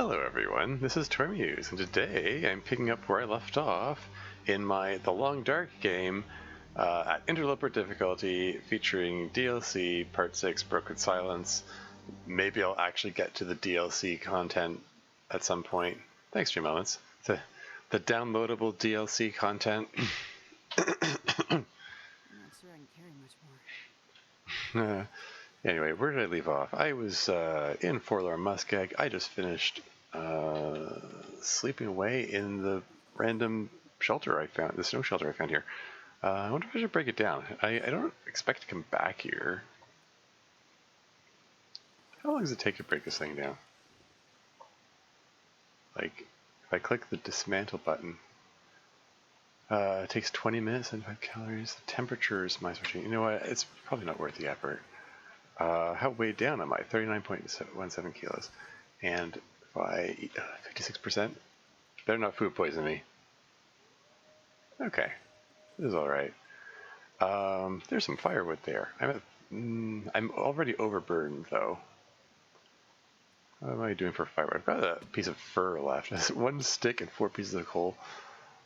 Hello everyone, this is Tormuse, and today I'm picking up where I left off in The Long Dark game at Interloper difficulty, featuring DLC Part 6 Broken Silence. Maybe I'll actually get to the DLC content at some point. Thanks, Stream Elements. The downloadable DLC content. I'm not sure I can carry much more. Anyway, where did I leave off? I was in Forlorn Muskeg. I just finished sleeping away in the random shelter I found, the snow shelter I found here. I wonder if I should break it down. I don't expect to come back here. How long does it take to break this thing down? Like, if I click the dismantle button, it takes 20 minutes and 5 calories. The temperature is my switching. You know what? It's probably not worth the effort. How weighed down am I? 39.17 kilos. And if I eat 56%, better not food poison me. Okay, this is alright. There's some firewood there. I'm already overburdened though. What am I doing for firewood? I've got a piece of fur left. One stick and 4 pieces of coal.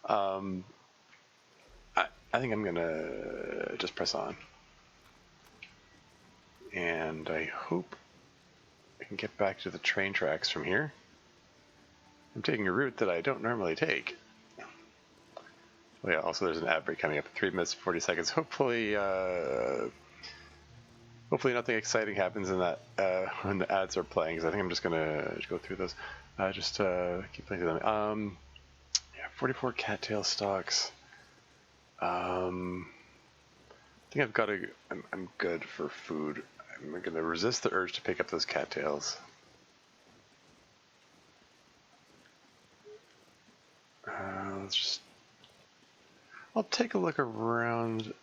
I think I'm gonna just press on. And I hope I can get back to the train tracks from here. I'm taking a route that I don't normally take. Oh yeah, also there's an ad break coming up at 3 minutes 40 seconds. Hopefully nothing exciting happens in that when the ads are playing, because I think I'm just gonna go through those. Keep playing through them. Yeah, 44 cattail stalks. I think I've got to. I'm good for food. I'm going to resist the urge to pick up those cattails. I'll take a look around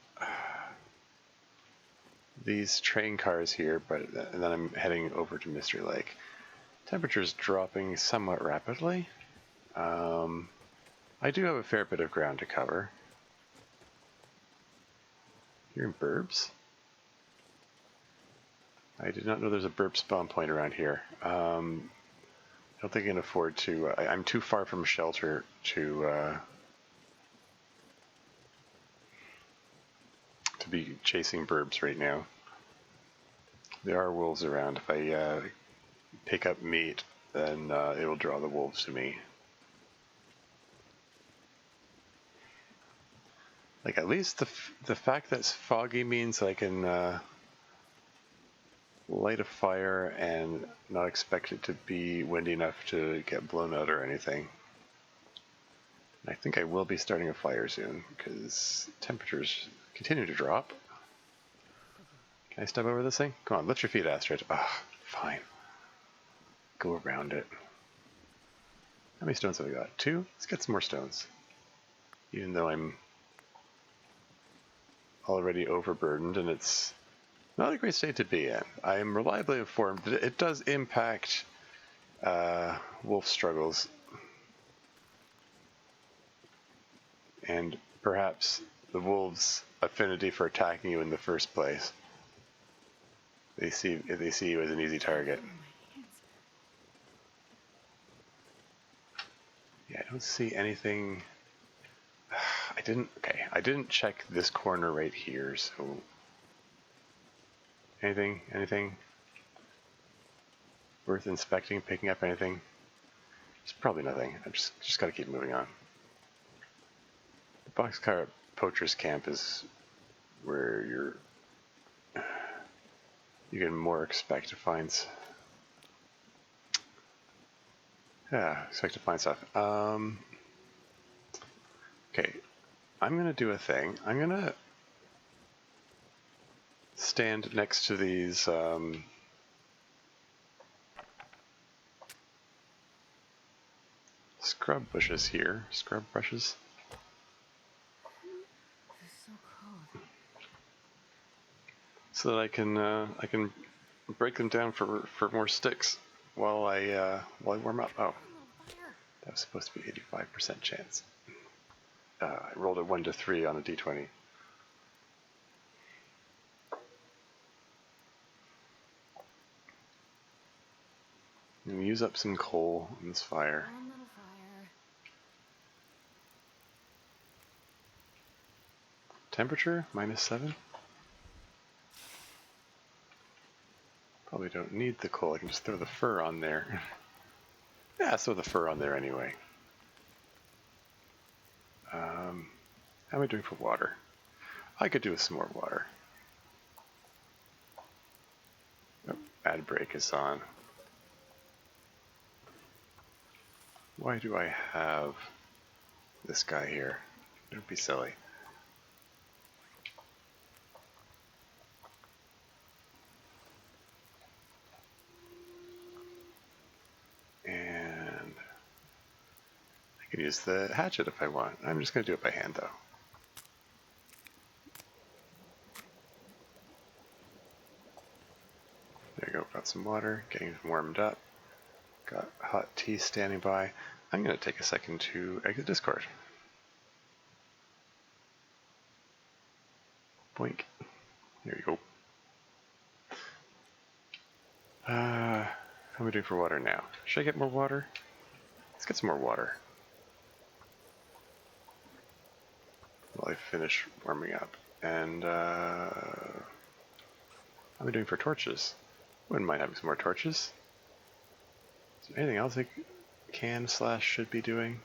these train cars here, and then I'm heading over to Mystery Lake. Temperature's dropping somewhat rapidly. I do have a fair bit of ground to cover. Hearing burbs? I did not know there's a burp spawn point around here. I don't think I can afford to. I'm too far from shelter to be chasing burbs right now. There are wolves around. If I pick up meat, then it will draw the wolves to me. Like, at least the fact that it's foggy means I can light a fire and not expect it to be windy enough to get blown out or anything. I think I will be starting a fire soon because temperatures continue to drop. Can I step over this thing? Come on, lift your feet, Astrid. Ah, fine. Go around it. How many stones have I got? 2? Let's get some more stones. Even though I'm already overburdened and it's not a great state to be in. I am reliably informed that it does impact wolf struggles. And perhaps the wolves' affinity for attacking you in the first place. They see you as an easy target. Yeah, I don't see anything. I didn't check this corner right here, so anything worth inspecting, picking up anything? There's probably nothing. I just gotta keep moving on. The boxcar poacher's camp is where you can more expect to find stuff. Okay, I'm gonna do a thing. I'm gonna stand next to these scrub bushes here. Scrub brushes. It's so cold. So that I can break them down for more sticks while I warm up. Oh, that was supposed to be 85% chance. I rolled a 1 to 3 on a d20. And use up some coal in this fire. One little fire. Temperature, -7. Probably don't need the coal, I can just throw the fur on there. Yeah, throw the fur on there anyway. How am I doing for water? I could do with some more water. Oh, ad break is on. Why do I have this guy here? Don't be silly. And I can use the hatchet if I want. I'm just going to do it by hand though. There you go, got some water, getting warmed up. Got hot tea standing by. I'm going to take a second to exit Discord. Boink. There you go. How am I doing for water now? Should I get more water? Let's get some more water. While I finish warming up. And how am I doing for torches? Wouldn't mind having some more torches. Is there anything else I can / should be doing?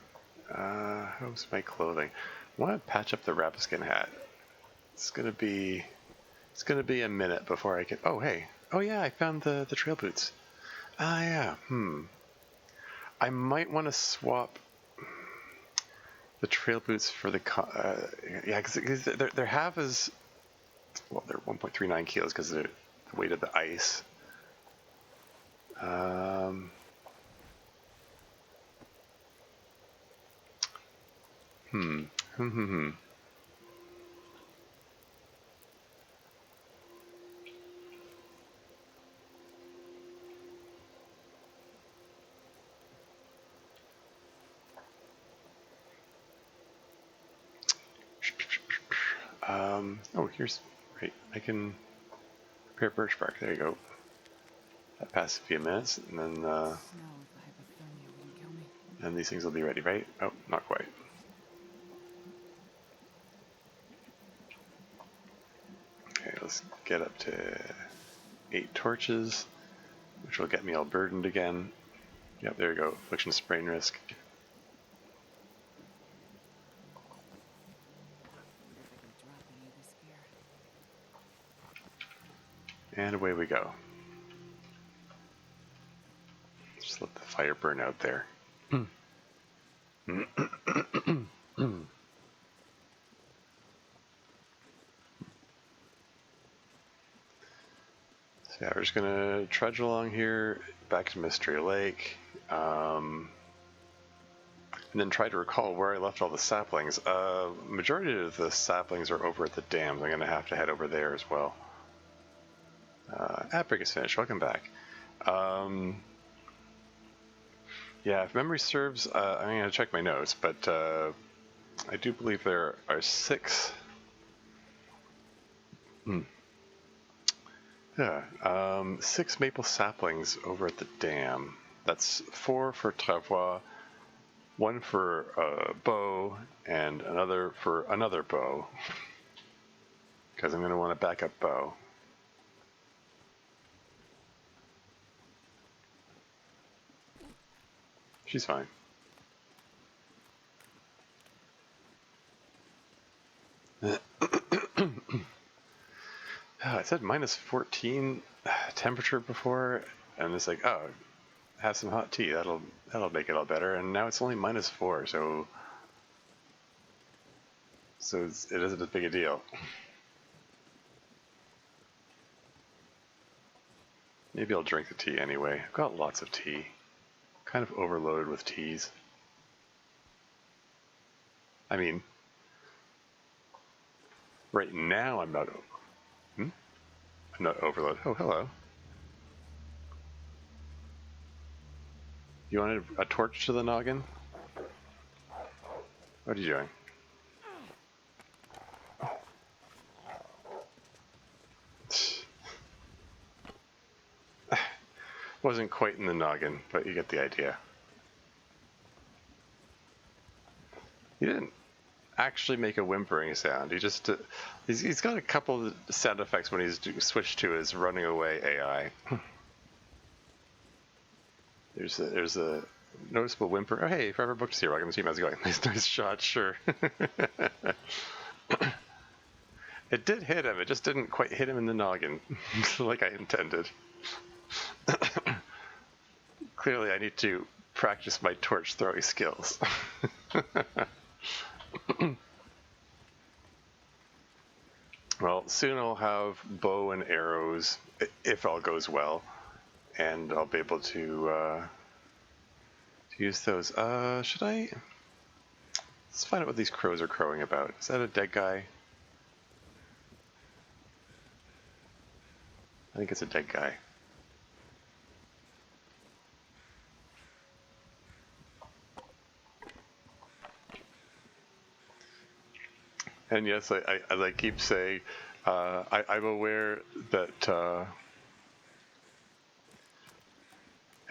How's my clothing? I want to patch up the rabbit skin hat. It's gonna be a minute before I can. Oh hey, oh yeah, I found the trail boots. Ah yeah, I might want to swap the trail boots for the yeah, because their half is, well, they're 1.39 kilos because of the weight of the ice. Oh, here's, right, I can prepare birch bark. There you go. That passes a few minutes, and then Snow with the hypothermia wouldn't kill me. and these things will be ready, right? Oh, not quite. Okay, let's get up to 8 torches, which will get me all burdened again. Yep, there you go. Affliction sprain risk. And away we go. Just let the fire burn out there. So yeah, we're just gonna trudge along here back to Mystery Lake, and then try to recall where I left all the saplings. Majority of the saplings are over at the dams. I'm gonna have to head over there as well. Ad break is finished. Welcome back. Yeah, if memory serves, I'm gonna check my notes, but I do believe there are 6. Yeah, 6 maple saplings over at the dam. That's 4 for travois, 1 for a bow, and another for another bow. Because I'm going to want a backup bow. She's fine. It said -14 temperature before, and it's like, oh, have some hot tea. That'll make it all better. And now it's only -4, so it isn't as big a deal. Maybe I'll drink the tea anyway. I've got lots of tea. Kind of overloaded with teas. I mean, right now I'm not. I'm not overloaded. Oh, hello. You wanted a torch to the noggin? What are you doing? Wasn't quite in the noggin, but you get the idea. He didn't actually make a whimpering sound. He just he's got a couple of sound effects when he's switched to his running away AI. There's a noticeable whimper. Oh hey, Forever Booked here. Welcome to Team. How's it going? Nice shot, sure. It did hit him. It just didn't quite hit him in the noggin, like I intended. Clearly, I need to practice my torch throwing skills. Well, soon I'll have bow and arrows, if all goes well, and I'll be able to use those. Should I? Let's find out what these crows are crowing about. Is that a dead guy? I think it's a dead guy. And yes, as I keep saying, I'm aware that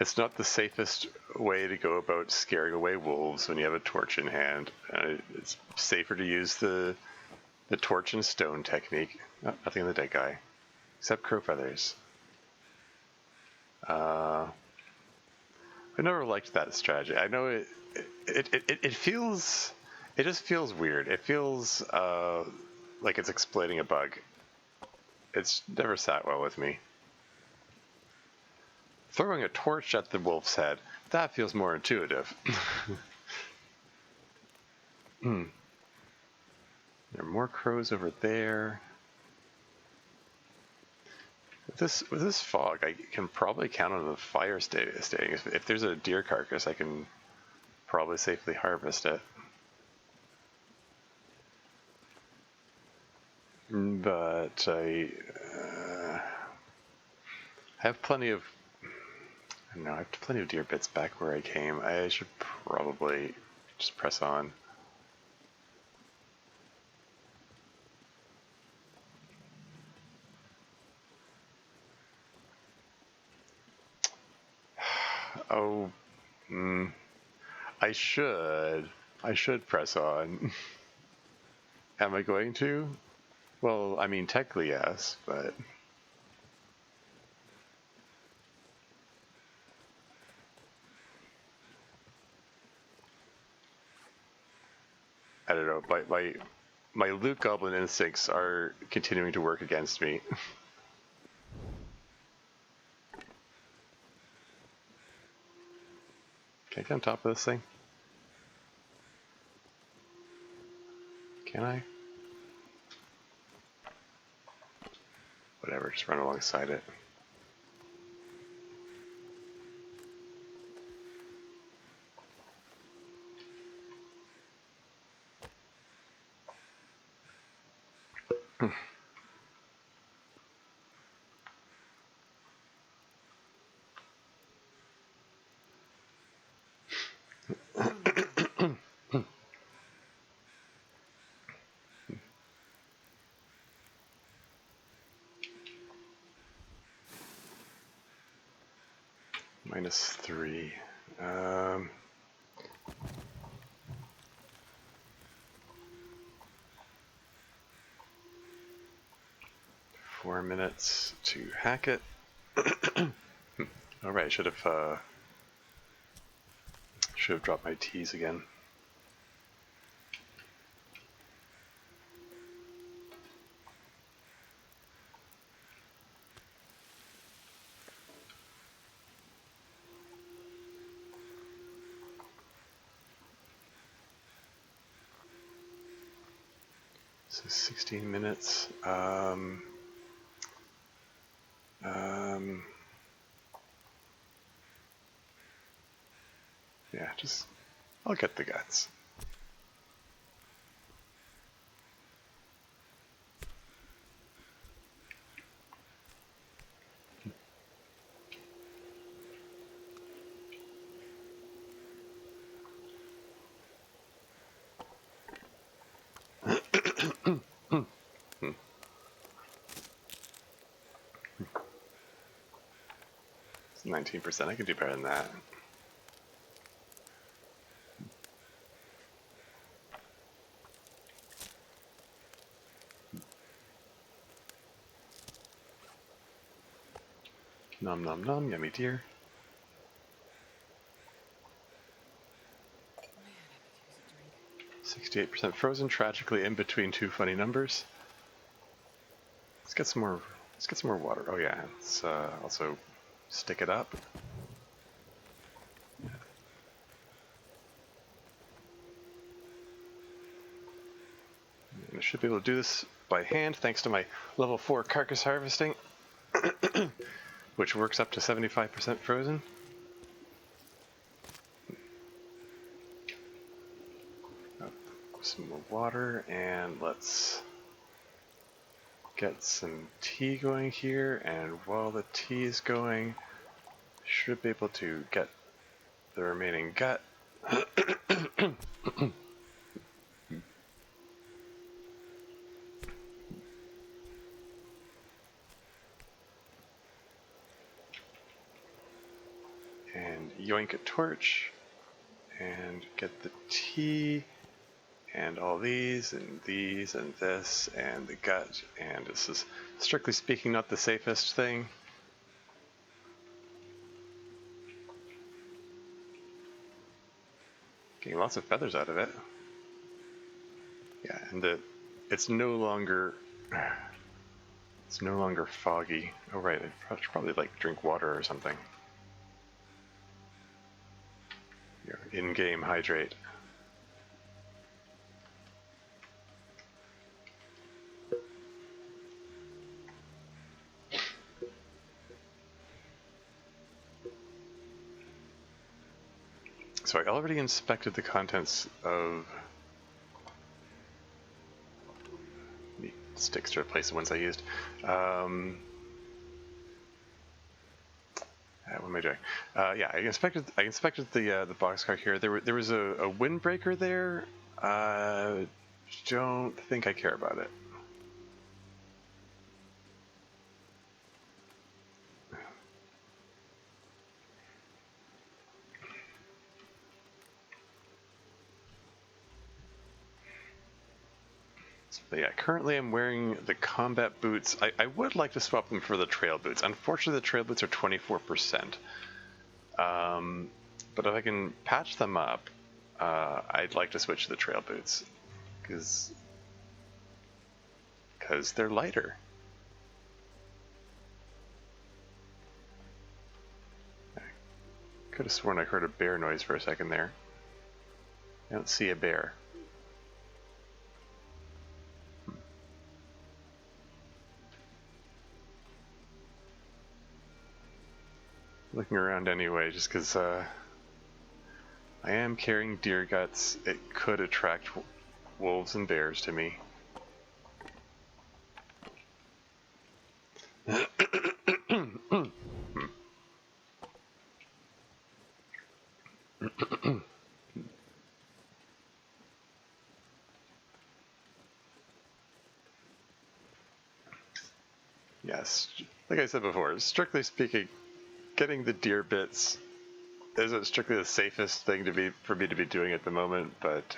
it's not the safest way to go about scaring away wolves when you have a torch in hand. It's safer to use the torch and stone technique. Oh, nothing in the dead guy, except crow feathers. I never liked that strategy. I know it feels. It just feels weird. It feels like it's exploiting a bug. It's never sat well with me. Throwing a torch at the wolf's head, that feels more intuitive. There are more crows over there. With this fog, I can probably count on the fire staying. If there's a deer carcass, I can probably safely harvest it. But I have plenty of. No, I have plenty of deer bits back where I came. I should probably just press on. Oh, I should press on. Am I going to? Well, I mean, technically yes, but I don't know. My loot goblin instincts are continuing to work against me. Can I get on top of this thing? Can I? Whatever, just run alongside it. -3. 4 minutes to hack it. All right, should have dropped my T's again. So 16 minutes. Yeah, I'll get the guts. 19%. I can do better than that. Nom nom nom, yummy deer. Man, I could use a drink. 68% frozen, tragically in between two funny numbers. Let's get some more. Let's get some more water. Oh yeah, let's also stick it up. And I should be able to do this by hand thanks to my level 4 carcass harvesting, which works up to 75% frozen. Some more water, and let's get some tea going here. And while the tea is going, should be able to get the remaining gut. And yoink a torch, and get the tea, and all these, and this, and the gut. And this is, strictly speaking, not the safest thing. Getting lots of feathers out of it. Yeah, and it's no longer foggy. Oh right, I should probably like drink water or something. Your in-game hydrate. So I already inspected the contents of the sticks to replace the ones I used. What am I doing? Yeah, I inspected the boxcar here. There was a windbreaker there. Don't think I care about it. But yeah, currently I'm wearing the combat boots. I would like to swap them for the trail boots. Unfortunately, the trail boots are 24%. But if I can patch them up, I'd like to switch to the trail boots. Because they're lighter. I could have sworn I heard a bear noise for a second there. I don't see a bear. Looking around anyway, just because I am carrying deer guts. It could attract wolves and bears to me. Yes, like I said before, strictly speaking, getting the deer bits isn't strictly the safest thing for me to be doing at the moment, but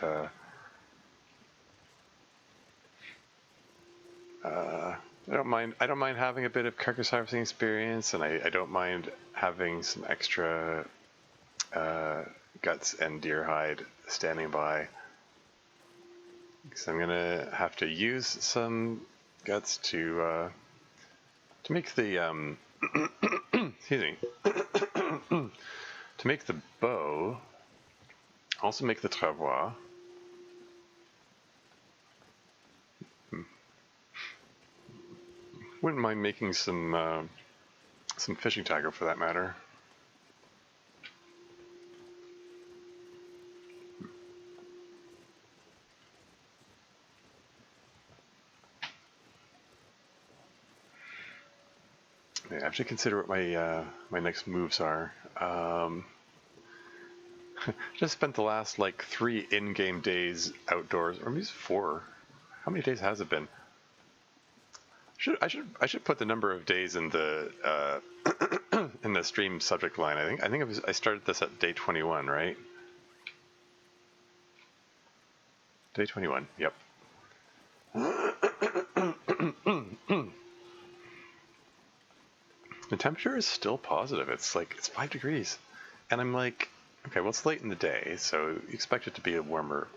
I don't mind having a bit of carcass harvesting experience, and I don't mind having some extra guts and deer hide standing by, because I'm gonna have to use some guts to make the excuse me, to make the bow, also make the travois. Wouldn't mind making some fishing tackle for that matter. I have to consider what my next moves are. Just spent the last like 3 in-game days outdoors, or maybe 4. How many days has it been? I should put the number of days in the in the stream subject line. I think I started this at day 21, right? Day 21. Yep. The temperature is still positive. It's 5 degrees. And I'm like, okay, well, it's late in the day, so you expect it to be warmer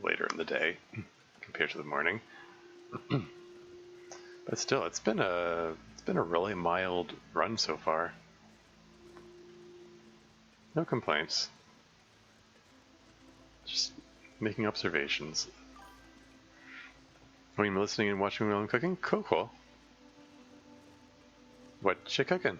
later in the day compared to the morning. But still, it's been a really mild run so far. No complaints. Just making observations. I mean, listening and watching while I'm cooking? Cool. What you cooking?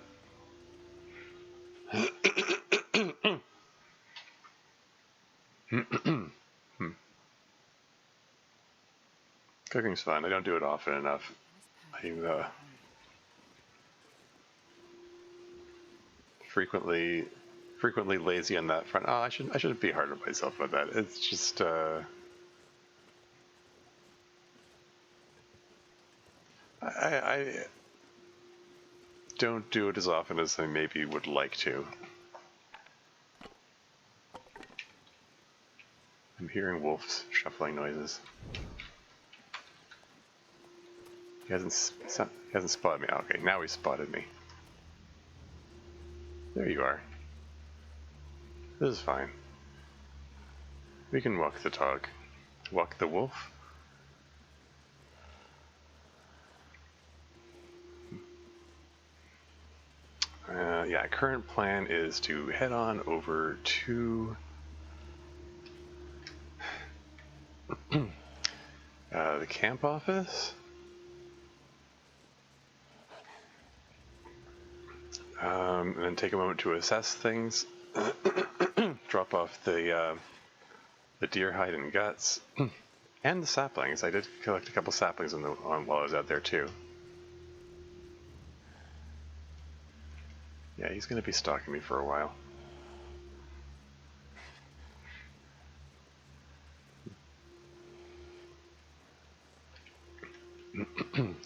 Cooking's fun. I don't do it often enough. I'm frequently lazy on that front. Oh, I shouldn't be hard on myself about that. It's just I don't do it as often as I maybe would like to. I'm hearing wolves shuffling noises. He hasn't spotted me. Okay, now he spotted me. There you are. This is fine. We can walk the dog. Walk the wolf. Yeah, current plan is to head on over to the camp office. And then take a moment to assess things. Drop off the deer hide and guts. And the saplings. I did collect a couple saplings while I was out there too. Yeah, he's going to be stalking me for a while.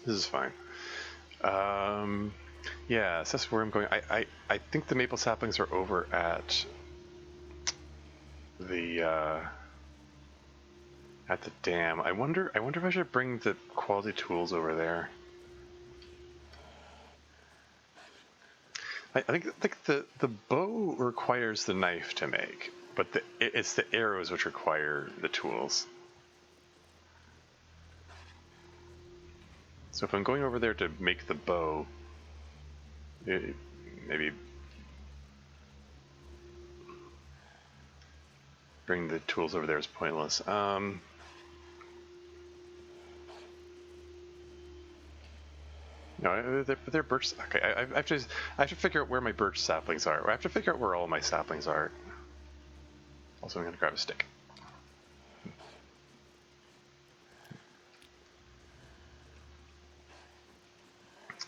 This is fine. Yeah, so that's where I'm going. I think the maple saplings are over at the dam. I wonder if I should bring the quality tools over there. I think the bow requires the knife to make, but it's the arrows which require the tools. So if I'm going over there to make the bow, maybe bring the tools over there is pointless. No, they're birch. Okay, I have to figure out where my birch saplings are. I have to figure out where all my saplings are. Also, I'm going to grab a stick.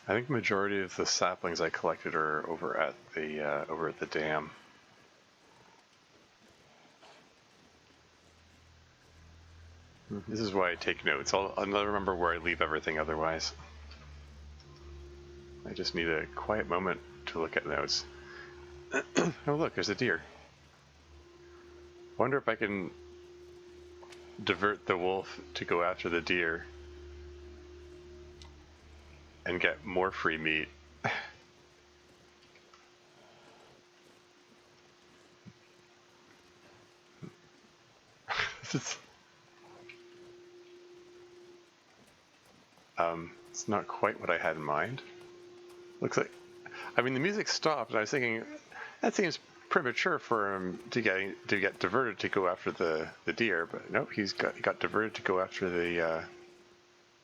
I think the majority of the saplings I collected are over at the dam. This is why I take notes. I'll remember where I leave everything otherwise. I just need a quiet moment to look at notes. Oh look, there's a deer. Wonder if I can divert the wolf to go after the deer and get more free meat. It's not quite what I had in mind. Looks like, I mean, the music stopped, and I was thinking that seems premature for him to get diverted to go after the deer, but nope, he got diverted to go after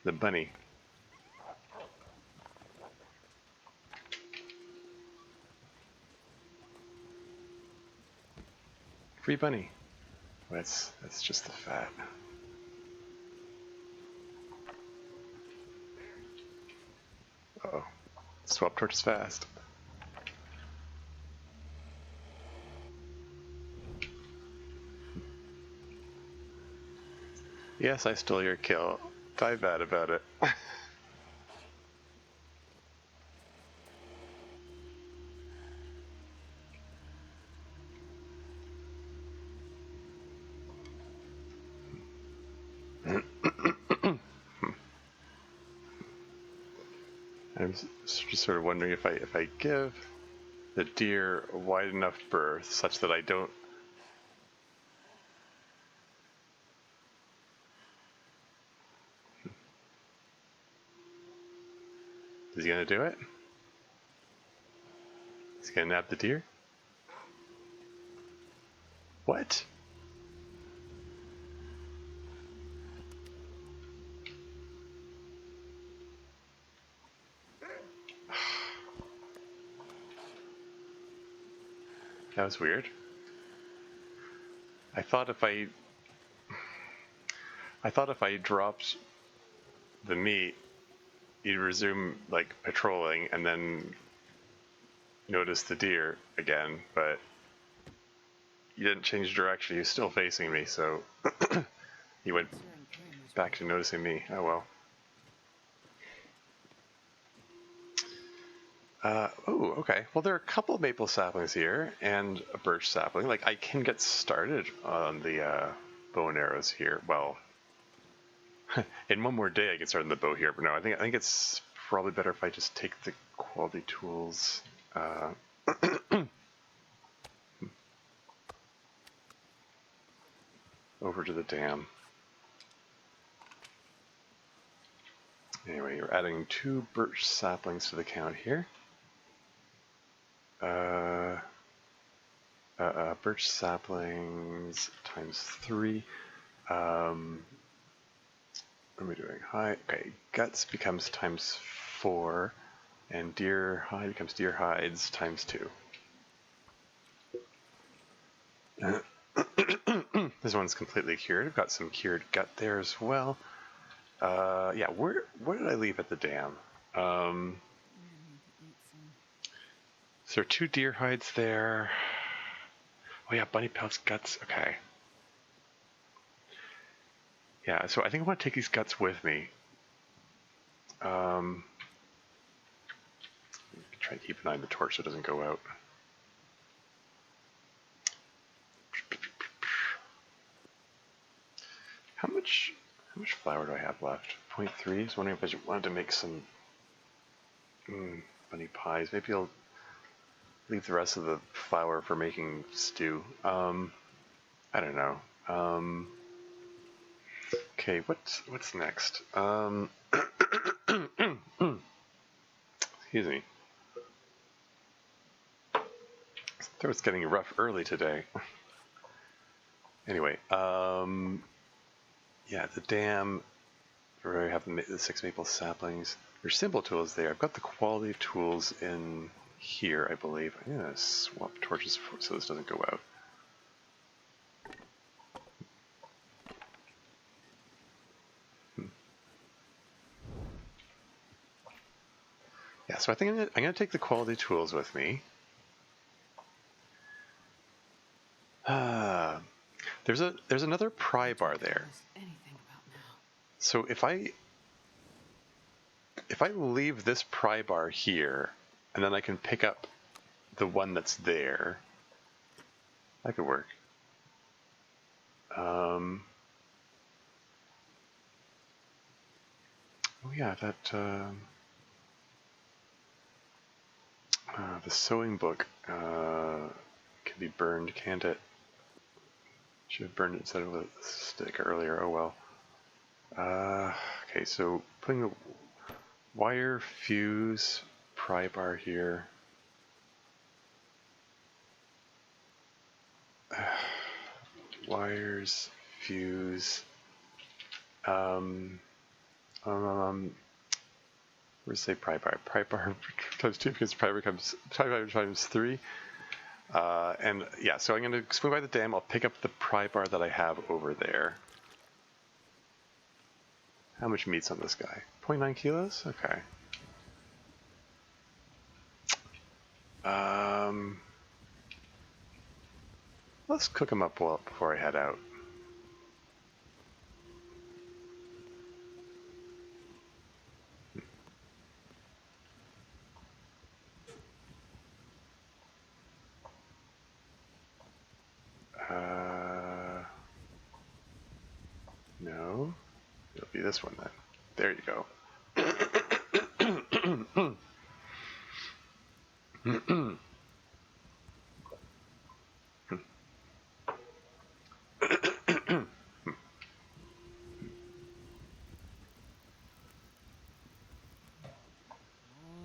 the bunny. Free bunny. That's just the fat. Uh-oh. Swap torches fast. Yes, I stole your kill. Die bad about it. I'm just sort of wondering if I give the deer a wide enough berth such that I don't. Is he gonna do it? Is he gonna nab the deer? What? That was weird. I thought if I dropped the meat, you'd resume like patrolling and then notice the deer again, but you didn't change direction. You're still facing me, so you went back to noticing me. Oh well. Oh, okay. Well, there are a couple of maple saplings here and a birch sapling. Like, I can get started on the bow and arrows here. Well, in one more day I can start on the bow here, but no, I think it's probably better if I just take the quality tools. Over to the dam. Anyway, you're adding 2 birch saplings to the count here. Birch saplings times 3. What am I doing? Hide. Okay, guts becomes times 4, and deer hide becomes deer hides times 2. This one's completely cured. I've got some cured gut there as well. Yeah, where did I leave at the dam? So there are 2 deer hides there. Oh yeah, bunny pelts, guts. Okay. Yeah, so I think I want to take these guts with me. Try and keep an eye on the torch so it doesn't go out. How much flour do I have left? 0.3. I was wondering if I just wanted to make some bunny pies. Maybe I'll leave the rest of the flour for making stew. I don't know. Okay, what's next? Excuse me. Throat's getting rough early today. Anyway, yeah, the dam, where I have the 6 maple saplings. There's simple tools there. I've got the quality tools in here, I believe. I'm gonna swap torches so this doesn't go out. Yeah, so I think I'm gonna take the quality tools with me. There's another pry bar there. So if I leave this pry bar here, and then I can pick up the one that's there, that could work. Oh yeah, that the sewing book can be burned, can't it? Should have burned it instead of a stick earlier. Oh well. Okay, so putting the wire fuse pry bar here. Wires fuse. Where's say pry bar? Pry bar times 2 because pry bar times 3. And yeah, so I'm going to swing by the dam. I'll pick up the pry bar that I have over there. How much meat's on this guy? 0.9 kilos? Okay. Let's cook him up well before I head out. No, it'll be this one then. There you go. Oh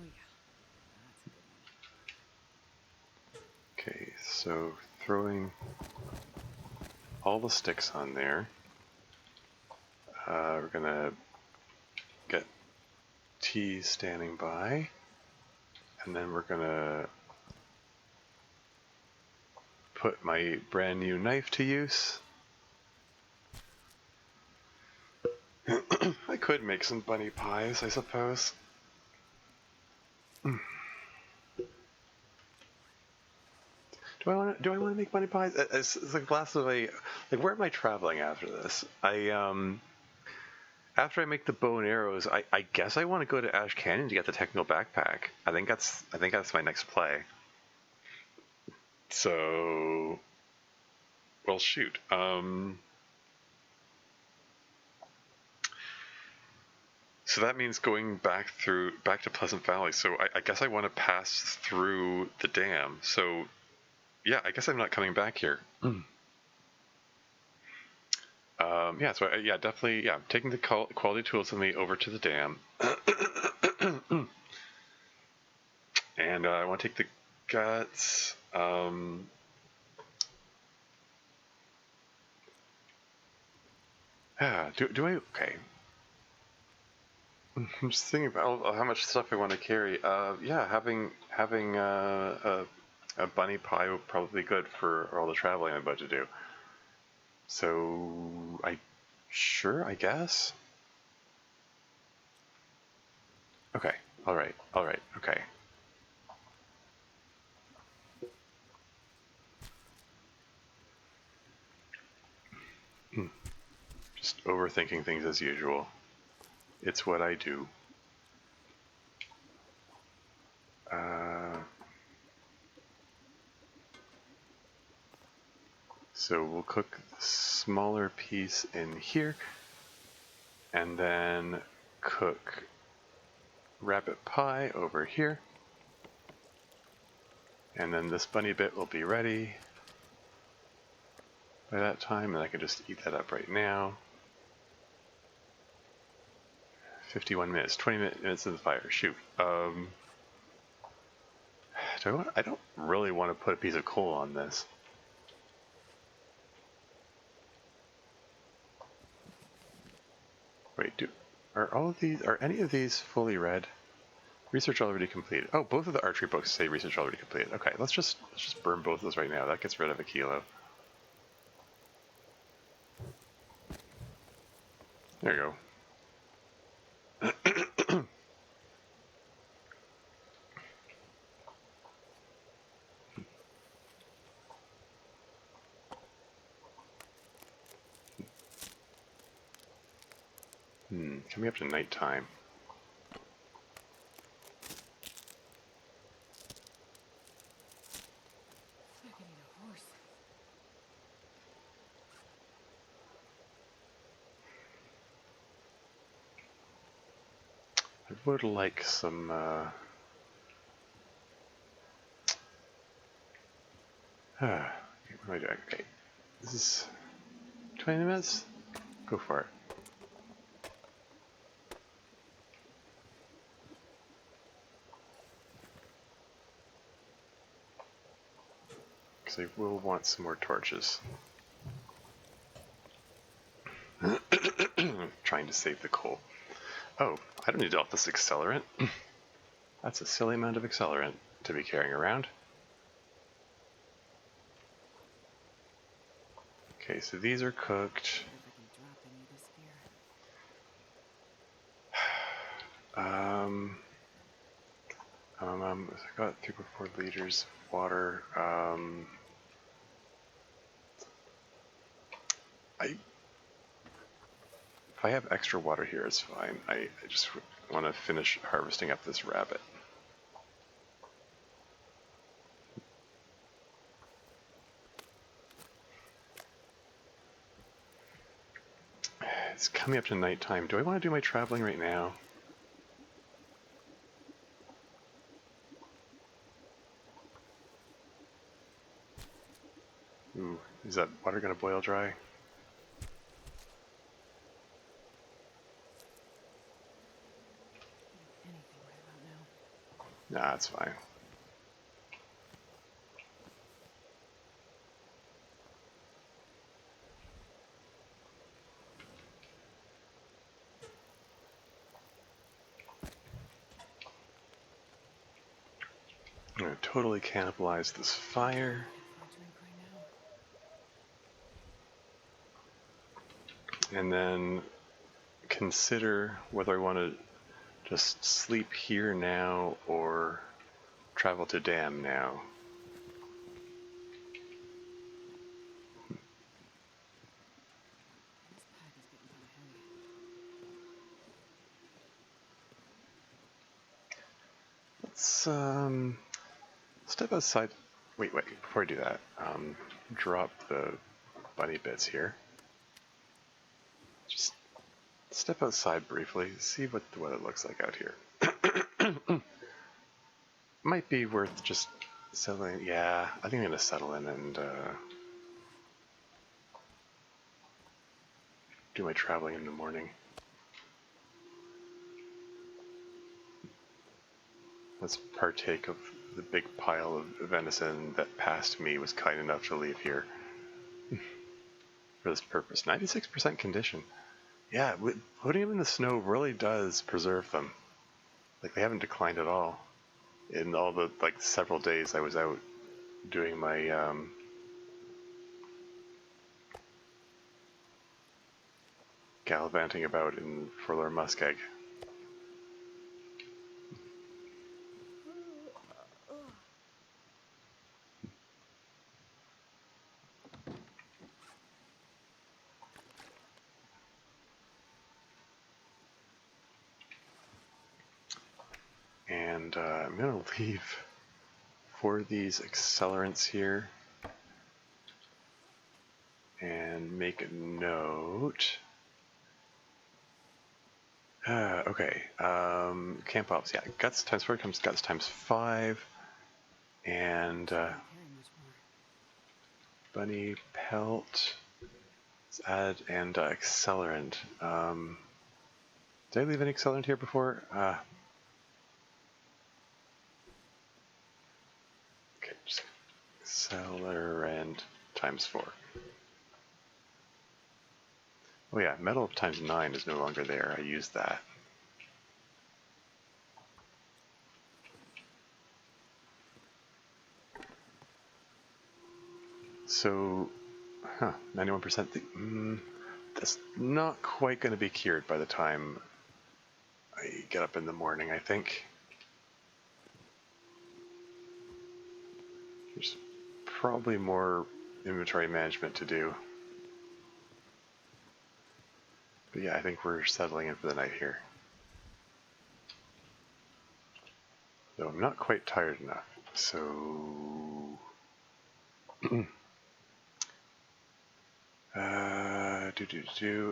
yeah, that's a good one. Okay, so throwing all the sticks on there. We're gonna get T standing by, and then we're gonna put my brand new knife to use. I could make some bunny pies, I suppose. Do I want to make bunny pies? It's like last of a like. Where am I traveling after this? After I make the bow and arrows, I guess I want to go to Ash Canyon to get the technical backpack. I think that's my next play. So, well, shoot. So that means going back to Pleasant Valley. So I guess I want to pass through the dam. So, yeah, I guess I'm not coming back here. Yeah, so yeah, definitely, yeah, taking the quality tools with me over to the dam. And I want to take the guts. Do I? Okay. I'm just thinking about how much stuff I want to carry. Yeah, having a bunny pie would probably be good for all the traveling I'm about to do. So I guess. Okay. All right. Okay. Just overthinking things as usual. It's what I do. So we'll cook the smaller piece in here, and then cook rabbit pie over here. And then this bunny bit will be ready by that time, and I can just eat that up right now. 51 minutes, 20 minutes in the fire. Shoot. I don't really want to put a piece of coal on this. Wait, are any of these fully read? Research already completed. Oh, both of the archery books say research already completed. Okay, let's just burn both of those right now. That gets rid of a kilo. There you go. Coming up to nighttime. I could eat a horse. I would like some. What am I doing? Okay, this is 20 minutes. Go for it. Because I will want some more torches. Trying to save the coal. Oh, I don't need all this accelerant. That's a silly amount of accelerant to be carrying around. Okay, so these are cooked. I got 3 or 4 liters of water. If I have extra water here, it's fine. I just want to finish harvesting up this rabbit. It's coming up to nighttime. Do I want to do my traveling right now? Ooh, is that water gonna boil dry? Anything right about now. Nah, it's fine. I'm gonna totally cannibalize this fire. For a drink right now. And then consider whether I want to just sleep here now or travel to Dam now. This pack is getting kind of heavy. Let's step outside. Wait, before I do that, drop the bunny bits here. Just step outside briefly, see what it looks like out here. Might be worth just settling. Yeah, I think I'm gonna settle in and do my traveling in the morning. Let's partake of the big pile of venison that past me was kind enough to leave here for this purpose. 96% condition. Yeah, putting them in the snow really does preserve them. Like, they haven't declined at all. In all the, like, several days I was out doing my, gallivanting about in Forlorn Muskeg. And I'm going to leave for these accelerants here and make a note. Okay, camp ops, yeah, guts times 4 comes guts times 5, and Carry much more. bunny pelt, let's add, and accelerant. Did I leave any accelerant here before? Okay, just accelerant times 4. Oh yeah, metal times 9 is no longer there. I used that. So, 91%. That's not quite going to be cured by the time I get up in the morning, I think. There's probably more inventory management to do. But yeah, I think we're settling in for the night here. Though I'm not quite tired enough, so...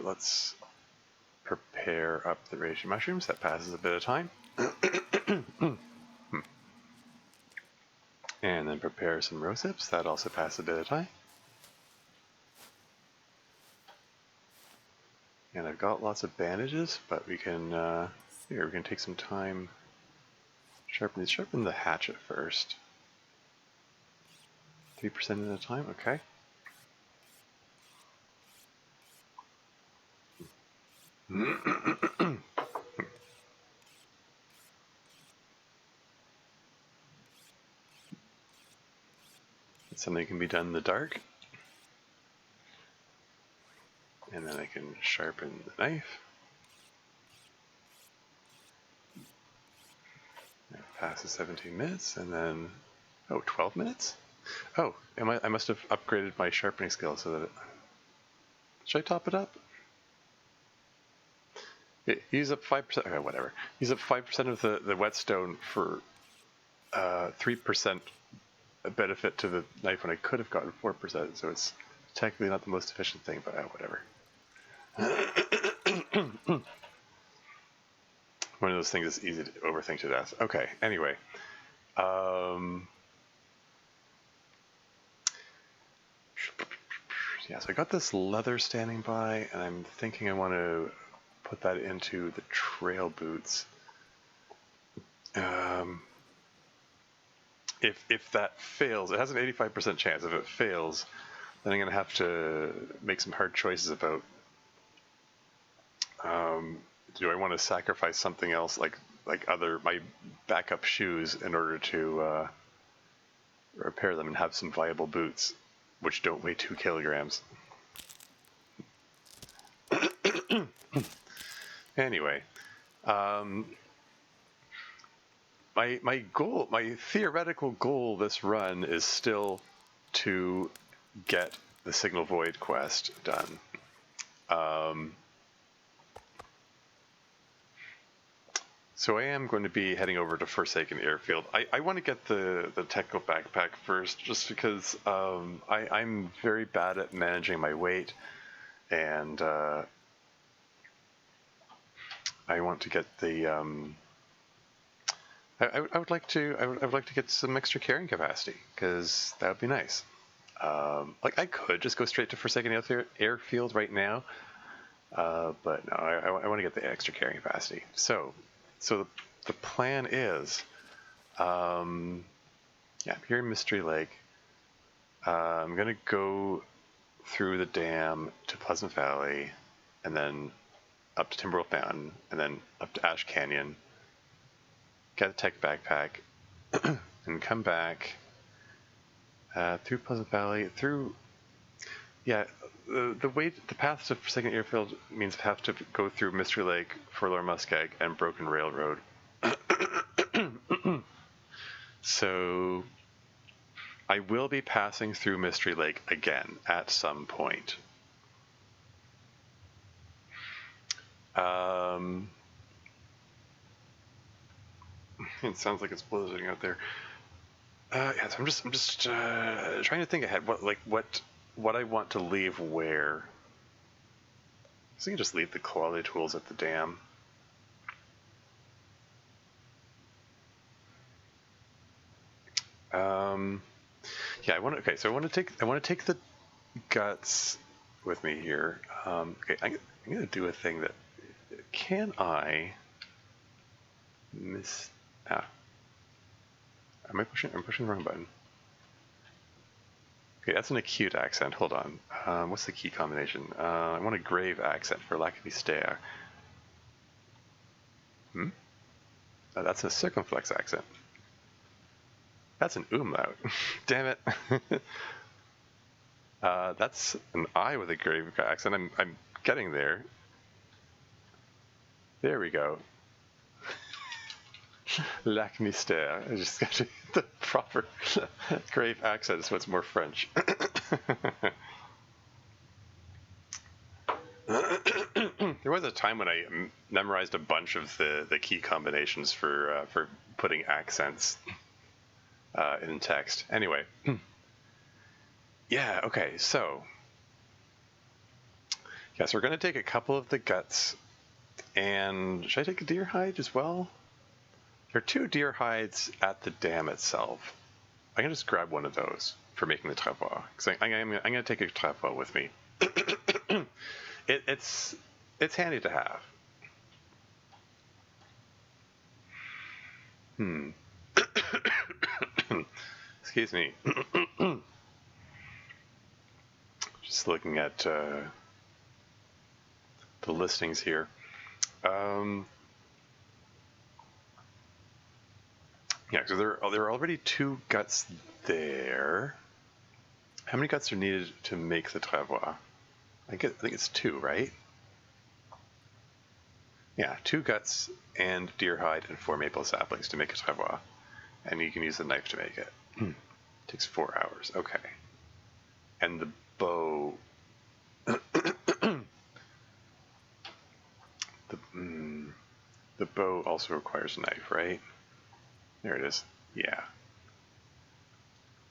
Let's prepare up the reishi mushrooms. That passes a bit of time. And then prepare some rose hips. That also passes a bit of time. And I've got lots of bandages, but we can here we can take some time. Sharpen the hatchet first. 3% at a time. Okay. Something can be done in the dark. And then I can sharpen the knife. Passes 17 minutes, and then, oh, 12 minutes? Oh, I must have upgraded my sharpening skill so that should I top it up? Use up 5%, okay, whatever. Use up 5% of the whetstone for 3% benefit to the knife when I could have gotten 4%, so it's technically not the most efficient thing, but whatever. One of those things that's easy to overthink to death. Okay, anyway. yeah, so I got this leather standing by, and I'm thinking I want to put that into the trail boots. If that fails, it has an 85% chance. If it fails, then I'm going to have to make some hard choices about do I want to sacrifice something else like my backup shoes in order to repair them and have some viable boots, which don't weigh 2 kilograms. Anyway, my goal, my theoretical goal this run is still to get the Signal Void quest done. So I am going to be heading over to Forsaken Airfield. I want to get the technical backpack first, just because I'm very bad at managing my weight, and I want to get the I would like to get some extra carrying capacity, because that would be nice. Like I could just go straight to Forsaken Airfield right now, but no, I want to get the extra carrying capacity. So the plan is, yeah, I'm here in Mystery Lake. I'm gonna go through the dam to Pleasant Valley, and then up to Timberwolf Mountain, and then up to Ash Canyon. Get a tech backpack, and come back through Pleasant Valley, through, yeah, the path to Forsaken Airfield means I have to go through Mystery Lake, Forlorn Muskeg, and Broken Railroad. So I will be passing through Mystery Lake again at some point. It sounds like it's blizzarding out there. Yeah, so I'm just trying to think ahead. What I want to leave where. So you can just leave the quality tools at the dam. Yeah, I want to take the guts with me here. Okay, I'm gonna do a thing that. Can I miss? I'm pushing the wrong button. Okay, that's an acute accent. Hold on. What's the key combination? I want a grave accent for lack of mystère. That's a circumflex accent. That's an umlaut. Damn it. That's an I with a grave accent. I'm getting there. There we go. Lac mystère. I just got to get the proper grave accent, so it's more French. There was a time when I memorized a bunch of the key combinations for putting accents in text. Anyway. Yeah, okay, so. Yes, we're going to take a couple of the guts. And should I take a deer hide as well? There are 2 deer hides at the dam itself. I can just grab one of those for making the travois. Because I'm going to take a travois with me. It's handy to have. Excuse me. Just looking at the listings here. Yeah, so there are already 2 guts there. How many guts are needed to make the travois? I think it's 2, right? Yeah, 2 guts and deer hide and 4 maple saplings to make a travois. And you can use the knife to make it. Takes 4 hours. Okay. And the bow. The bow also requires a knife, right? There it is. Yeah.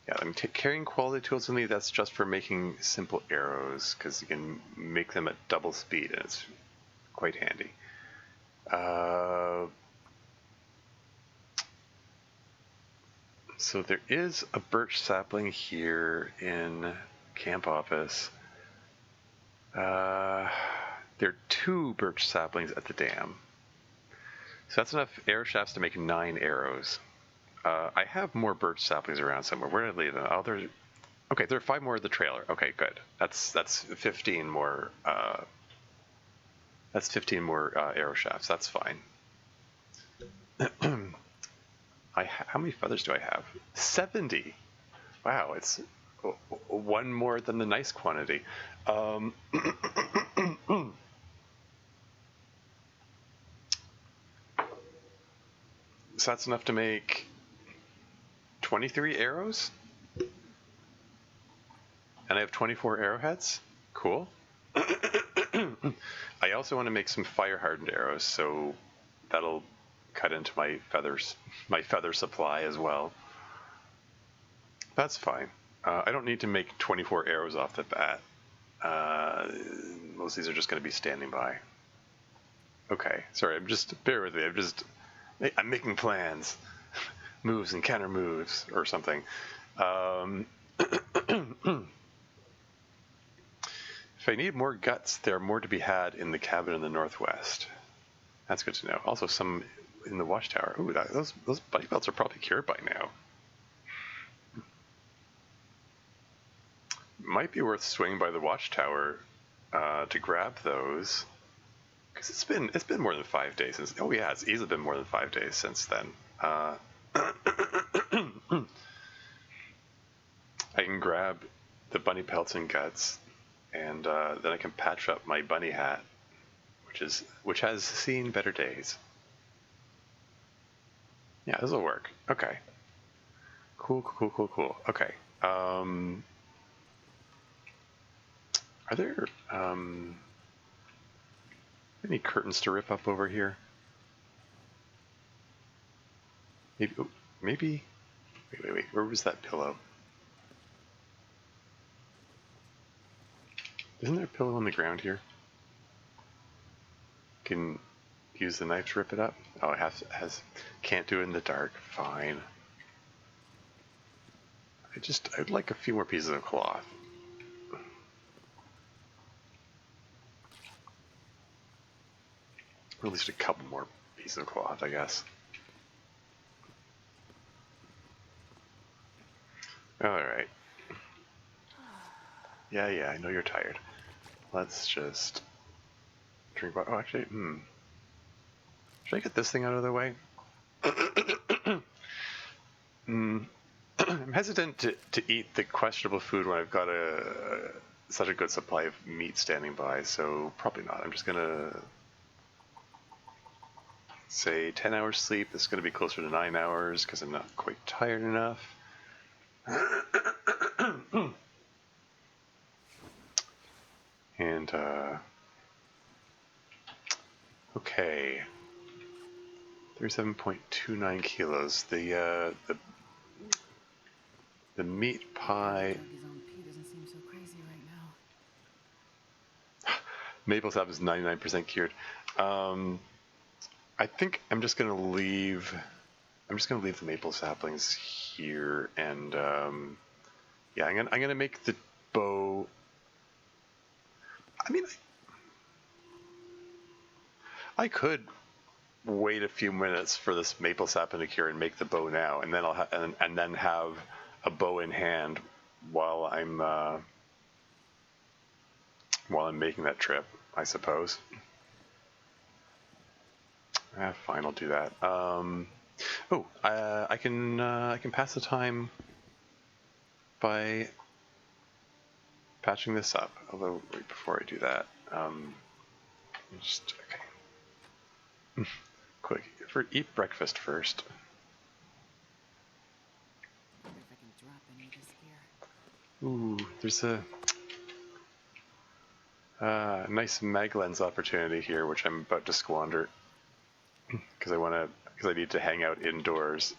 Yeah, I'm carrying quality tools with me. That's just for making simple arrows, because you can make them at double speed, and it's quite handy. So there is a birch sapling here in camp office. There are 2 birch saplings at the dam. So that's enough arrow shafts to make 9 arrows. I have more birch saplings around somewhere. Where did I leave them? Oh, there's... Okay, there are 5 more at the trailer. Okay, good. That's 15 more. That's 15 more arrow shafts. That's fine. How many feathers do I have? 70. Wow, it's 1 more than the nice quantity. So that's enough to make 23 arrows? And I have 24 arrowheads? Cool. I also want to make some fire-hardened arrows, so that'll cut into my feather supply as well. That's fine. I don't need to make 24 arrows off the bat. Most of these are just going to be standing by. Okay, sorry, bear with me. I'm making plans. Moves and counter moves or something. If I need more guts, there are more to be had in the cabin in the northwest. That's good to know. Also, some in the watchtower. Ooh, those bunny belts are probably cured by now. Might be worth swinging by the watchtower to grab those, because it's been more than 5 days since. Oh yeah, it's easily been more than 5 days since then. I can grab the bunny pelts and guts. And then I can patch up my bunny hat, which has seen better days. Yeah, this will work. Okay. Cool. Okay. Are there any curtains to rip up over here? Maybe. Wait. Where was that pillow? Isn't there a pillow on the ground here? Can use the knife to rip it up? Oh, it can't do it in the dark. Fine. I'd like a few more pieces of cloth. Or at least a couple more pieces of cloth, I guess. Alright. Yeah, I know you're tired. Let's just drink water. Oh, actually, should I get this thing out of the way? I'm hesitant to eat the questionable food when I've got such a good supply of meat standing by, so probably not. I'm just gonna say 10 hours sleep. This is gonna be closer to 9 hours because I'm not quite tired enough. And okay, 37.29 kilos. The meat pie. Doesn't seem so crazy right now. Maple sap is 99% cured. I think I'm just gonna leave. The maple saplings here, and yeah, I'm gonna make the bow. I mean, I could wait a few minutes for this maple sapling to cure and make the bow now, and then and then have a bow in hand while I'm making that trip, I suppose. Fine, I'll do that. I can pass the time by patching this up. Although, wait, before I do that, okay. Quick, eat breakfast first. I wonder if I can drop any of this gear. Ooh, there's a nice mag lens opportunity here, which I'm about to squander because I need to hang out indoors.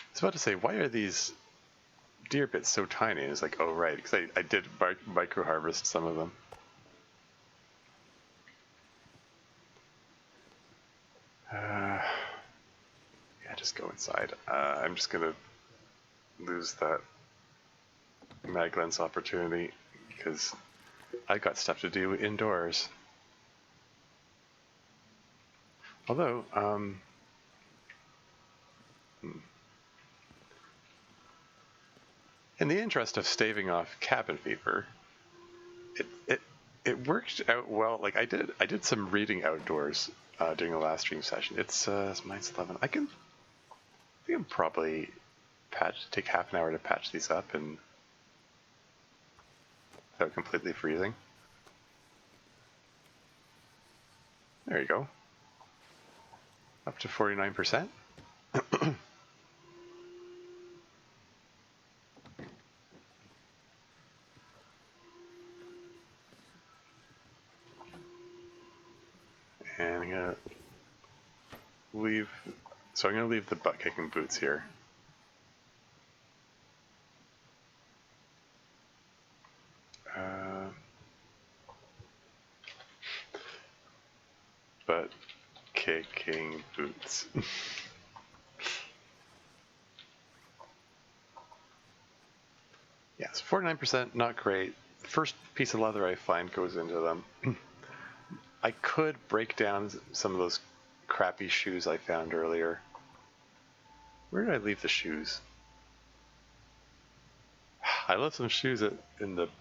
I was about to say, why are these deer bits so tiny? And it's like, oh right, because I did micro harvest some of them. Yeah, just go inside. I'm just gonna lose that mag lens opportunity because I got stuff to do indoors. Although, in the interest of staving off cabin fever, it worked out well. Like I did some reading outdoors during the last stream session. It's mine's 11. I think I'm probably take half an hour to patch these up and without completely freezing. There you go. Up to 49%. And I'm gonna leave. So I'm gonna leave the butt kicking boots here. Butt kicking boots. Yes, 49%, not great. The first piece of leather I find goes into them. I could break down some of those crappy shoes I found earlier. Where did I leave the shoes? I left some shoes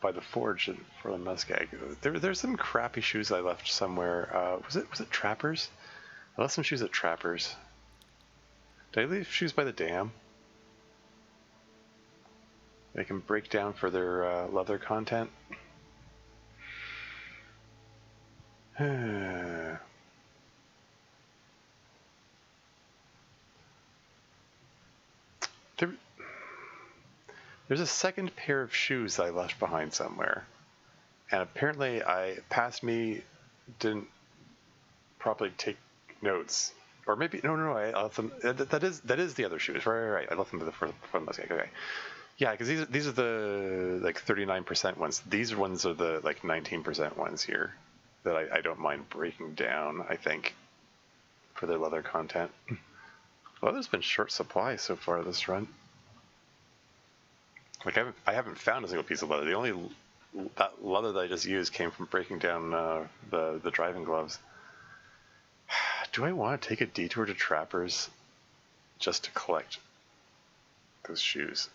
by the forge for the muskeg. There's some crappy shoes I left somewhere. Was it Trappers? I left some shoes at Trappers. Did I leave shoes by the dam? They can break down for their leather content. There's a second pair of shoes I left behind somewhere, and apparently past me didn't properly take notes, or maybe no, I left them. That is the other shoes, right. I left them for the muskeg. Okay, yeah, because these are the like 39% ones. These ones are the like 19% ones here that I don't mind breaking down. I think for their leather content. Leather's been short supply so far this run. Like I haven't found a single piece of leather. The only that leather that I just used came from breaking down the driving gloves. Do I want to take a detour to Trappers just to collect those shoes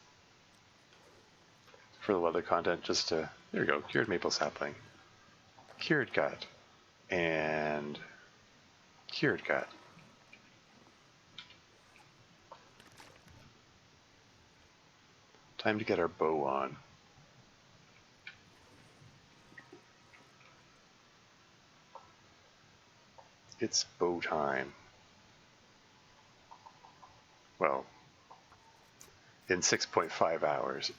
for the leather content? Just to there we go, cured maple sapling, cured gut, and cured gut. Time to get our bow on. It's bow time. Well, in 6.5 hours.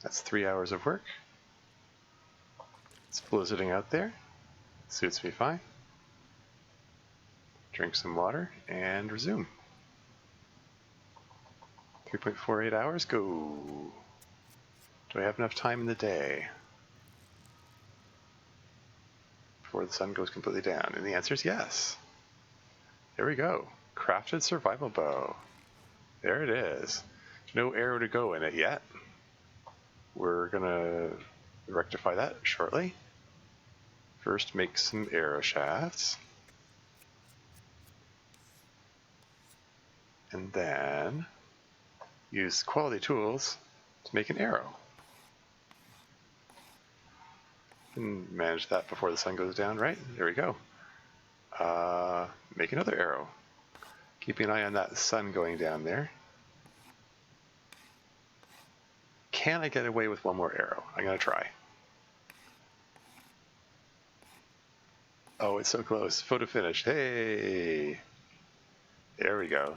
That's 3 hours of work. It's blizzarding out there. Suits me fine. Drink some water and resume. 3.48 hours, go. Do I have enough time in the day before the sun goes completely down? And the answer is yes. There we go. Crafted survival bow. There it is. No arrow to go in it yet. We're gonna rectify that shortly. First, make some arrow shafts. And then use quality tools to make an arrow. And manage that before the sun goes down, right? There we go. Make another arrow. Keeping an eye on that sun going down there. Can I get away with one more arrow? I'm gonna try. Oh, it's so close. Photo finish. Hey! There we go.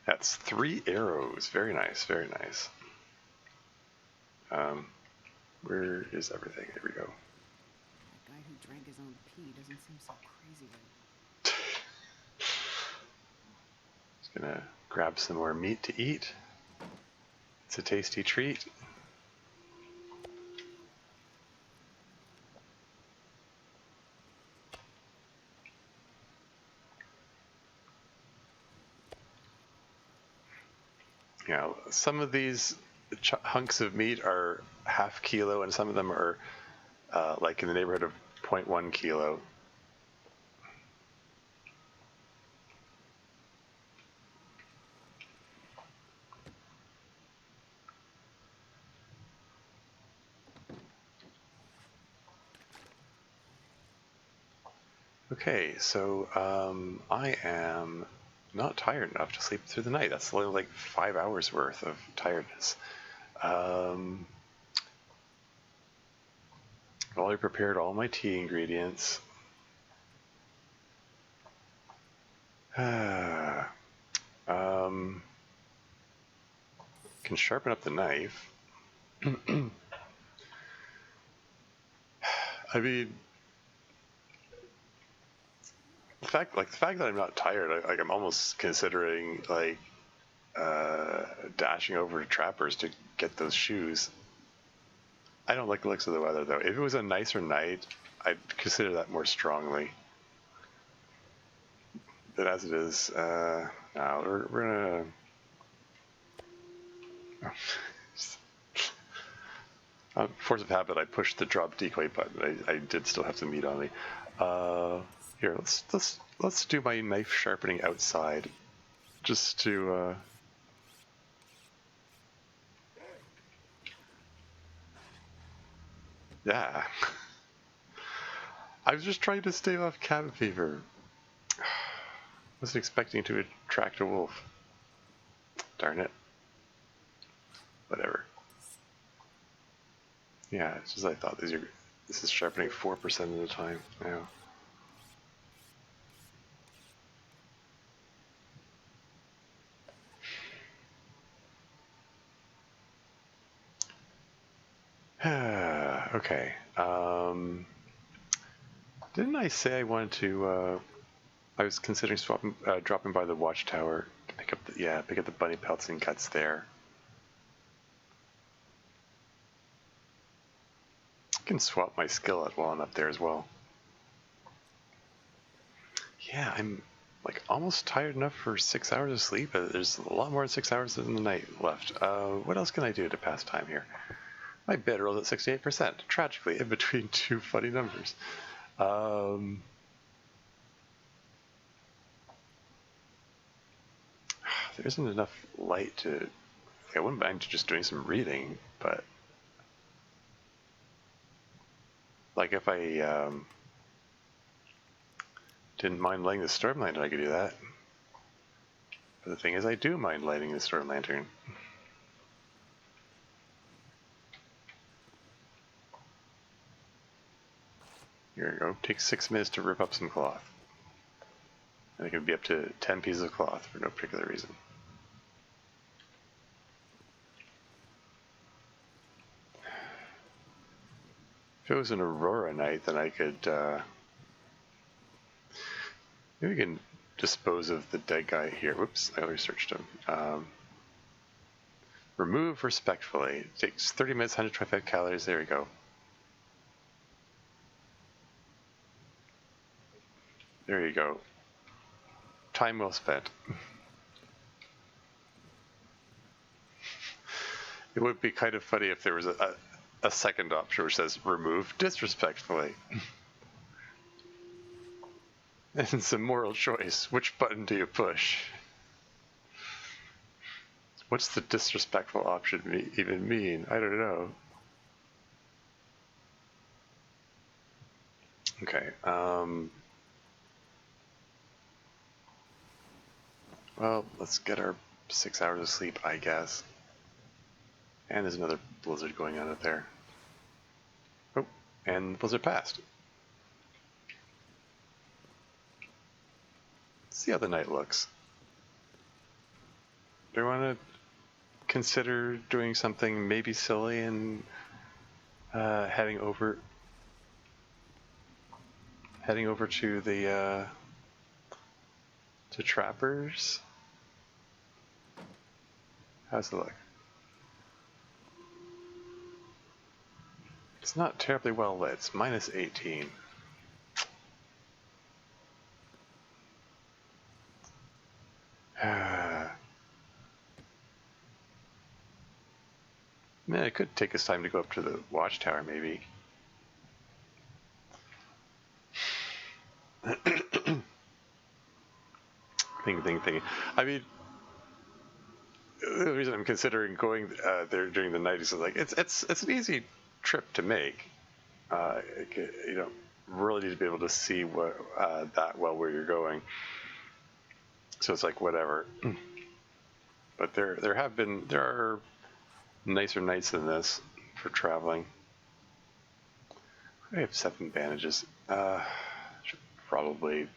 That's 3 arrows. Very nice, very nice. Where is everything? Here we go. That guy who drank his own pee doesn't seem so crazy. Just gonna grab some more meat to eat. It's a tasty treat. You know, some of these hunks of meat are half kilo, and some of them are like in the neighborhood of 0.1 kilo. Okay, so I am not tired enough to sleep through the night. That's only like 5 hours worth of tiredness. I've already prepared all my tea ingredients. Can sharpen up the knife. I mean, the fact that I'm not tired, I'm almost considering like dashing over to Trappers to get those shoes. I don't like the looks of the weather though. If it was a nicer night, I'd consider that more strongly. But as it is, no, we're gonna. Force of habit, I pushed the drop decoy button. I did still have some meat on me. Here, let's do my knife sharpening outside, just to. Yeah. I was just trying to stay off cabin fever. Wasn't expecting to attract a wolf. Darn it. Whatever. Yeah, it's just I thought this is sharpening 4% of the time now. Okay. Didn't I say I wanted to? I was considering dropping by the watchtower to pick up the bunny pelts and guts there. I can swap my skillet while I'm up there as well. Yeah, I'm like almost tired enough for 6 hours of sleep. There's a lot more than 6 hours in the night left. What else can I do to pass time here? My bid rolled at 68%, tragically in between two funny numbers. There isn't enough light to. I wouldn't mind just doing some reading, but like if I didn't mind lighting the storm lantern, I could do that. But the thing is, I do mind lighting the storm lantern. Here we go. Takes 6 minutes to rip up some cloth. And it can be up to 10 pieces of cloth for no particular reason. If it was an Aurora night, then I could, maybe we can dispose of the dead guy here. Whoops, I already searched him. Remove respectfully. It takes 30 minutes, 125 calories. There we go. There you go. Time well spent. It would be kind of funny if there was a second option which says remove disrespectfully. And it's a moral choice. Which button do you push? What's the disrespectful option even mean? I don't know. Okay. Well, let's get our 6 hours of sleep, I guess. And there's another blizzard going on out there. Oh, and the blizzard passed. Let's see how the night looks. Do I want to consider doing something maybe silly and heading over to the to Trappers? How's it look? It's not terribly well lit. It's minus 18. Man, it could take us time to go up to the watchtower, maybe. Thinking. I mean, the reason I'm considering going there during the night is like it's an easy trip to make. You don't really need to be able to see what that well where you're going, so it's like whatever. But there are nicer nights than this for traveling. I have 7 bandages. Should probably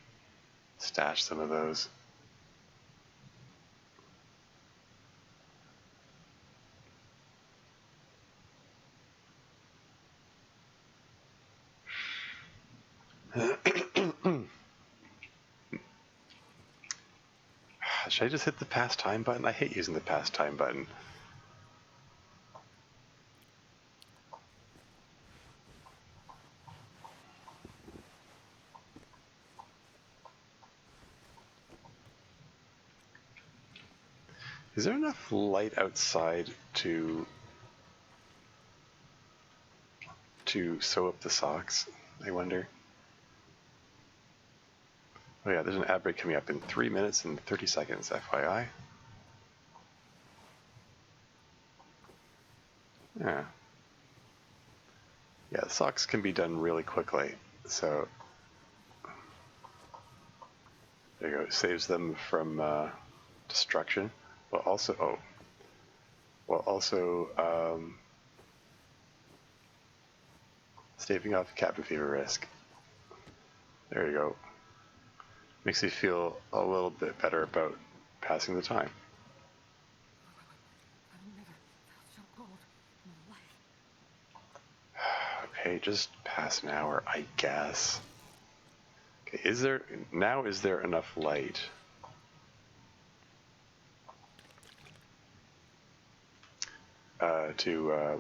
stash some of those. Should I just hit the pass time button? I hate using the pass time button. Is there enough light outside to sew up the socks? I wonder. Oh yeah, there's an ad break coming up in 3 minutes and 30 seconds, FYI. Yeah. Yeah, the socks can be done really quickly, so there you go. It saves them from destruction, but also staving off cabin fever risk. There you go. Makes me feel a little bit better about passing the time. I've never felt so cold in my life. Okay, just past an hour, I guess. Okay, is there enough light?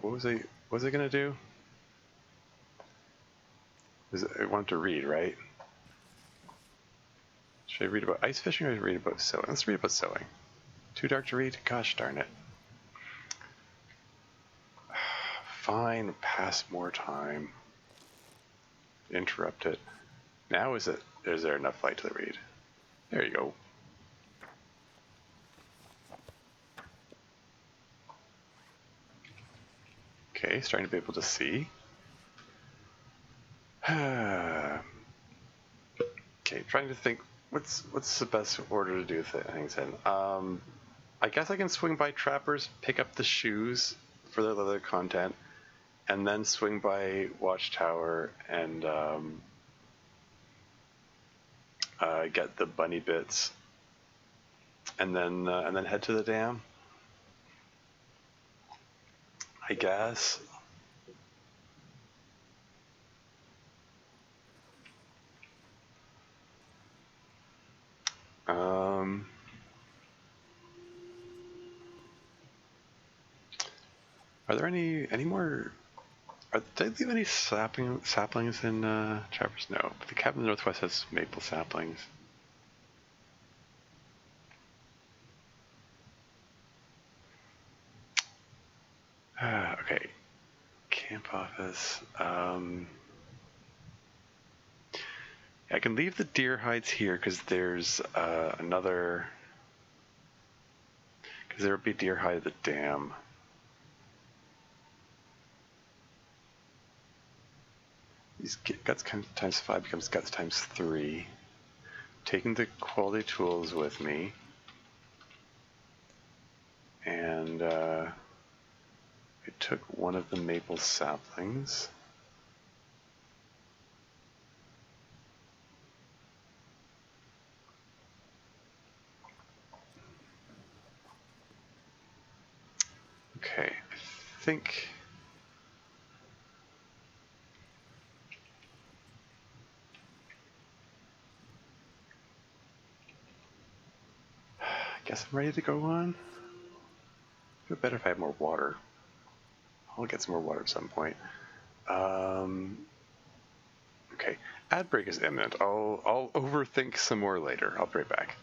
What was it gonna do? I wanted to read, right? Should I read about ice fishing or read about sewing? Let's read about sewing. Too dark to read? Gosh darn it. Fine, pass more time. Interrupt it. Now is there enough light to read? There you go. Okay, starting to be able to see. Okay, trying to think what's the best order to do things in. I guess I can swing by Trappers, pick up the shoes for their leather content, and then swing by Watchtower and get the bunny bits, and then head to the dam. I guess. Are there any more? Did they leave any saplings in Trappers? No, but the cabin in the Northwest has maple saplings. Okay, camp office. I can leave the deer hides here because there's another. Because there would be deer hide at the dam. These guts times 5 becomes guts times 3. Taking the quality tools with me. And I took one of the maple saplings. Okay, I think. I guess I'm ready to go on. It would be better if I had more water. I'll get some more water at some point. Okay, ad break is imminent. I'll overthink some more later. I'll be right back.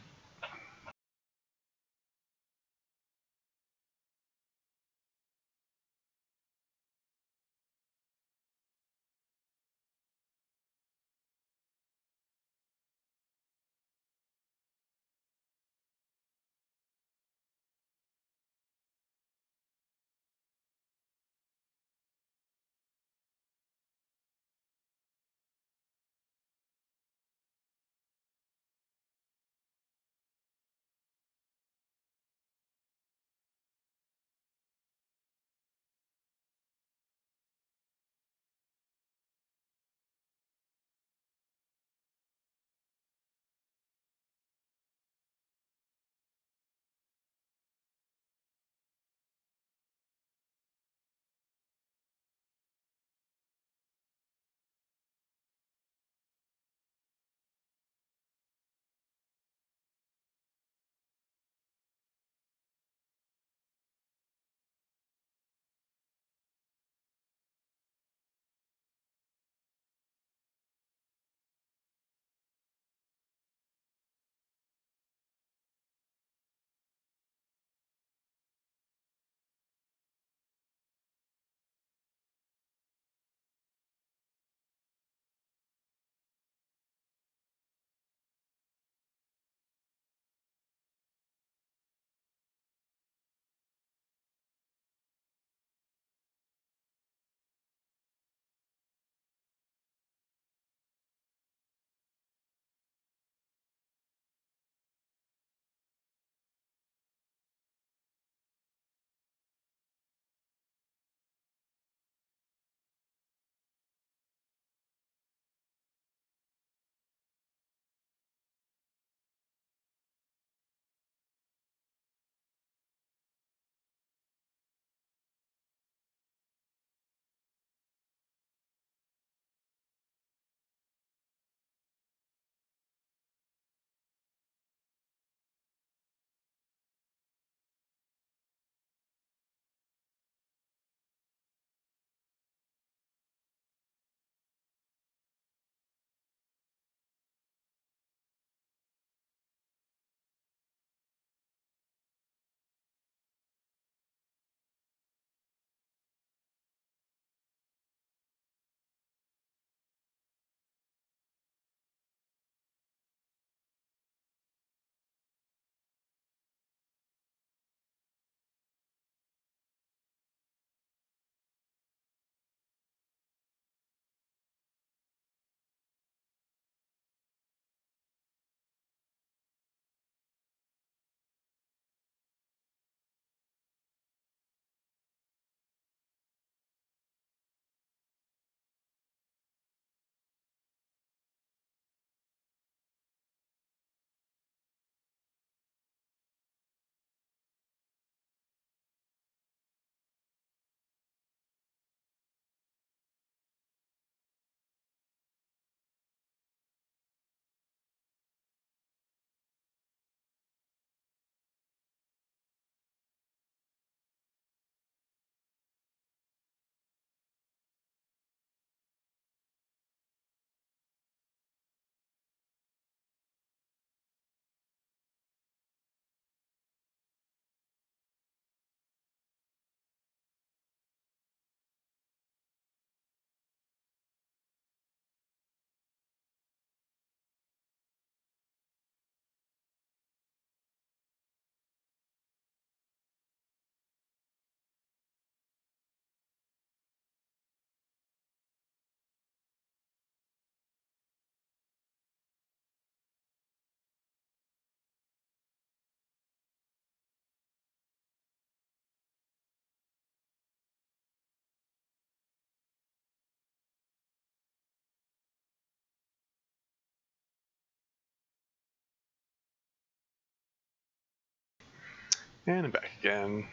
And back again.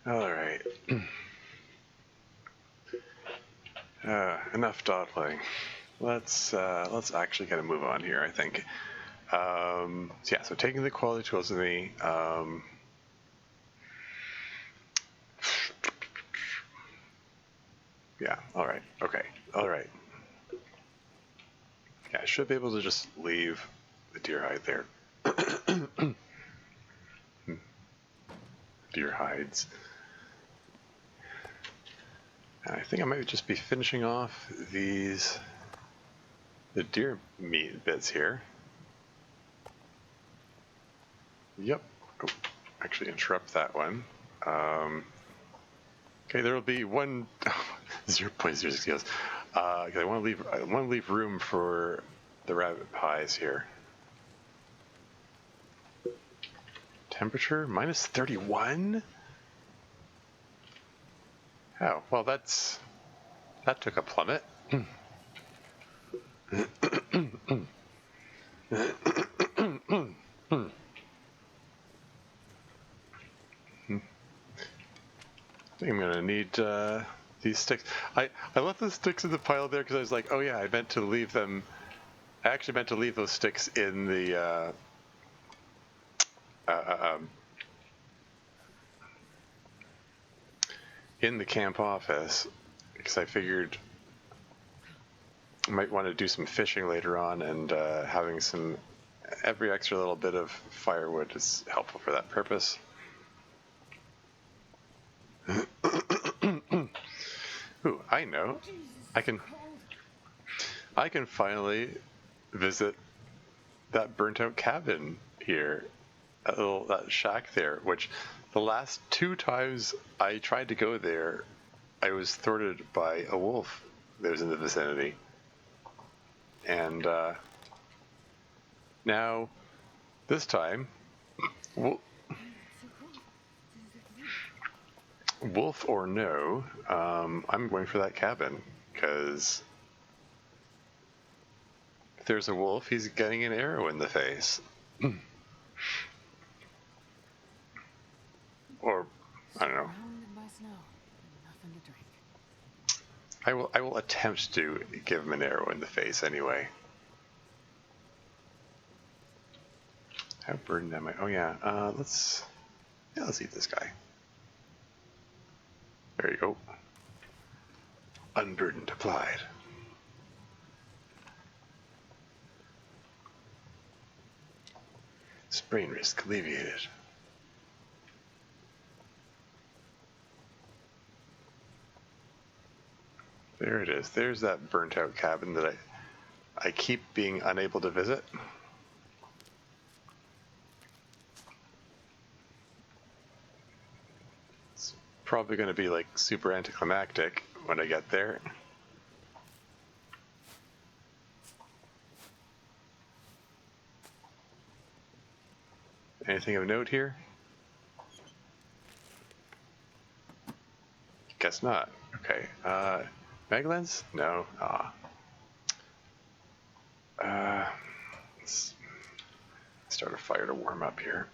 Alright. Enough dawdling. Let's actually kind of move on here, I think. So yeah, so taking the quality tools with me. Yeah, alright. Okay, alright. Yeah, I should be able to just leave the deer hide there. Deer hides. And I think I might just be finishing off the deer meat bits here. Yep. Oh, actually interrupt that one. Okay, there will be one 0.06 kilos. I want to leave room for the rabbit pies here. Temperature minus 31. Oh, well, that took a plummet. I think I'm gonna need these sticks. I left the sticks in the pile there because I was like, oh yeah, I meant to leave them. I actually meant to leave those sticks in the camp office because I figured I might want to do some fishing later on, and having every extra little bit of firewood is helpful for that purpose. Ooh, I know. I can finally visit that burnt out cabin here, that shack there, which the last 2 times I tried to go there, I was thwarted by a wolf that was in the vicinity. And now, this time, wolf or no, I'm going for that cabin, because if there's a wolf, he's getting an arrow in the face. Or, I don't know. I will attempt to give him an arrow in the face anyway. How burdened am I? Oh yeah, let's eat this guy. There you go. Unburdened applied. Sprain risk alleviated. There it is. There's that burnt out cabin that I keep being unable to visit. It's probably going to be like super anticlimactic when I get there. Anything of note here? Guess not. Okay. Maglens? No. Let's start a fire to warm up here.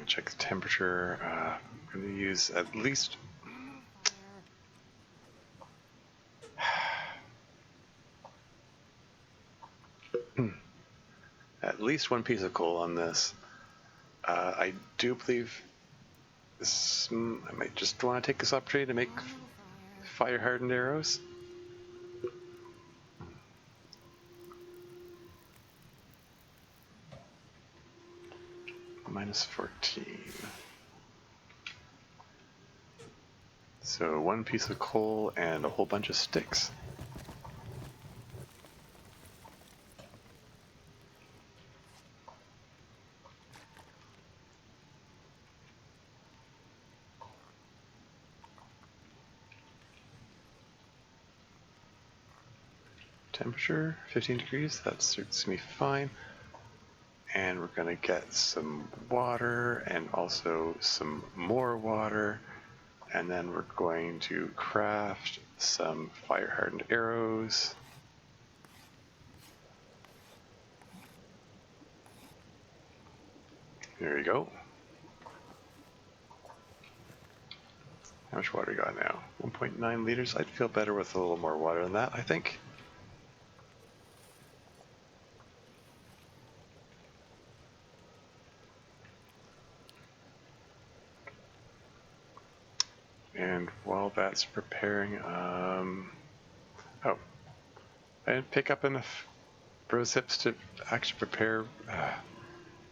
Check the temperature. I'm going to use at least one piece of coal on this. I do believe this. I might just want to take this opportunity to make fire-hardened arrows. Minus 14. So 1 piece of coal and a whole bunch of sticks. temperature, 15 degrees, that suits me fine. And we're going to get some water and also some more water. And then we're going to craft some fire-hardened arrows. There we go. How much water you got now? 1.9 liters. I'd feel better with a little more water than that, I think. And while that's preparing, oh, I didn't pick up enough rose hips to actually prepare.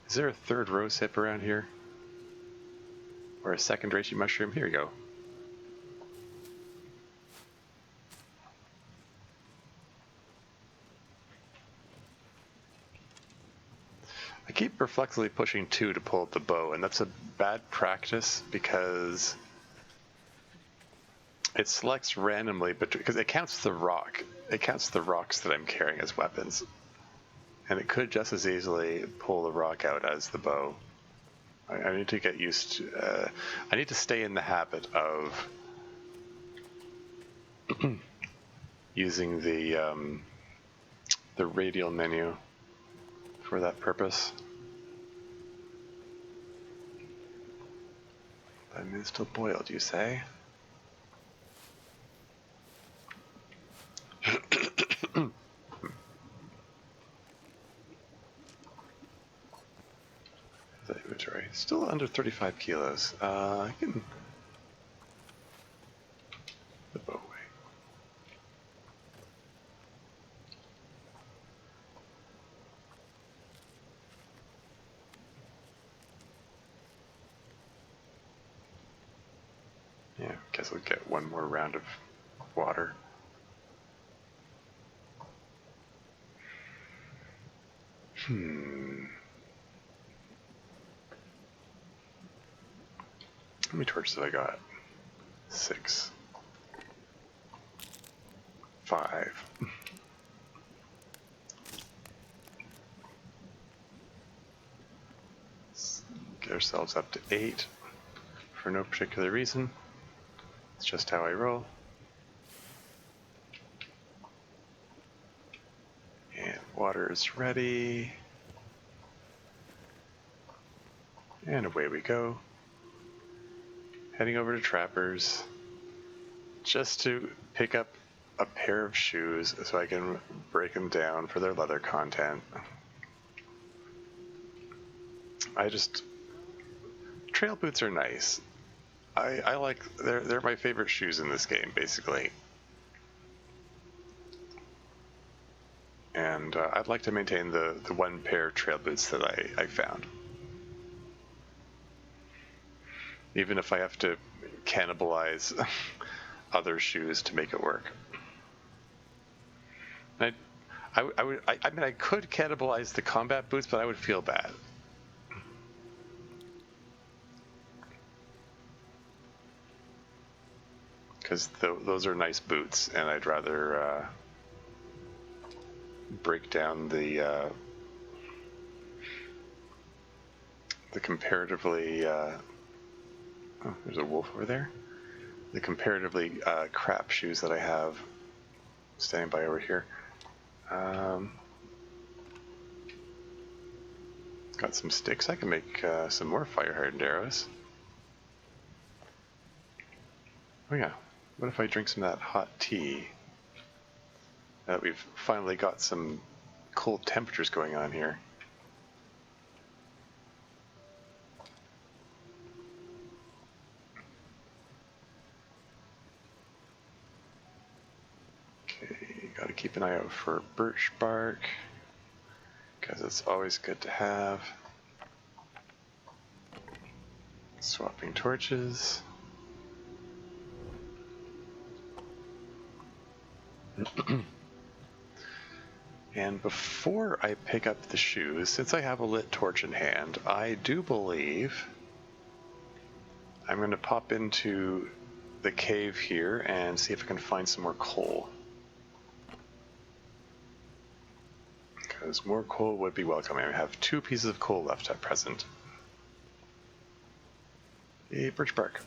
Is there a third rose hip around here? Or a second reishi mushroom? Here we go. I keep reflexively pushing 2 to pull up the bow, and that's a bad practice because it selects randomly, because it counts the rock. It counts the rocks that I'm carrying as weapons. And it could just as easily pull the rock out as the bow. I need to get used to... I need to stay in the habit of using the radial menu for that purpose. I mean, it's still boiled, you say? The inventory still under 35 kilos. I can the bow away. Yeah, guess we'll get one more round of water. How many torches have I got? 6. 5. Let's get ourselves up to 8 for no particular reason. It's just how I roll. And water is ready. And away we go. Heading over to Trappers just to pick up a pair of shoes so I can break them down for their leather content. Trail boots are nice. I like, they're my favorite shoes in this game, basically. And I'd like to maintain the one pair of trail boots that I found. Even if I have to cannibalize other shoes to make it work. I mean, I could cannibalize the combat boots, but I would feel bad. Because those are nice boots, and I'd rather break down the comparatively... oh, there's a wolf over there. The comparatively crap shoes that I have standing by over here. Got some sticks. I can make some more fire-hardened arrows. Oh yeah, what if I drink some of that hot tea? Now that we've finally got some cold temperatures going on here. Okay, gotta keep an eye out for birch bark, because it's always good to have. Swapping torches. And before I pick up the shoes, since I have a lit torch in hand, I do believe I'm going to pop into the cave here and see if I can find some more coal. because more coal would be welcome. I have 2 pieces of coal left at present. A birch bark.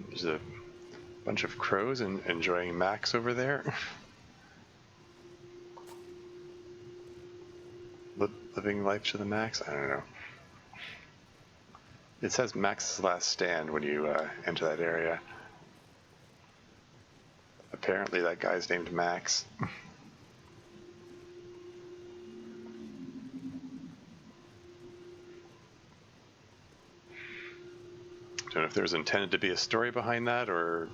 There's a bunch of crows and enjoying Max over there. Living life to the max? I don't know. It says Max's last stand when you enter that area. Apparently that guy's named Max. Don't know if there's intended to be a story behind that, or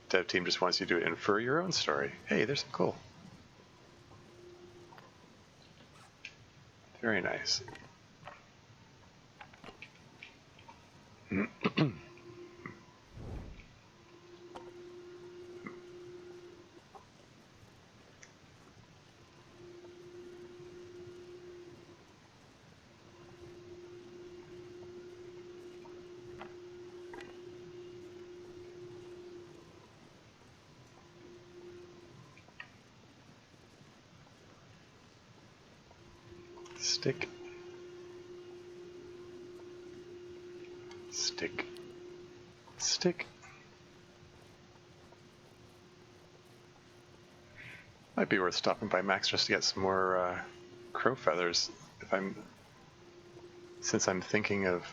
dev team just wants you to infer your own story. Hey, there's some coal. Very nice. Stick. Stick. Stick. Might be worth stopping by Max just to get some more crow feathers since I'm thinking of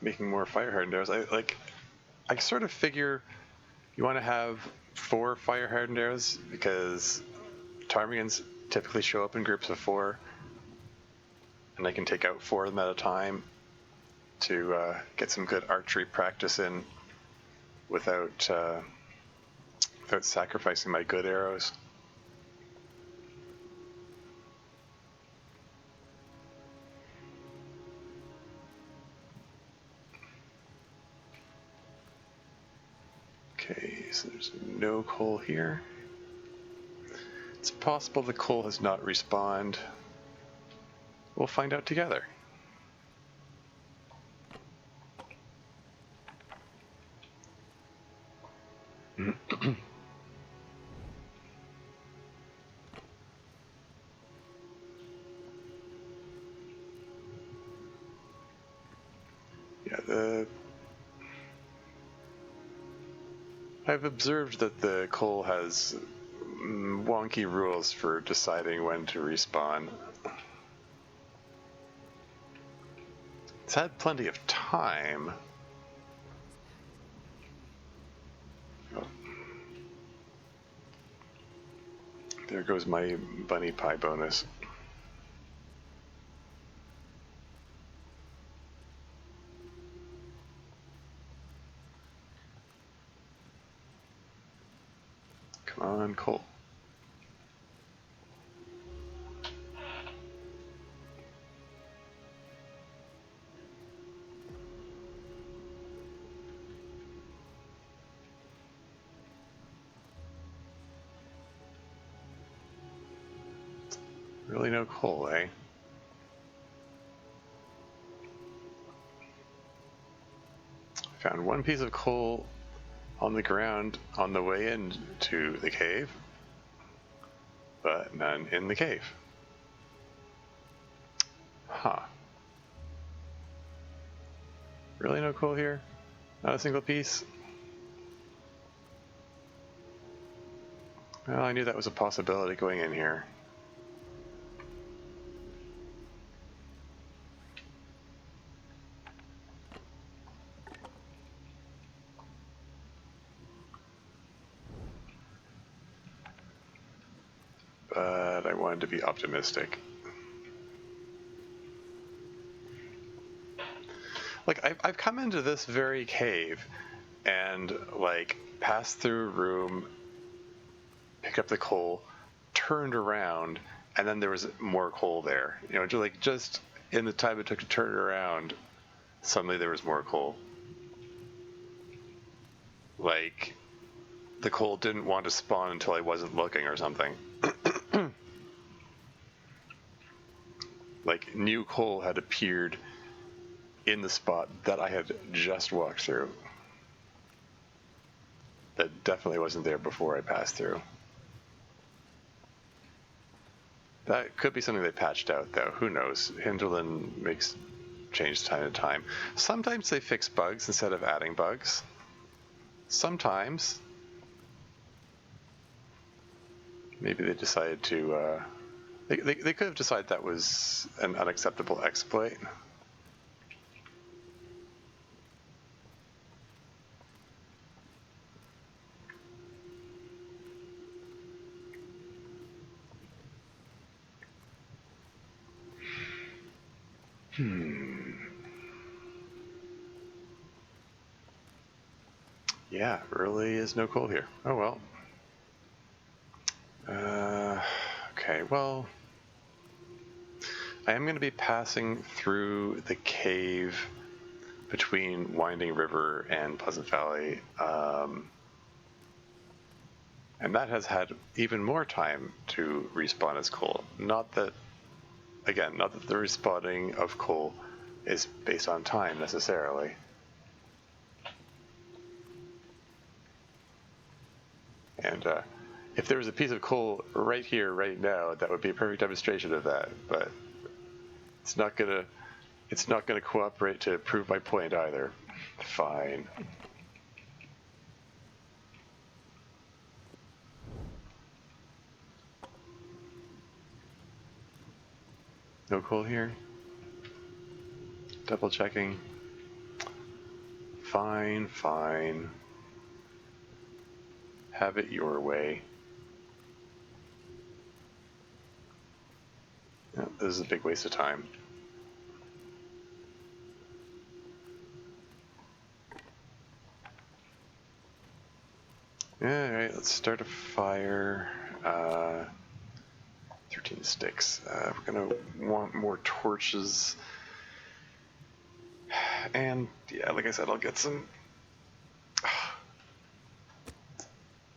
making more fire hardened arrows. I sort of figure you want to have 4 fire hardened arrows because ptarmigans typically show up in groups of 4, and I can take out 4 of them at a time to get some good archery practice in without sacrificing my good arrows. Okay, so there's no coal here. It's possible the coal has not respawned. We'll find out together. Yeah, I've observed that the coal has wonky rules for deciding when to respawn. It's had plenty of time. Oh. There goes my bunny pie bonus. Come on, coal. Really no coal, eh? I found 1 piece of coal on the ground on the way into the cave, but none in the cave. Huh. Really no coal here? Not a single piece? Well, I knew that was a possibility going in here. But I wanted to be optimistic. Like, I've come into this very cave and, like, passed through a room, picked up the coal, turned around, and then there was more coal there. You know, just in the time it took to turn around, suddenly there was more coal. Like, the coal didn't want to spawn until I wasn't looking or something. Like, new coal had appeared in the spot that I had just walked through. That definitely wasn't there before I passed through. That could be something they patched out, though. Who knows? Hinterland makes change time to time. Sometimes they fix bugs instead of adding bugs. Sometimes. Maybe they decided to... They could have decided that was an unacceptable exploit. Yeah, really is no coal here. Oh well. Okay, well... I am going to be passing through the cave between Winding River and Pleasant Valley. And that has had even more time to respawn as coal. Not that the respawning of coal is based on time necessarily. And if there was a piece of coal right here, right now, that would be a perfect demonstration of that. But it's not gonna cooperate to prove my point either. Fine. No coal here. Double checking. Fine, fine. Have it your way. Yeah, this is a big waste of time. Alright, let's start a fire. 13 sticks. We're gonna want more torches. And yeah, like I said, I'll get some.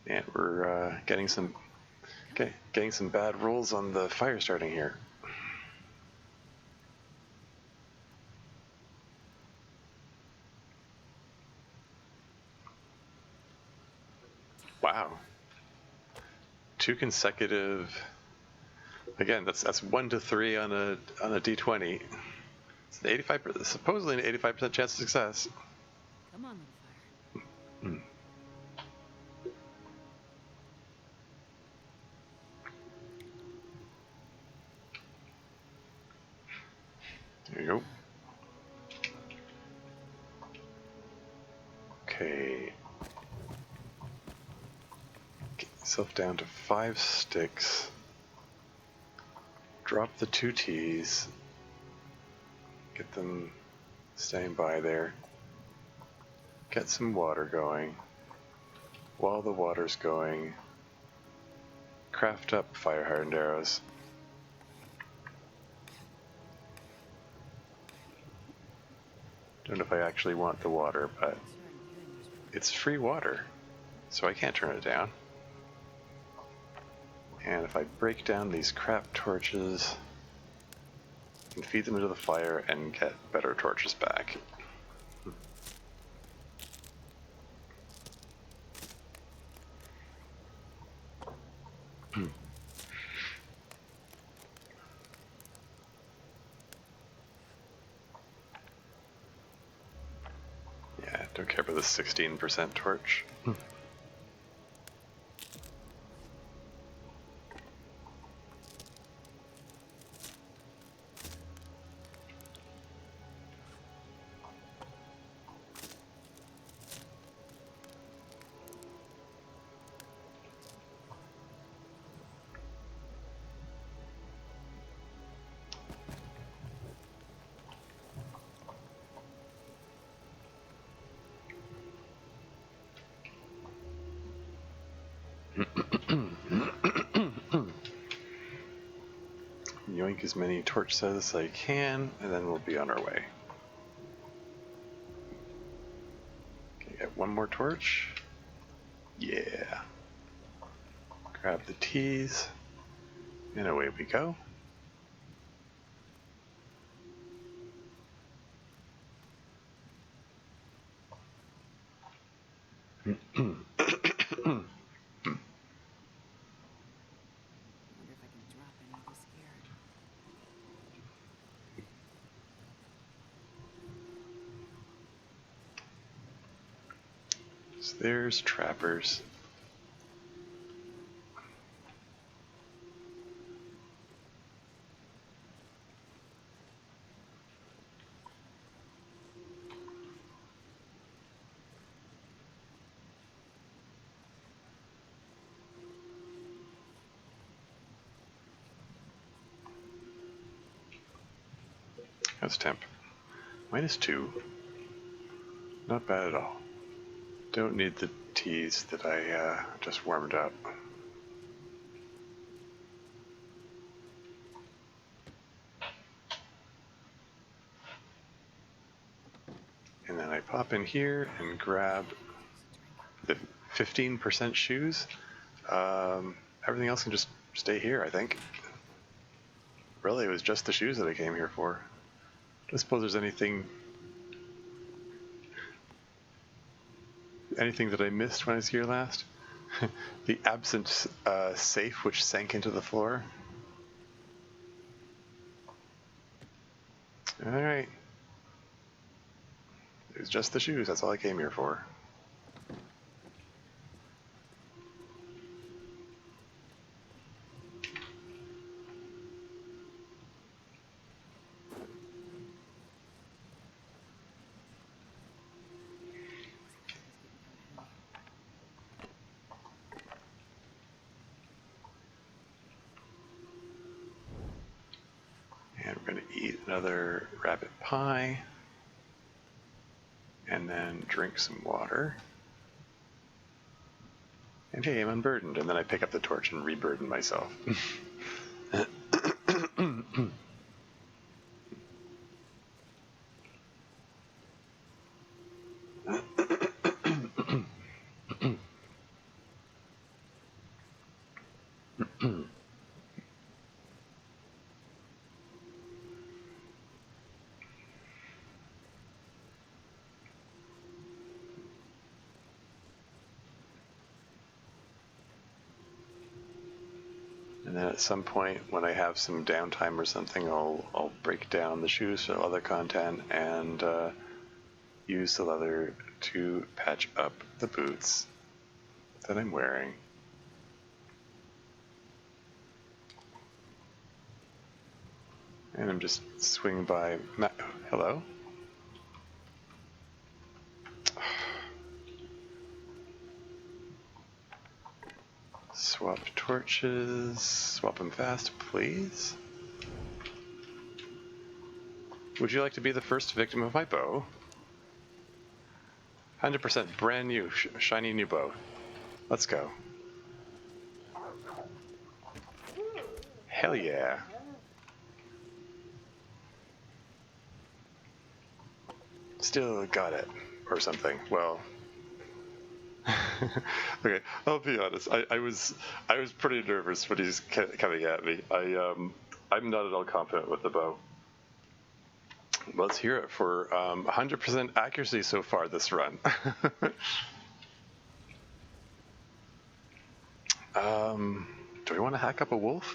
And we're getting some bad rolls on the fire starting here. Wow. 2 consecutive. Again, that's 1 to 3 on a D20. It's an 85%, supposedly an 85% chance of success. Come on, little fire. There you go. Okay. Get yourself down to 5 sticks. Drop the 2 T's. Get them staying by there. Get some water going. While the water's going, craft up fire hardened arrows. Don't know if I actually want the water, but it's free water, so I can't turn it down. And if I break down these crap torches, I can feed them into the fire and get better torches back. Yeah, don't care about the 16% torch. Yoink as many torch sets as I can, and then we'll be on our way. Okay, get one more torch. Yeah. Grab the tees, and away we go. I wonder if I can drop any of this here. So there's trappers. How's temp? -2. Not bad at all. Don't need the teas that I just warmed up. And then I pop in here and grab the 15% shoes. Everything else can just stay here, I think. Really, it was just the shoes that I came here for. I don't suppose there's anything that I missed when I was here last? The absent safe which sank into the floor. Alright. It was just the shoes, that's all I came here for. And we're going to eat another rabbit pie. And then drink some water. And hey, I'm unburdened. And then I pick up the torch and reburden myself. And then at some point, when I have some downtime or something, I'll break down the shoes for other content and use the leather to patch up the boots that I'm wearing. And I'm just swinging by. Hello? Swap torches. Swap them fast, please. Would you like to be the first victim of my bow? 100% brand new, shiny new bow. Let's go. Hell yeah. Still got it, or something. Well, okay. I'll be honest. I was pretty nervous when he's coming at me. I'm not at all confident with the bow. Let's hear it for 100% accuracy so far this run. Do we want to hack up a wolf?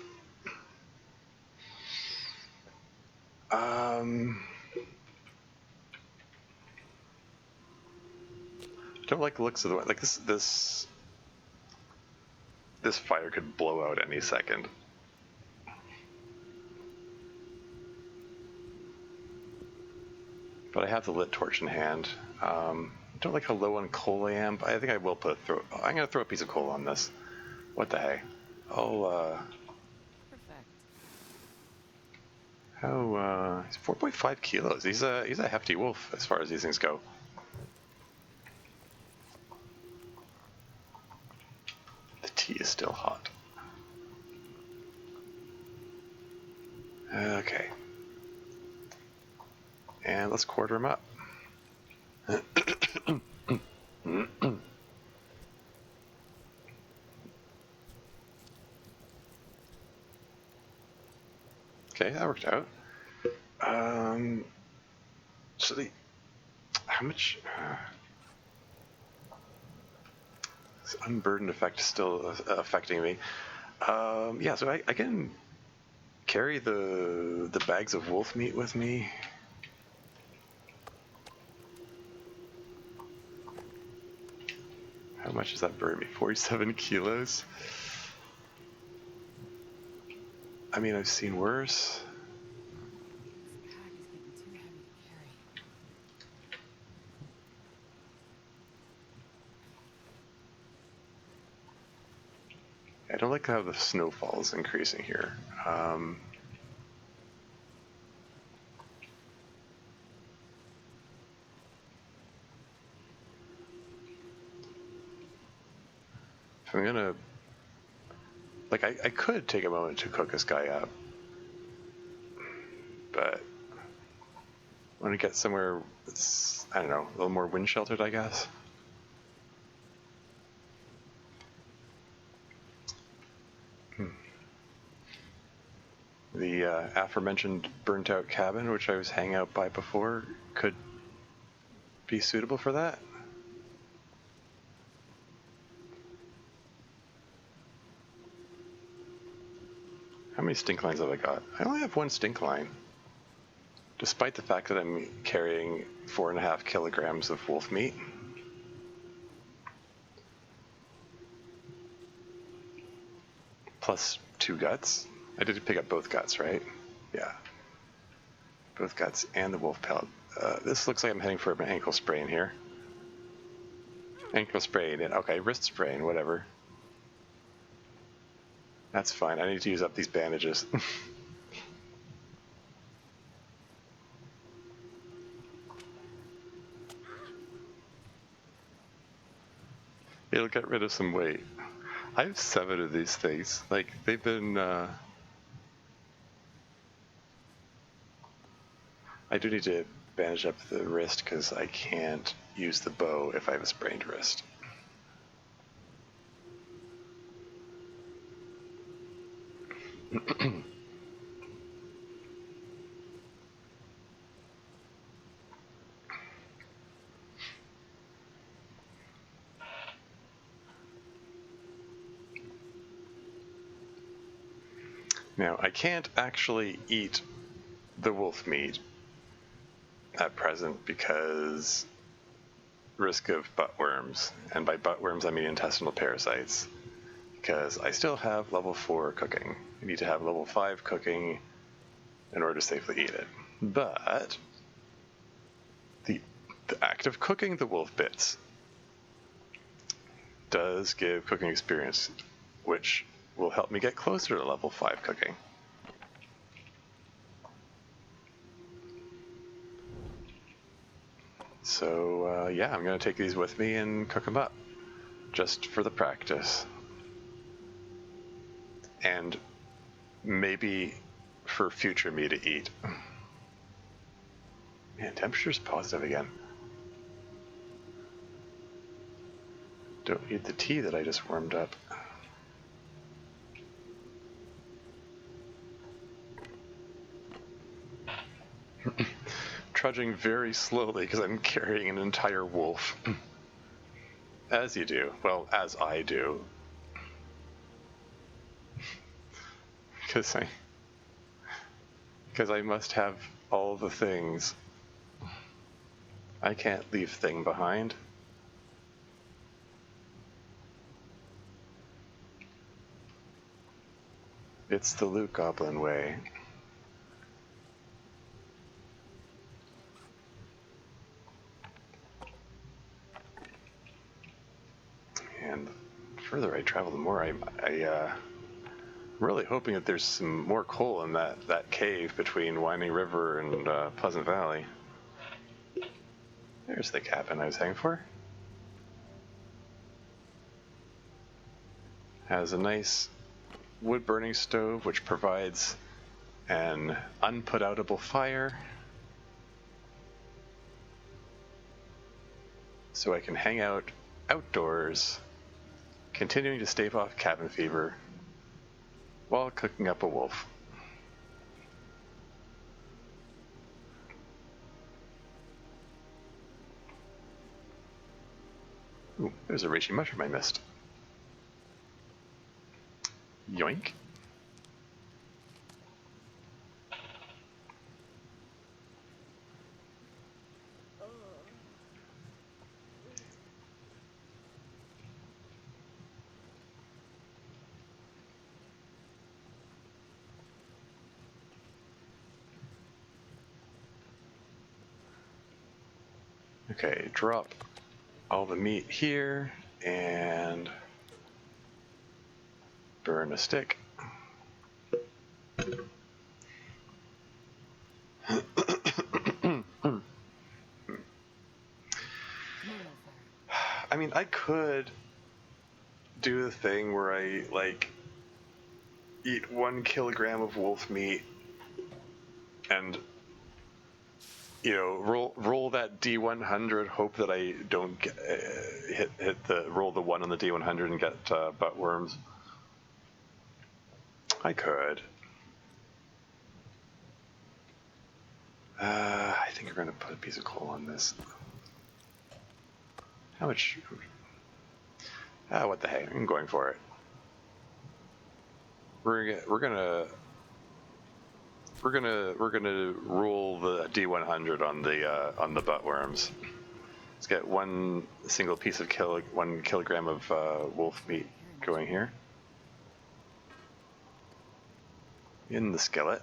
Don't like the looks of the like this fire could blow out any second. But I have the lit torch in hand. Don't like how low on coal I am, but I think I will I'm gonna throw a piece of coal on this. What the heck? Perfect. He's 4.5 kilos. He's a hefty wolf as far as these things go. The tea is still hot. Okay. And let's quarter him up. that worked out. So how much? This unburdened effect is still affecting me. Yeah, so I can carry the bags of wolf meat with me. How much does that burn me? 47 kilos? I mean, I've seen worse. This pack is getting too heavy to carry. I don't like how the snowfall is increasing here. If I'm gonna, like, I could take a moment to cook this guy up, but I want to get somewhere that's, I don't know, a little more wind sheltered, I guess. The aforementioned burnt out cabin, which I was hanging out by before, could be suitable for that. How many stink lines have I got? I only have one stink line. Despite the fact that I'm carrying 4.5 kilograms of wolf meat. Plus 2 guts. I did pick up both guts, right? Yeah. Both guts and the wolf pellet. This looks like I'm heading for an ankle sprain here. Ankle sprain, okay, wrist sprain, whatever. That's fine, I need to use up these bandages. It'll get rid of some weight. I have 7 of these things. Like, they've been, I do need to bandage up the wrist because I can't use the bow if I have a sprained wrist. Now, I can't actually eat the wolf meat at present because risk of buttworms, and by buttworms I mean intestinal parasites, because I still have level 4 cooking. I need to have level 5 cooking in order to safely eat it. But the act of cooking the wolf bits does give cooking experience, which will help me get closer to level 5 cooking. So yeah, I'm going to take these with me and cook them up, just for the practice. And maybe for future me to eat. Man, temperature's positive again. Don't need the tea that I just warmed up. Trudging very slowly because I'm carrying an entire wolf. As you do. Well, as I do. Because I must have all the things. I can't leave thing behind. It's the loot goblin way. And the further I travel, the more I'm really hoping that there's some more coal in that cave between Winding River and Pleasant Valley. There's the cabin I was hanging for. Has a nice wood burning stove which provides an unput-outable fire, so I can hang out outdoors, continuing to stave off cabin fever while cooking up a wolf. Ooh, there's a reishi mushroom I missed. Yoink. Okay, drop all the meat here and burn a stick. I mean, I could do the thing where I, like, eat 1 kilogram of wolf meat and, you know, roll that D100, hope that I don't get, roll the 1 on the D100 and get butt worms. I could. I think we're going to put a piece of coal on this. How much? What the heck? I'm going for it. We're gonna roll the D100 on the butt worms. Let's get 1 single piece of 1 kilogram of wolf meat going here in the skillet.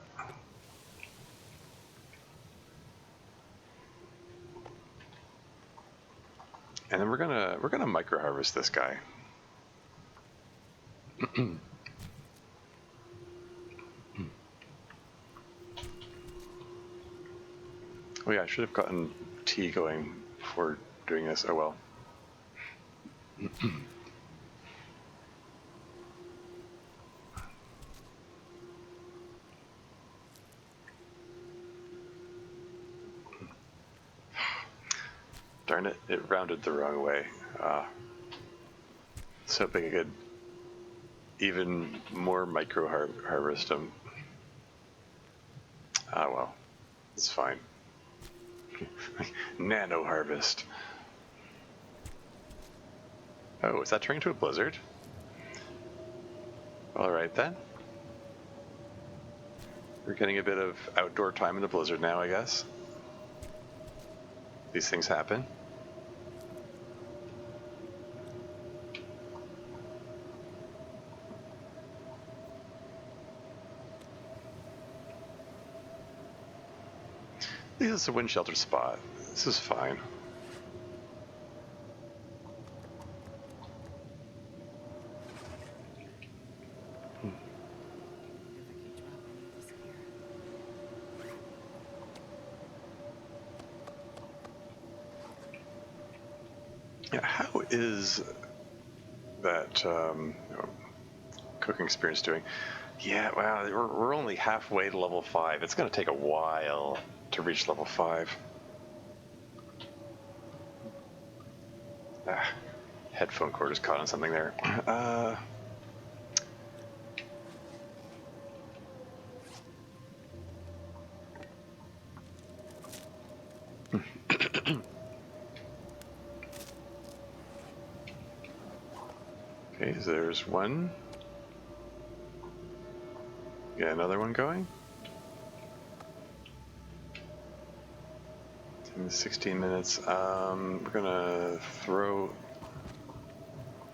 And then we're gonna micro harvest this guy. Oh yeah, I should have gotten tea going before doing this. Oh well. Darn it, it rounded the wrong way. So hoping I could even more micro harvest them. Ah well, it's fine. Nano harvest. Oh, is that turning to a blizzard? Alright then. We're getting a bit of outdoor time in the blizzard now, I guess. These things happen. This is a wind shelter spot. This is fine. Yeah, how is that cooking experience doing? Yeah, well, we're only halfway to level 5. It's going to take a while to reach level 5. Headphone cord is caught on something there. Okay, so there's one. Yeah, another one going. 10 to 16 minutes. We're gonna throw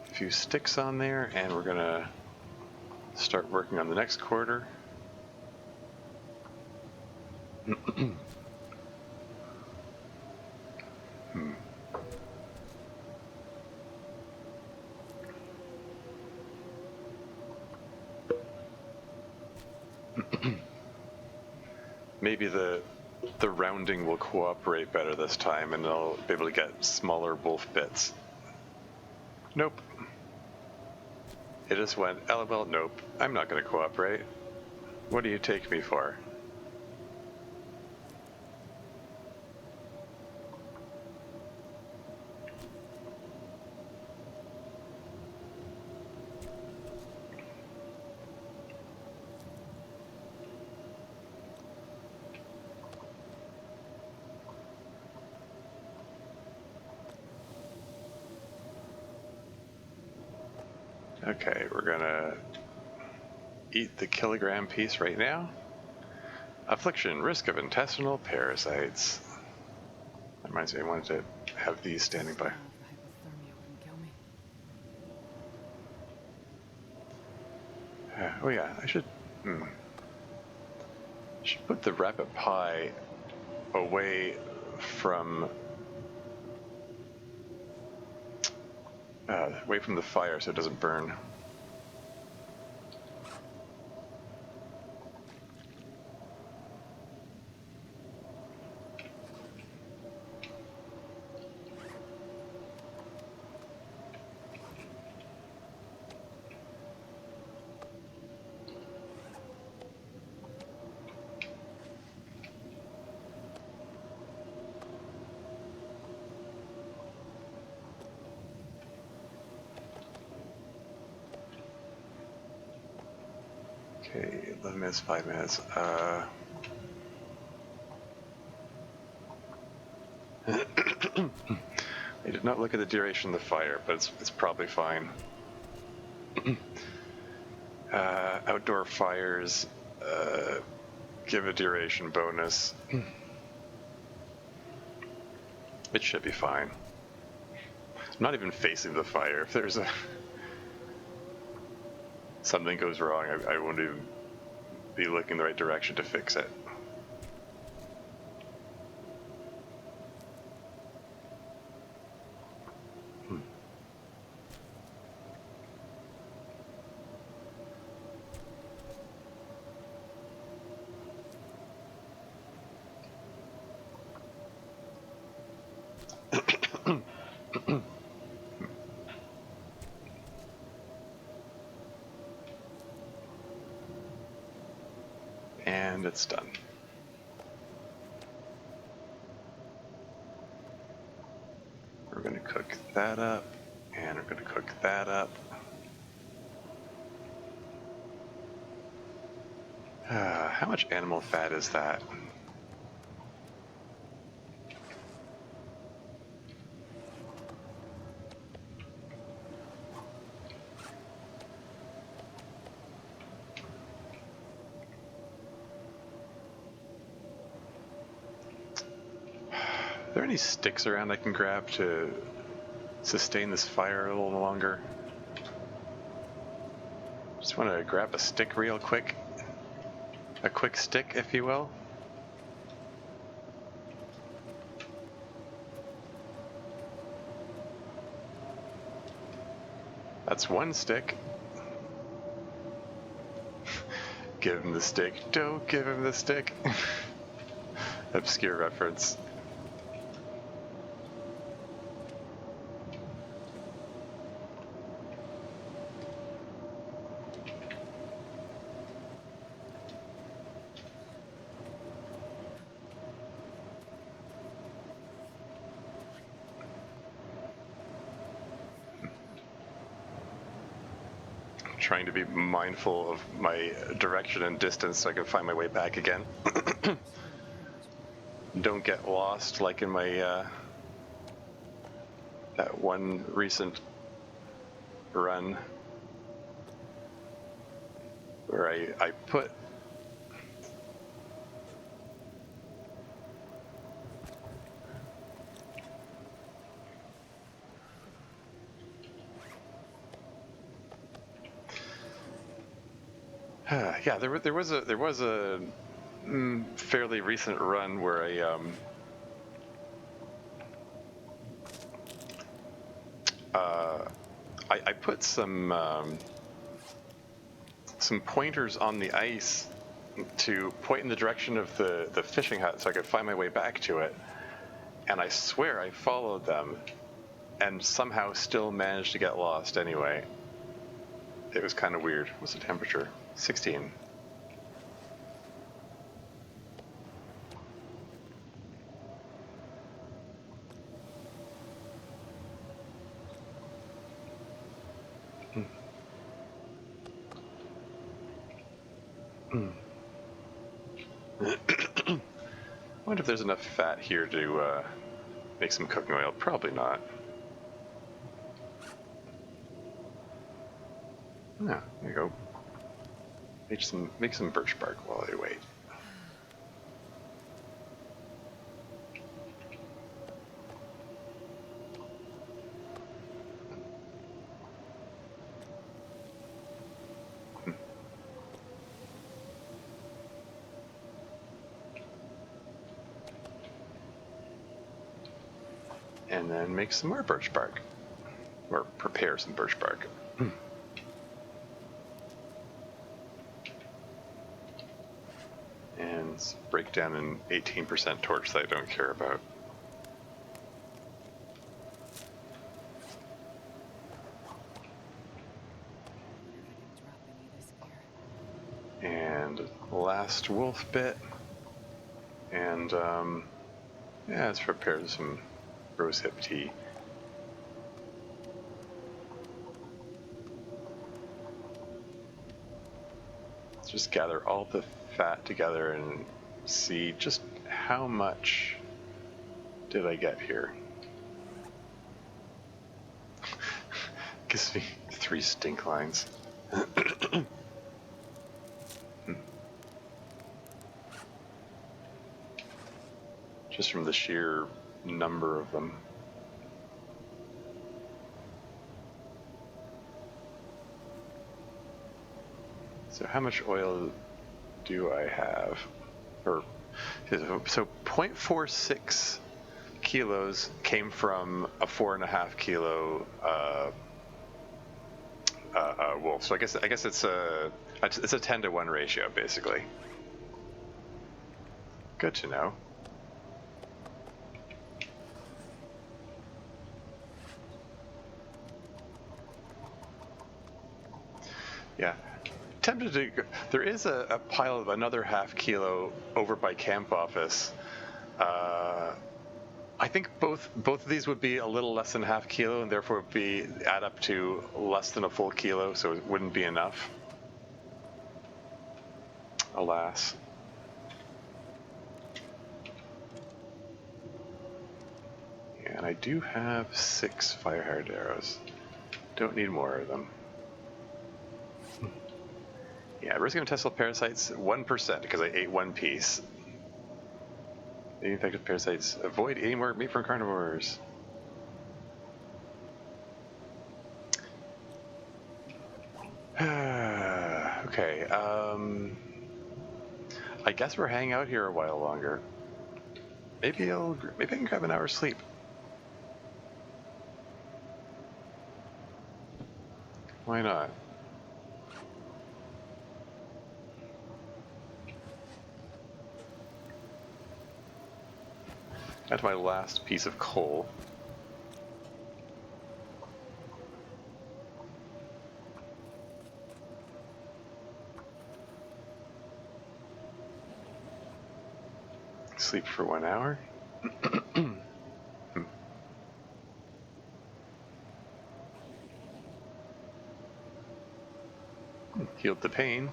a few sticks on there, and we're gonna start working on the next quarter. Maybe the rounding will cooperate better this time, and they'll be able to get smaller wolf bits. Nope. It just went, LOL, nope. I'm not going to cooperate. What do you take me for? Okay, we're gonna eat the kilogram piece right now. Affliction, risk of intestinal parasites. That reminds me, I wanted to have these standing by. The hypothermia wouldn't kill me. Oh yeah, I should put the rapid pie away from the fire so it doesn't burn. Okay, 11 minutes, 5 minutes. I did not look at the duration of the fire, but it's probably fine. Outdoor fires give a duration bonus. It should be fine. I'm not even facing the fire. If there's something goes wrong, I won't even be looking the right direction to fix it. And it's done. We're going to cook that up, and we're going to cook that up. How much animal fat is that? Are there any sticks around I can grab to sustain this fire a little longer? Just want to grab a stick real quick. A quick stick, if you will. That's one stick. Give him the stick. Don't give him the stick. Obscure reference. Trying to be mindful of my direction and distance so I can find my way back again. Don't get lost like in my that one recent run where I put yeah, there was a fairly recent run where I put some pointers on the ice to point in the direction of the fishing hut so I could find my way back to it, and I swear I followed them and somehow still managed to get lost anyway. It was kind of weird. What's the temperature? 16. I wonder if there's enough fat here to make some cooking oil. Probably not. Yeah, there you go. Make some birch bark while I wait. And then make some more birch bark. Or prepare some birch bark. And break down an 18% torch that I don't care about. And last wolf bit. And yeah, let's prepare some rosehip tea. Let's just gather all the fat together and see just how much did I get here. Gives me 3 stink lines. Just from the sheer number of them. So how much oil do I have? So 0.46 kilos came from a 4.5 kilo wolf. So I guess it's a 10-to-1 ratio basically. Good to know. Yeah. Tempted to. There is a pile of another half kilo over by camp office. I think both of these would be a little less than half kilo, and therefore would add up to less than a full kilo, so it wouldn't be enough. Alas. Yeah, and I do have 6 fire-hard arrows. Don't need more of them. Yeah, risk of intestinal parasites 1% because I ate 1 piece. The infected parasites avoid eating more meat from carnivores. Okay, I guess we're hanging out here a while longer. Maybe I can grab an hour's sleep. Why not? That's my last piece of coal. Sleep for 1 hour. Healed the pain.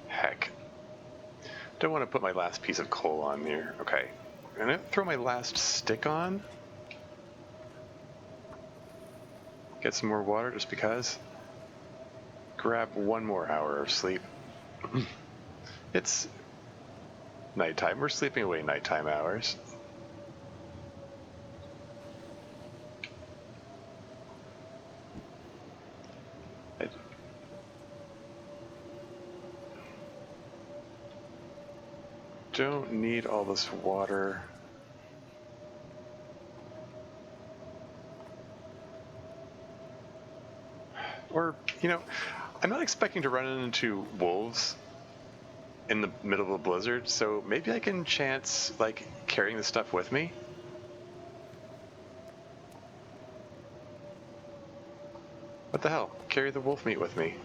Heck. Don't want to put my last piece of coal on there. Okay. I'm going to throw my last stick on. Get some more water just because. Grab 1 more hour of sleep. It's nighttime. We're sleeping away nighttime hours. I don't need all this water. Or, I'm not expecting to run into wolves in the middle of a blizzard, so maybe I can chance, carrying this stuff with me. What the hell? Carry the wolf meat with me.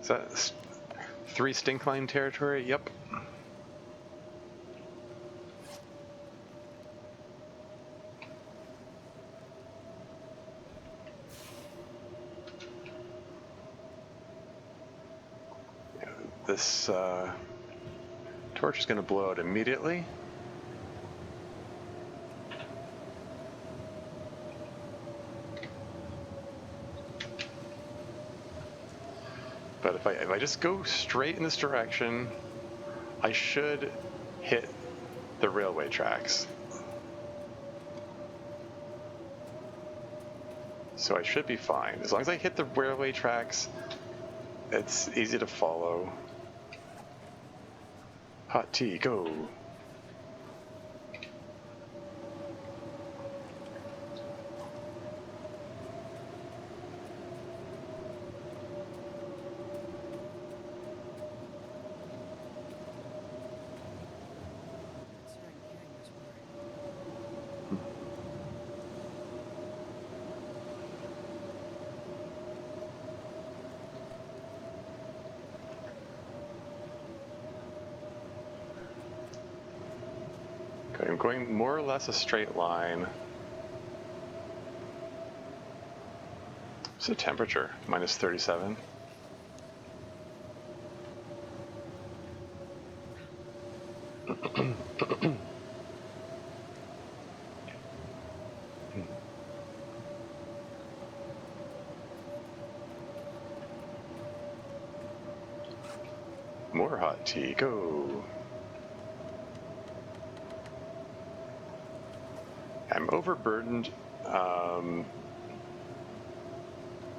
Is that 3 stink line territory? Yep. this torch is going to blow out immediately. But if I just go straight in this direction, I should hit the railway tracks. So I should be fine. As long as I hit the railway tracks, it's easy to follow. Hot tea, go. I'm going more or less a straight line. What's the temperature? Minus 37. More hot tea, go. I'm overburdened,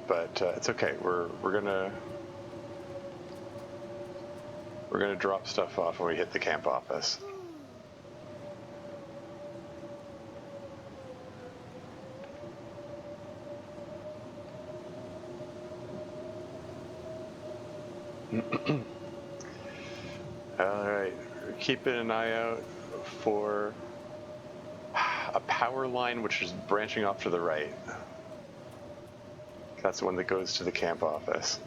but it's okay. We're gonna drop stuff off when we hit the camp office. All right, keeping an eye out for a power line which is branching off to the right. That's the one that goes to the camp office.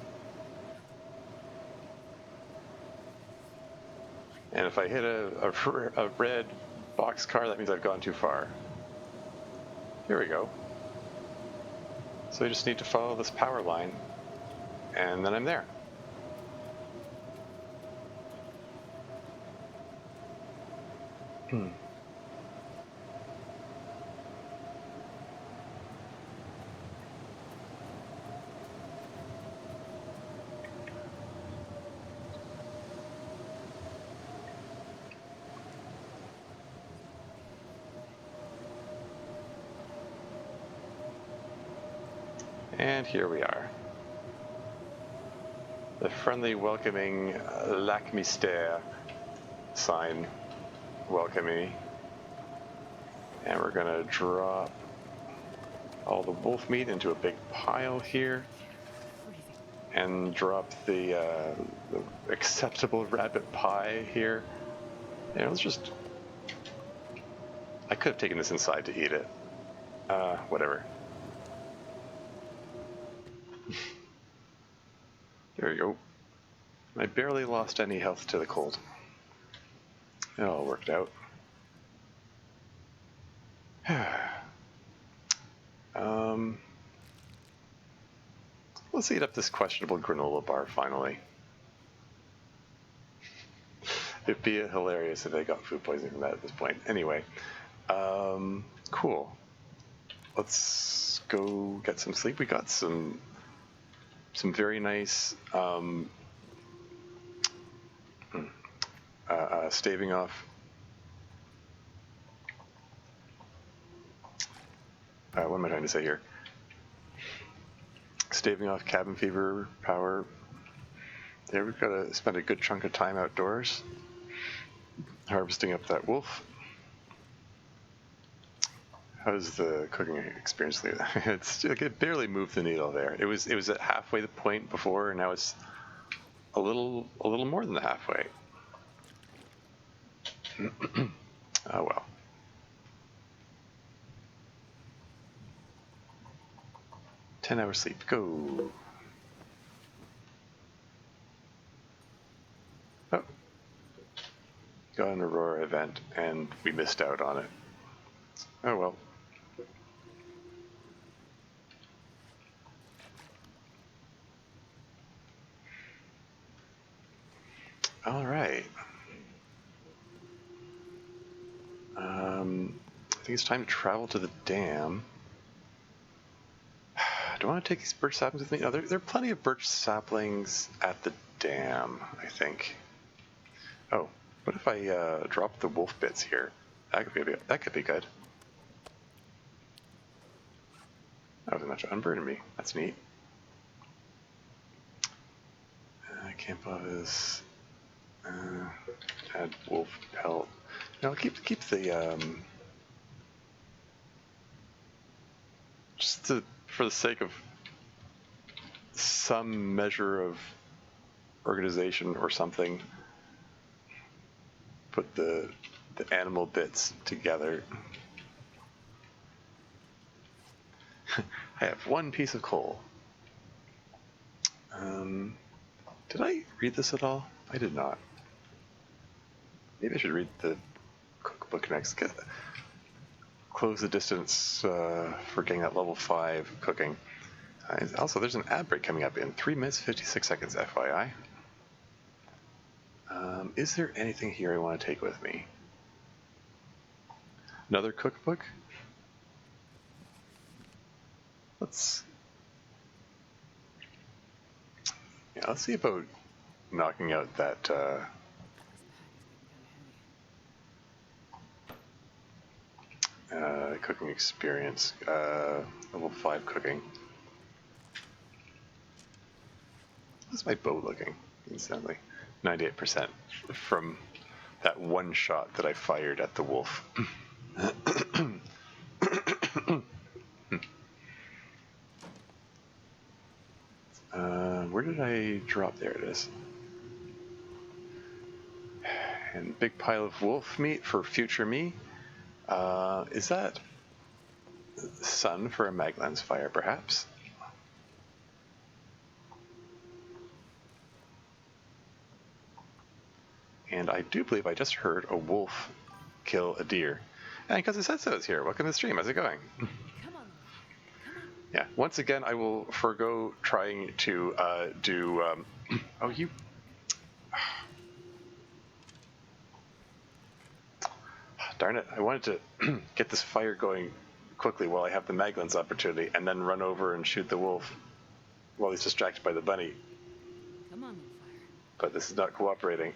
And if I hit a red box car, that means I've gone too far. Here we go. So I just need to follow this power line, and then I'm there. And here we are. The friendly, welcoming Lac Mystère sign welcoming me. And we're gonna drop all the wolf meat into a big pile here. And drop the acceptable rabbit pie here. And let's just... I could have taken this inside to eat it. Whatever. There we go. I barely lost any health to the cold. It all worked out. Let's eat up this questionable granola bar finally. It'd be hilarious if I got food poisoning from that at this point. Anyway, cool. Let's go get some sleep. We got some very nice staving off. What am I trying to say here? Staving off cabin fever power. There, we've got to spend a good chunk of time outdoors, harvesting up that wolf. How's the cooking experience? It's like it barely moved the needle there. It was at halfway the point before, and now it's a little more than the halfway. Oh well. $10-hour sleep. Go. Oh. Got an Aurora event, and we missed out on it. Oh well. All right. I think it's time to travel to the dam. Do I want to take these birch saplings with me? No, there are plenty of birch saplings at the dam, I think. Oh, what if I drop the wolf bits here? That could be good. That was enough to unburden me. That's neat. Camp office. Add wolf pelt. No, keep the just for the sake of some measure of organization or something. Put the animal bits together. I have one piece of coal. Did I read this at all? I did not. Maybe I should read the cookbook next. Close the distance for getting that level 5 cooking. Also, there's an ad break coming up in 3 minutes 56 seconds, FYI. Is there anything here I want to take with me? Another cookbook? Let's see about knocking out that cooking experience, level 5 cooking. How's my bow looking? Incidentally, 98% from that one shot that I fired at the wolf. Where did I drop? There it is. And big pile of wolf meat for future me. Is that sun for a mag lens fire, perhaps? And I do believe I just heard a wolf kill a deer. And because it said so, it's here. Welcome to the stream. How's it going? Yeah, once again, I will forego trying to do... oh, you... Darn it, I wanted to get this fire going quickly while I have the mag lens opportunity, and then run over and shoot the wolf while he's distracted by the bunny. Come on, fire. But this is not cooperating.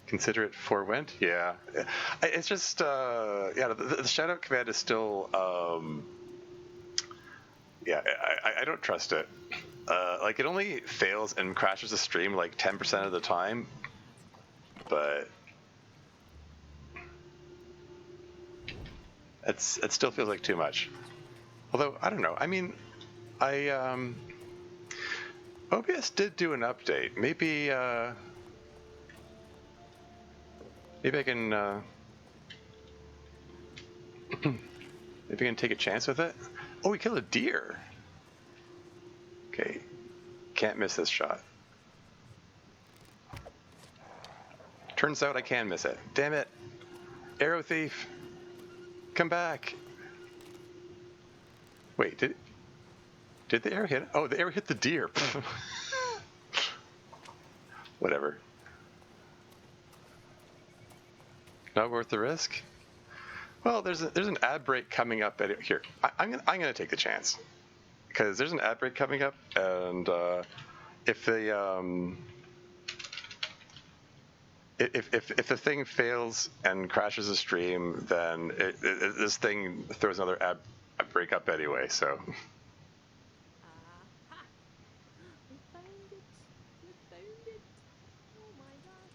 Consider it forewent? Yeah. It's just, yeah, the shout-out command is still... yeah, I don't trust it. Like, it only fails and crashes the stream like 10% of the time, but it still feels like too much. Although, I don't know. I mean, OBS did do an update. Maybe I can maybe I can take a chance with it. Oh, we killed a deer. Okay, can't miss this shot. Turns out I can miss it. Damn it. Arrow thief. Come back. Wait, did the arrow hit it? Oh, the arrow hit the deer. Whatever. Not worth the risk. Well, there's an ad break coming up here. I'm gonna take the chance because there's an ad break coming up, and if the if the thing fails and crashes the stream, then this thing throws another ad break up anyway. So. Aha! We found it! We found it! Oh my gosh!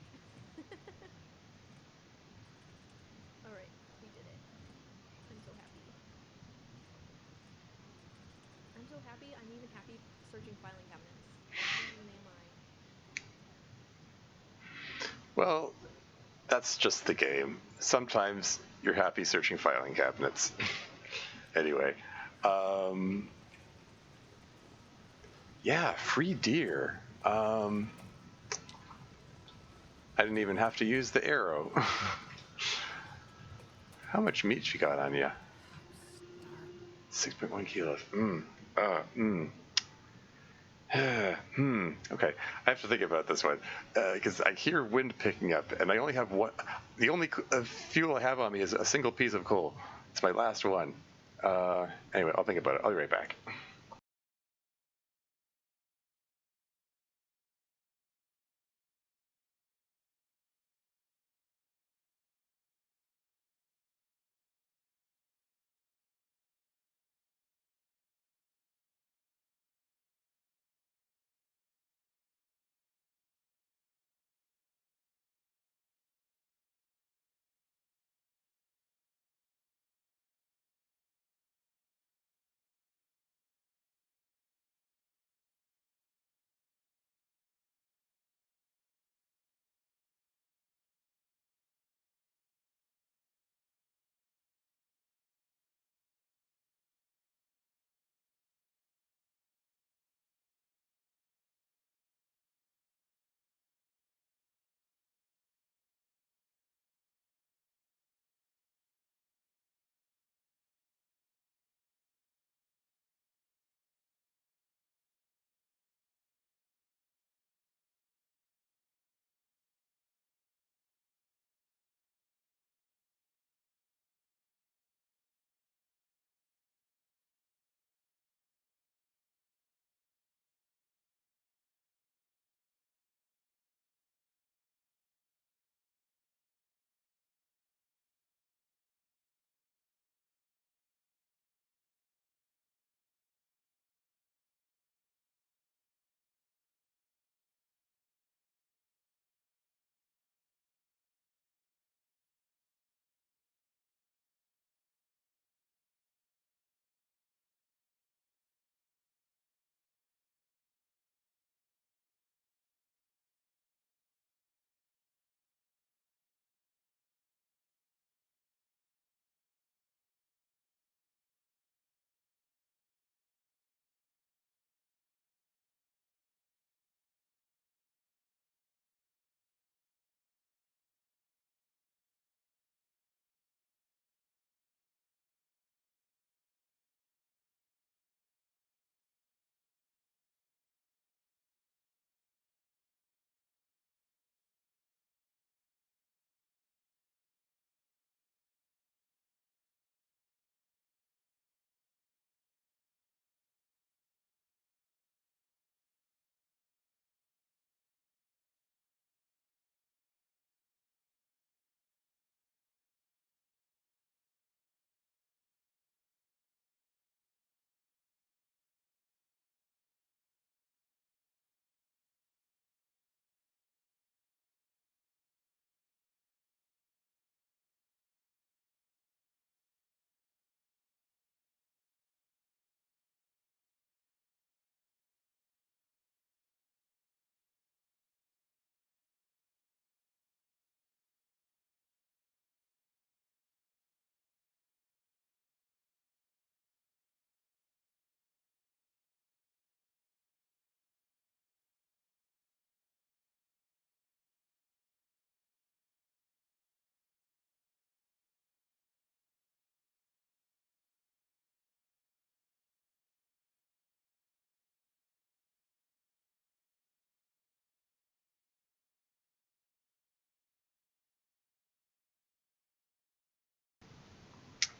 Alright, we did it. I'm so happy. I'm so happy, I'm even happy searching filing cabinets. Even am I? Well, that's just the game. Sometimes you're happy searching filing cabinets. Anyway, yeah, free deer. I didn't even have to use the arrow. How much meat you got on you? 6.1 kilos. Okay, I have to think about this one because I hear wind picking up, and I only have one. The only fuel I have on me is a single piece of coal. It's my last one. Anyway, I'll think about it. I'll be right back.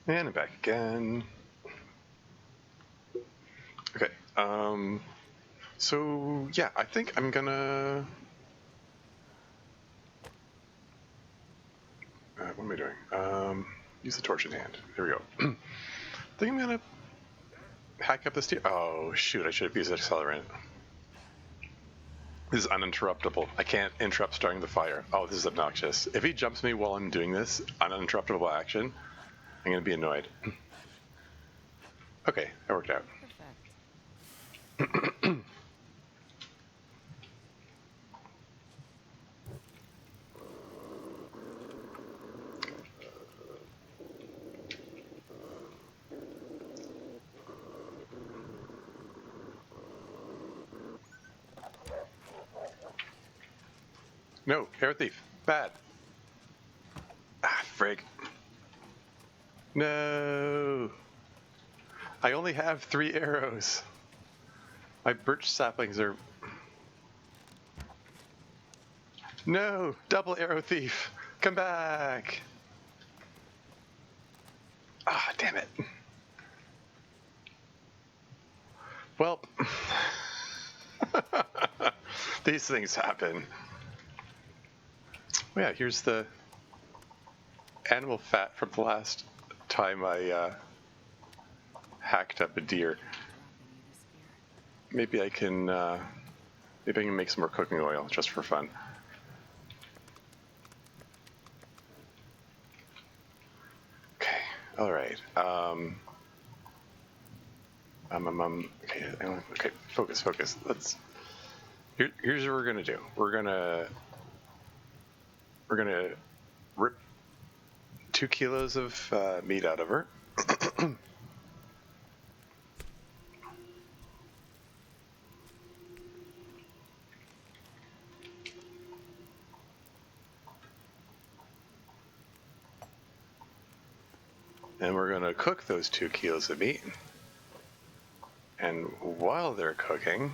And I'm back again. Okay. So yeah, I think I'm gonna. What am I doing? Use the torch in hand. Here we go. I think I'm gonna hack up the steer. Oh shoot! I should have used an accelerant. This is uninterruptible. I can't interrupt starting the fire. Oh, this is obnoxious. If he jumps me while I'm doing this, uninterruptible action, I'm gonna be annoyed. Okay, that worked out. Perfect. No, arrow thief. Bad. Ah, frig. No. I only have 3 arrows. My birch saplings are... No! Double arrow thief! Come back! Ah, damn it. Well, these things happen. Oh yeah, here's the animal fat from the last time I hacked up a deer. Dropping you this fear. Maybe I can make some more cooking oil just for fun. Okay, all right. Okay, focus. Here's what we're gonna do. We're gonna rip 2 kilos of meat out of her. And we're gonna cook those 2 kilos of meat. And while they're cooking,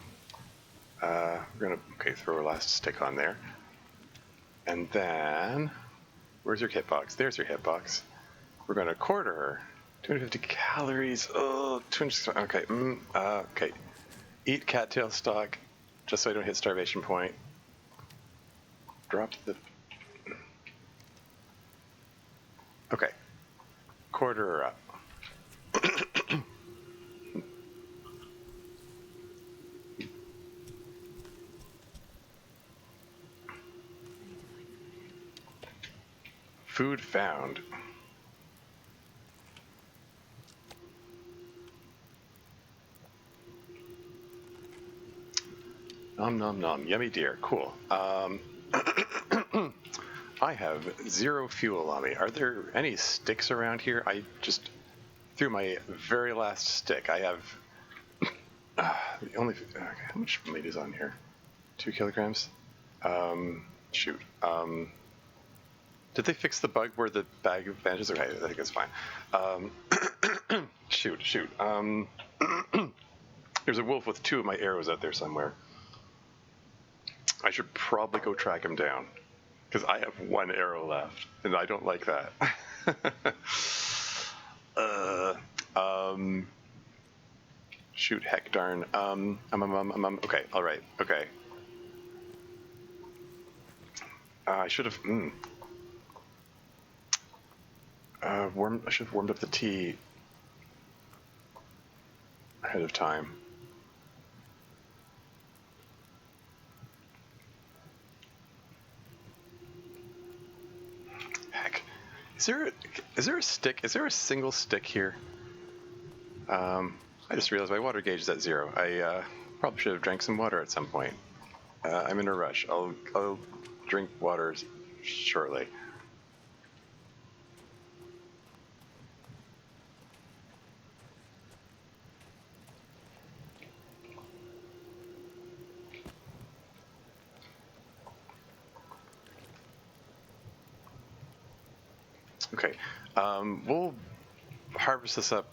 we're gonna throw our last stick on there. And then, where's your hit box? There's your hit box. We're gonna quarter her. 250 calories. Oh, 200. Okay. Okay. Eat cattail stock, just so I don't hit starvation point. Drop the. Okay. Quarter her up. Food found. Nom nom nom. Yummy deer. Cool. I have 0 fuel on me. Are there any sticks around here? I just threw my very last stick. I have the only. Okay, how much meat is on here? 2 kilograms. Shoot. Did they fix the bug where the bag of bandages? Okay, I think it's fine. Shoot. There's a wolf with 2 of my arrows out there somewhere. I should probably go track him down, because I have 1 arrow left, and I don't like that. Shoot, heck darn. Okay, all right, okay. I should have. I should have warmed up the tea ahead of time. Heck, is there a stick? Is there a single stick here? I just realized my water gauge is at 0. I probably should have drank some water at some point. I'm in a rush. I'll drink water shortly. Okay, we'll harvest this up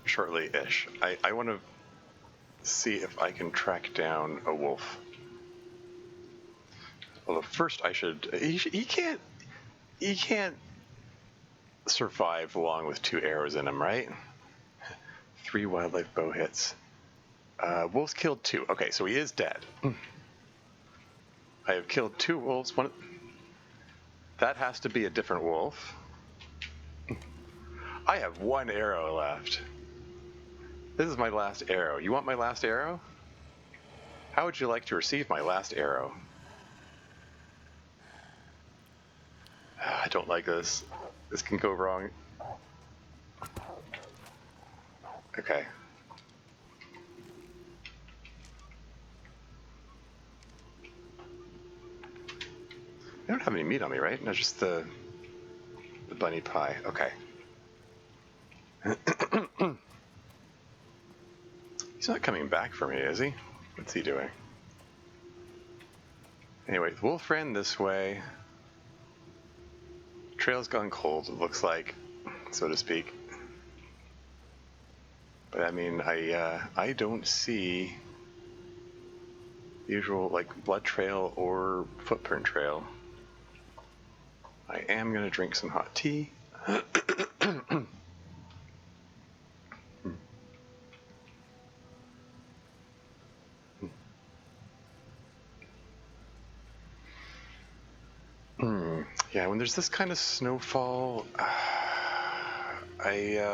shortly-ish. I want to see if I can track down a wolf. Although first I should. He can't survive long with 2 arrows in him, right? 3 wildlife bow hits. Wolves killed 2. Okay, so he is dead. I have killed 2 wolves. That has to be a different wolf. I have 1 arrow left. This is my last arrow. You want my last arrow? How would you like to receive my last arrow? I don't like this. This can go wrong. Okay. I don't have any meat on me, right? No, just the bunny pie. Okay. He's not coming back for me, is he? What's he doing? Anyway, the wolf ran this way. Trail's gone cold, it looks like, so to speak. But I mean, I don't see usual like blood trail or footprint trail. I am going to drink some hot tea. Yeah, when there's this kind of snowfall, I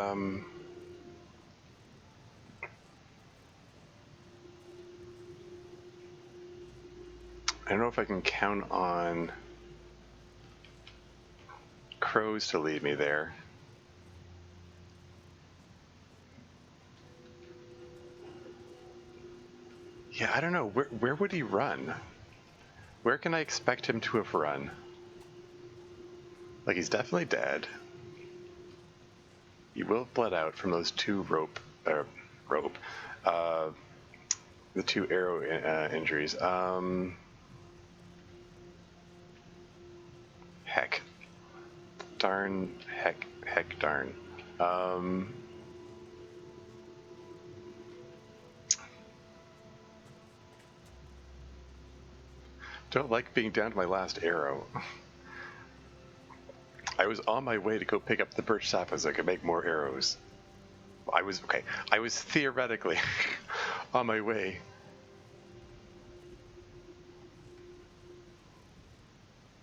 don't know if I can count on crows to lead me there. Yeah, I don't know. Where would he run? Where can I expect him to have run? Like, he's definitely dead. He will have bled out from those two the two arrow injuries. Heck. Darn. Heck darn. Don't like being down to my last arrow. I was on my way to go pick up the birch sapling so I could make more arrows. I was theoretically on my way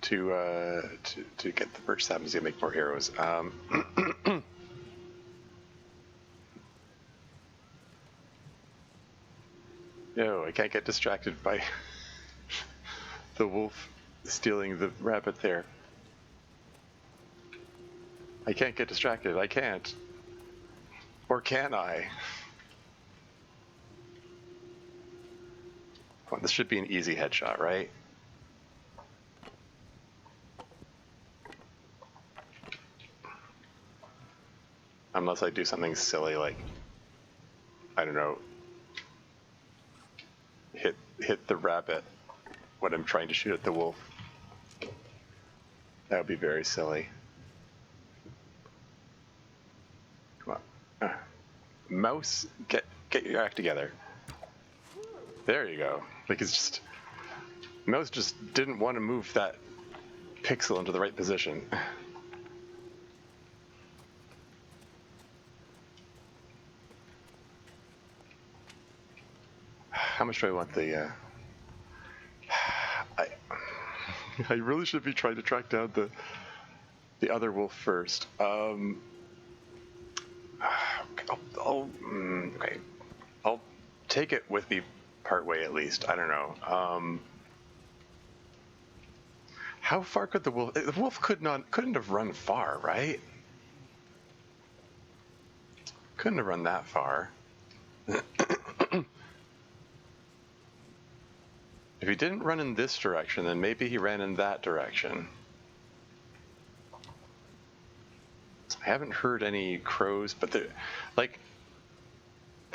to get the birch saplings to make more arrows. No, I can't get distracted by the wolf stealing the rabbit there. I can't get distracted. I can't. Or can I? Come on, this should be an easy headshot, right? Unless I do something silly like, I don't know, hit the rabbit when I'm trying to shoot at the wolf. That would be very silly. Come on. Mouse, get your act together. There you go. Like, it's just... Mouse just didn't want to move that pixel into the right position. How much do I want the... I really should be trying to track down the other wolf first. Okay. I'll take it with me part way at least. I don't know. How far could the wolf? The wolf couldn't have run far, right? Couldn't have run that far. If he didn't run in this direction, then maybe he ran in that direction. I haven't heard any crows, but the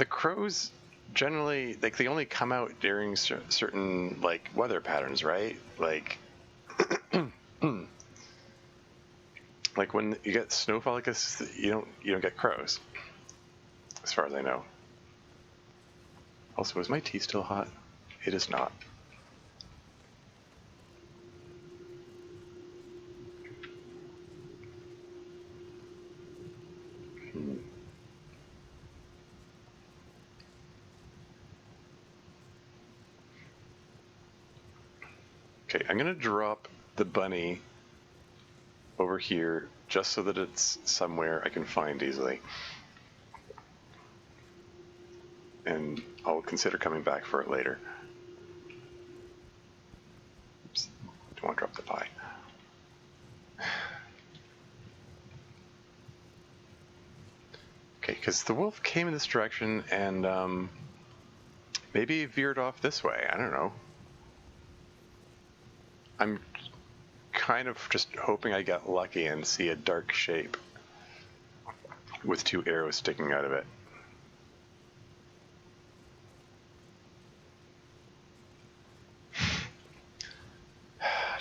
crows generally, like, they only come out during certain like weather patterns, right? Like, like when you get snowfall like this, you don't get crows, as far as I know. Also, is my tea still hot? It is not. Okay, I'm gonna drop the bunny over here just so that it's somewhere I can find easily. And I'll consider coming back for it later. Oops, don't want to drop the pie. Okay, because the wolf came in this direction and maybe veered off this way. I don't know. I'm kind of just hoping I get lucky and see a dark shape with two arrows sticking out of it.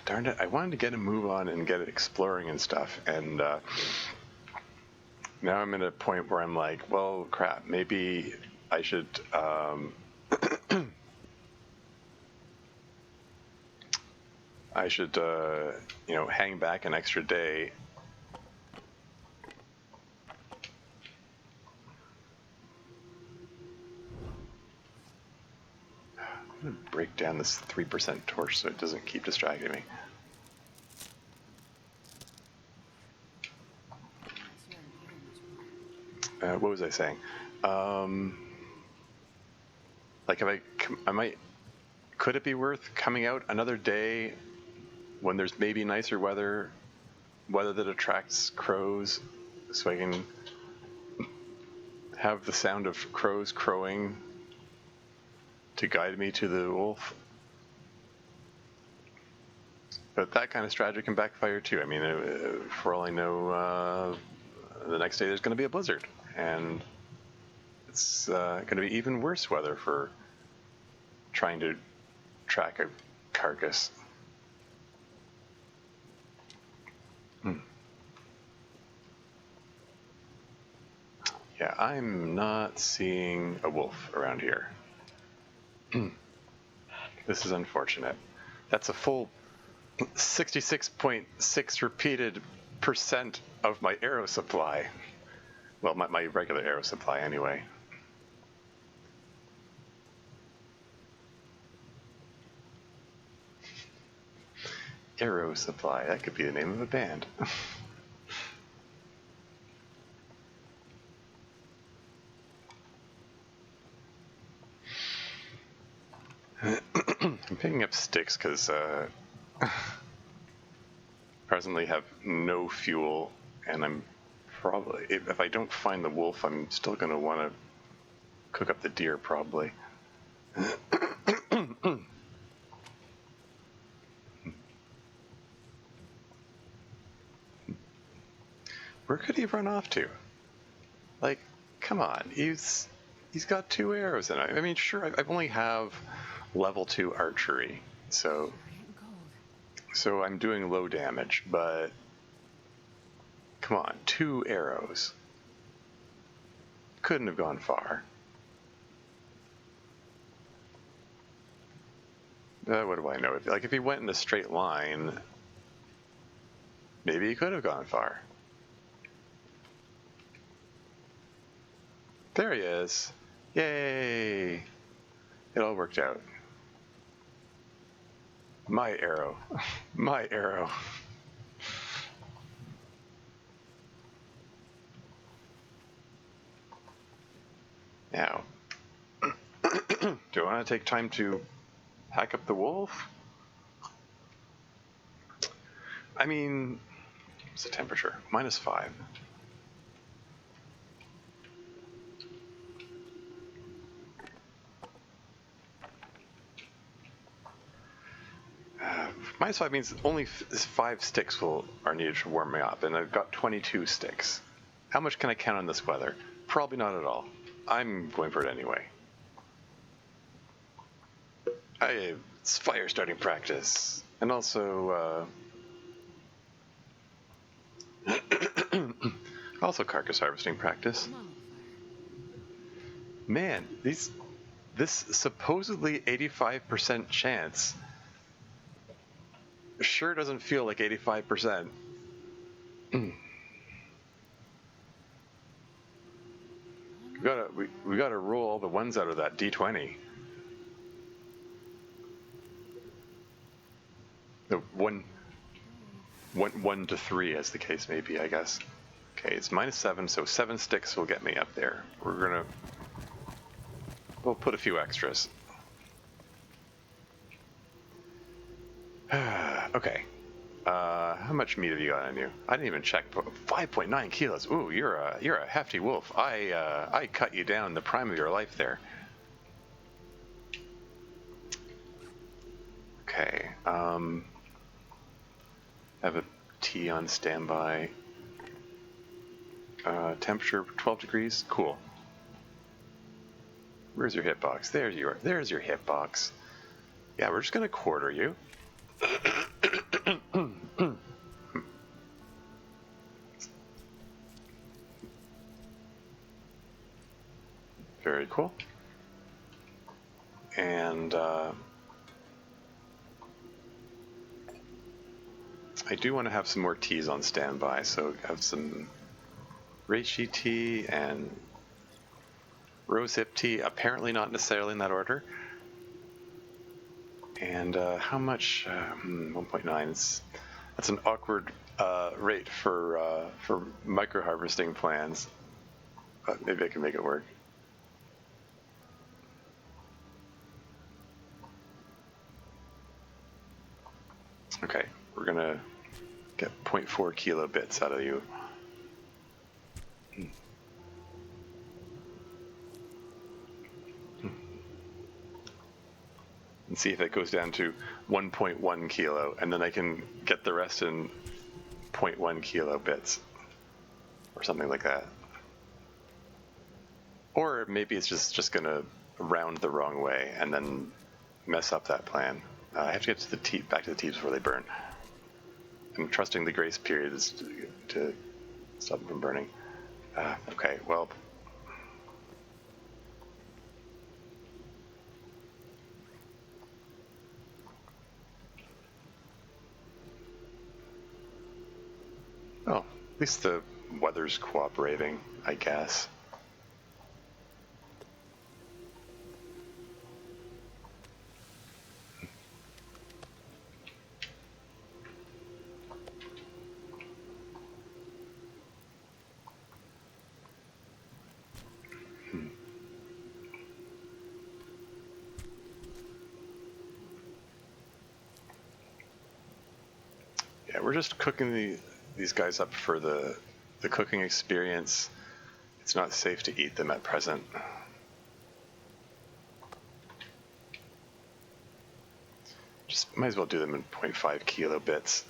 Darn it, I wanted to get a move on and get exploring and stuff, and now I'm at a point where I'm like, well, crap, maybe I should I should, you know, hang back an extra day. I'm going to break down this 3% torch so it doesn't keep distracting me. I'm not sure I can carry much more. What was I saying? Like, if I might, could it be worth coming out another day when there's maybe nicer weather that attracts crows, so I can have the sound of crows crowing to guide me to the wolf? But that kind of strategy can backfire too. I mean, for all I know, the next day there's going to be a blizzard, and it's going to be even worse weather for trying to track a carcass. Yeah, I'm not seeing a wolf around here. This is unfortunate. That's a full 66.6 repeated % of my arrow supply. Well, my regular arrow supply anyway. Arrow supply, that could be the name of a band. I'm picking up sticks because presently have no fuel, and I'm probably, if I don't find the wolf, I'm still going to want to cook up the deer probably. Where could he run off to? Like, come on, he's got 2 arrows in it. I mean, sure, I only have level 2 archery, so Getting cold. so I'm doing low damage, but come on, 2 arrows. Couldn't have gone far. What do I know? If he went in a straight line, maybe he could have gone far. There he is. Yay! It all worked out. My arrow. My arrow. Now, do I want to take time to hack up the wolf? I mean, what's the temperature? -5. -5 means only 5 sticks are needed to warm me up, and I've got 22 sticks. How much can I count on this weather? Probably not at all. I'm going for it anyway. It's fire starting practice, and also also carcass harvesting practice. Come on, little fire. Man, this supposedly 85% chance sure doesn't feel like 85%. We gotta roll all the ones out of that D20. The 1 to 3, as the case may be, I guess. Okay, it's -7, so 7 sticks will get me up there. We'll put a few extras. Okay. How much meat have you got on you? I didn't even check. 5.9 kilos. Ooh, you're a hefty wolf. I cut you down the prime of your life there. Okay. Have a tea on standby. Temperature 12 degrees. Cool. Where's your hitbox? There you are. There's your hitbox. Yeah, we're just gonna quarter you. Very cool. And I do want to have some more teas on standby, so have some reishi tea and rosehip tea, apparently not necessarily in that order. And how much? 1.9. That's an awkward rate for micro harvesting plans, but maybe I can make it work. Okay, we're gonna get 0.4 kilo bits out of you. And see if it goes down to 1.1 kilo, and then I can get the rest in 0.1 kilo bits, or something like that. Or maybe it's just gonna round the wrong way and then mess up that plan. I have to get to the back to the teeth before they burn. I'm trusting the grace period is to stop them from burning. Okay, well. Oh, at least the weather's cooperating, I guess. Yeah, we're just cooking these guys up for the cooking experience. It's not safe to eat them at present. Just might as well do them in 0.5 kilo bits.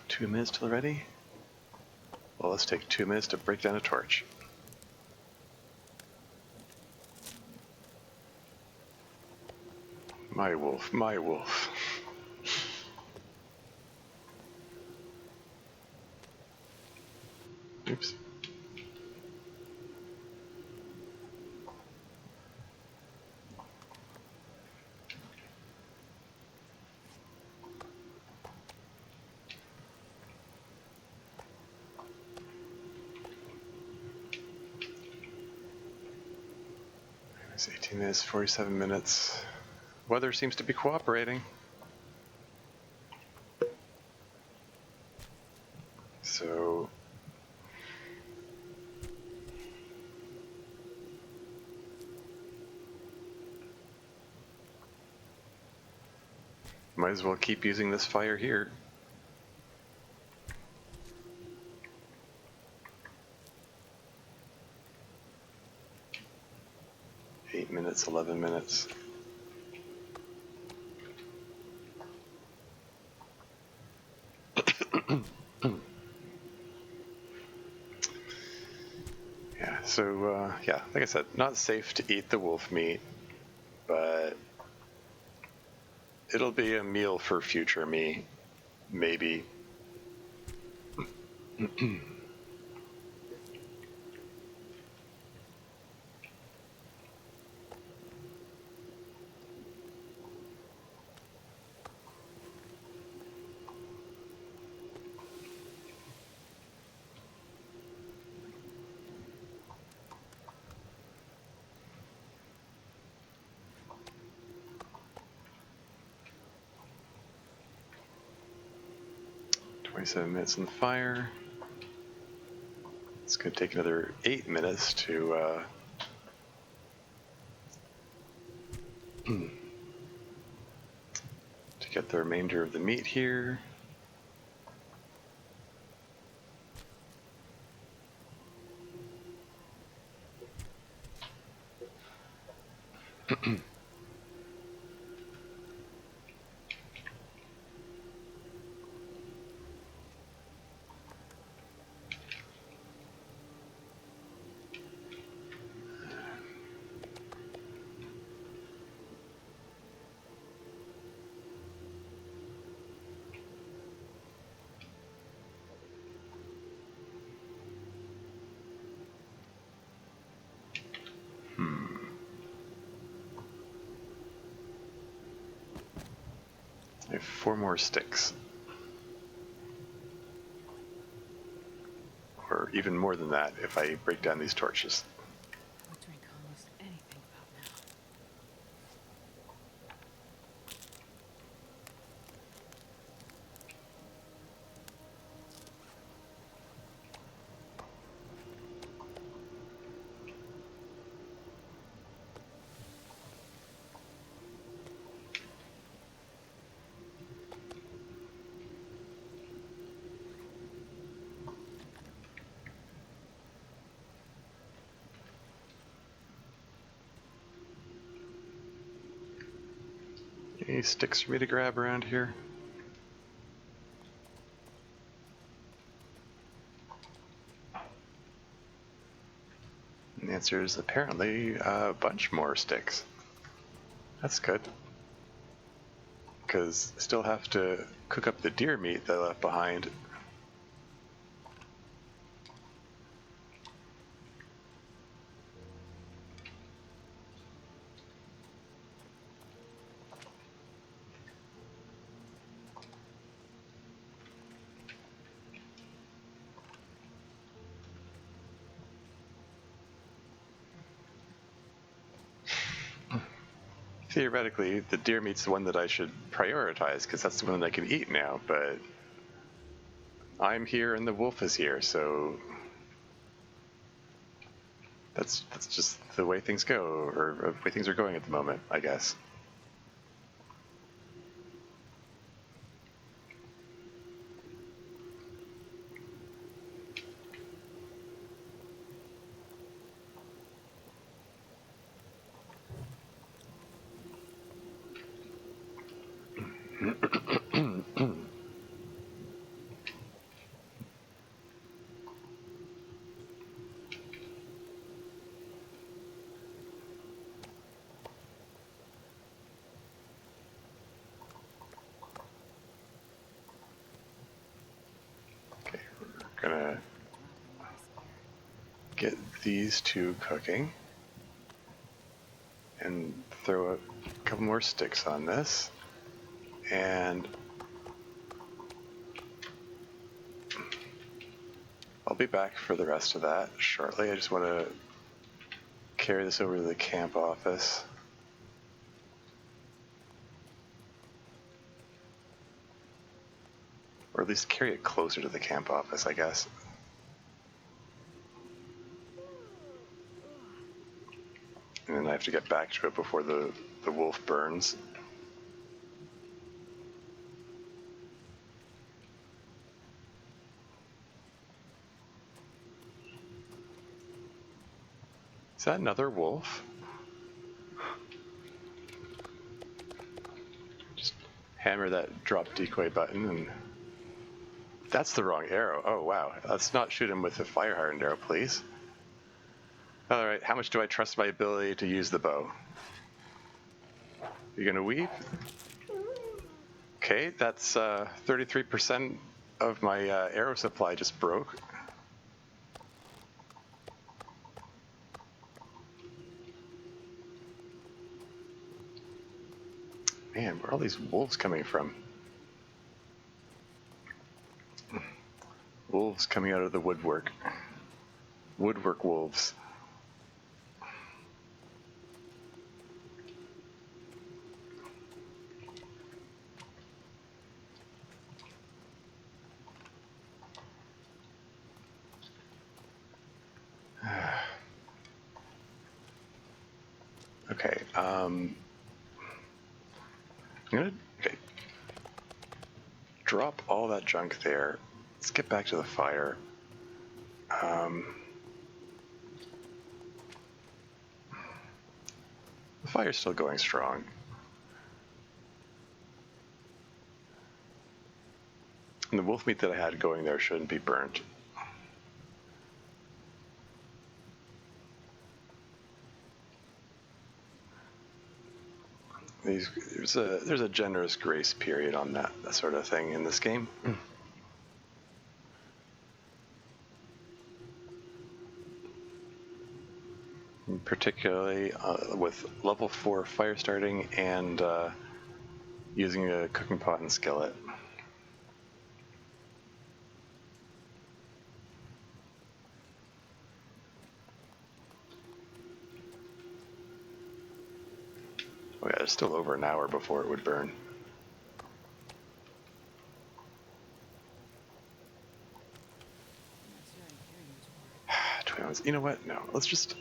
2 minutes till ready? Well, let's take 2 minutes to break down a torch. My wolf, my wolf. Oops. It's 18 minutes, 47 minutes. Weather seems to be cooperating. So might as well keep using this fire here. Eight minutes, 11 minutes. Yeah, so yeah, like I said, not safe to eat the wolf meat, but it'll be a meal for future me, maybe. 27 minutes on the fire. It's going to take another 8 minutes to get the remainder of the meat here. I have 4 more sticks. Or even more than that if I break down these torches. I would drink almost anything about now. Any sticks for me to grab around here? And the answer is apparently a bunch more sticks. That's good. Because I still have to cook up the deer meat that I left behind. Theoretically, the deer meat's the one that I should prioritize because that's the one that I can eat now, but I'm here and the wolf is here, so that's just the way things go, or the way things are going at the moment, I guess. Okay, we're gonna Dropping my spirit. get these 2 cooking and throw a couple more sticks on this, and I'll be back for the rest of that shortly. I just want to carry this over to the camp office. Or at least carry it closer to the camp office, I guess. And then I have to get back to it before the wolf burns. Is that another wolf? Just hammer that drop decoy button and... That's the wrong arrow. Oh, wow. Let's not shoot him with a fire hardened arrow, please. Alright, how much do I trust my ability to use the bow? You gonna weave? Okay, that's 33% of my arrow supply just broke. Man, where are all these wolves coming from? Wolves coming out of the woodwork. Woodwork wolves. Okay, I'm gonna drop all that junk there. Let's get back to the fire. The fire's still going strong. And the wolf meat that I had going there shouldn't be burnt. There's a generous grace period on that sort of thing in this game. Particularly with level 4 fire starting and using a cooking pot and skillet. Oh yeah, there's still over an hour before it would burn. I'm not sure I can carry much more. 20 ounces. You know what? No, let's just...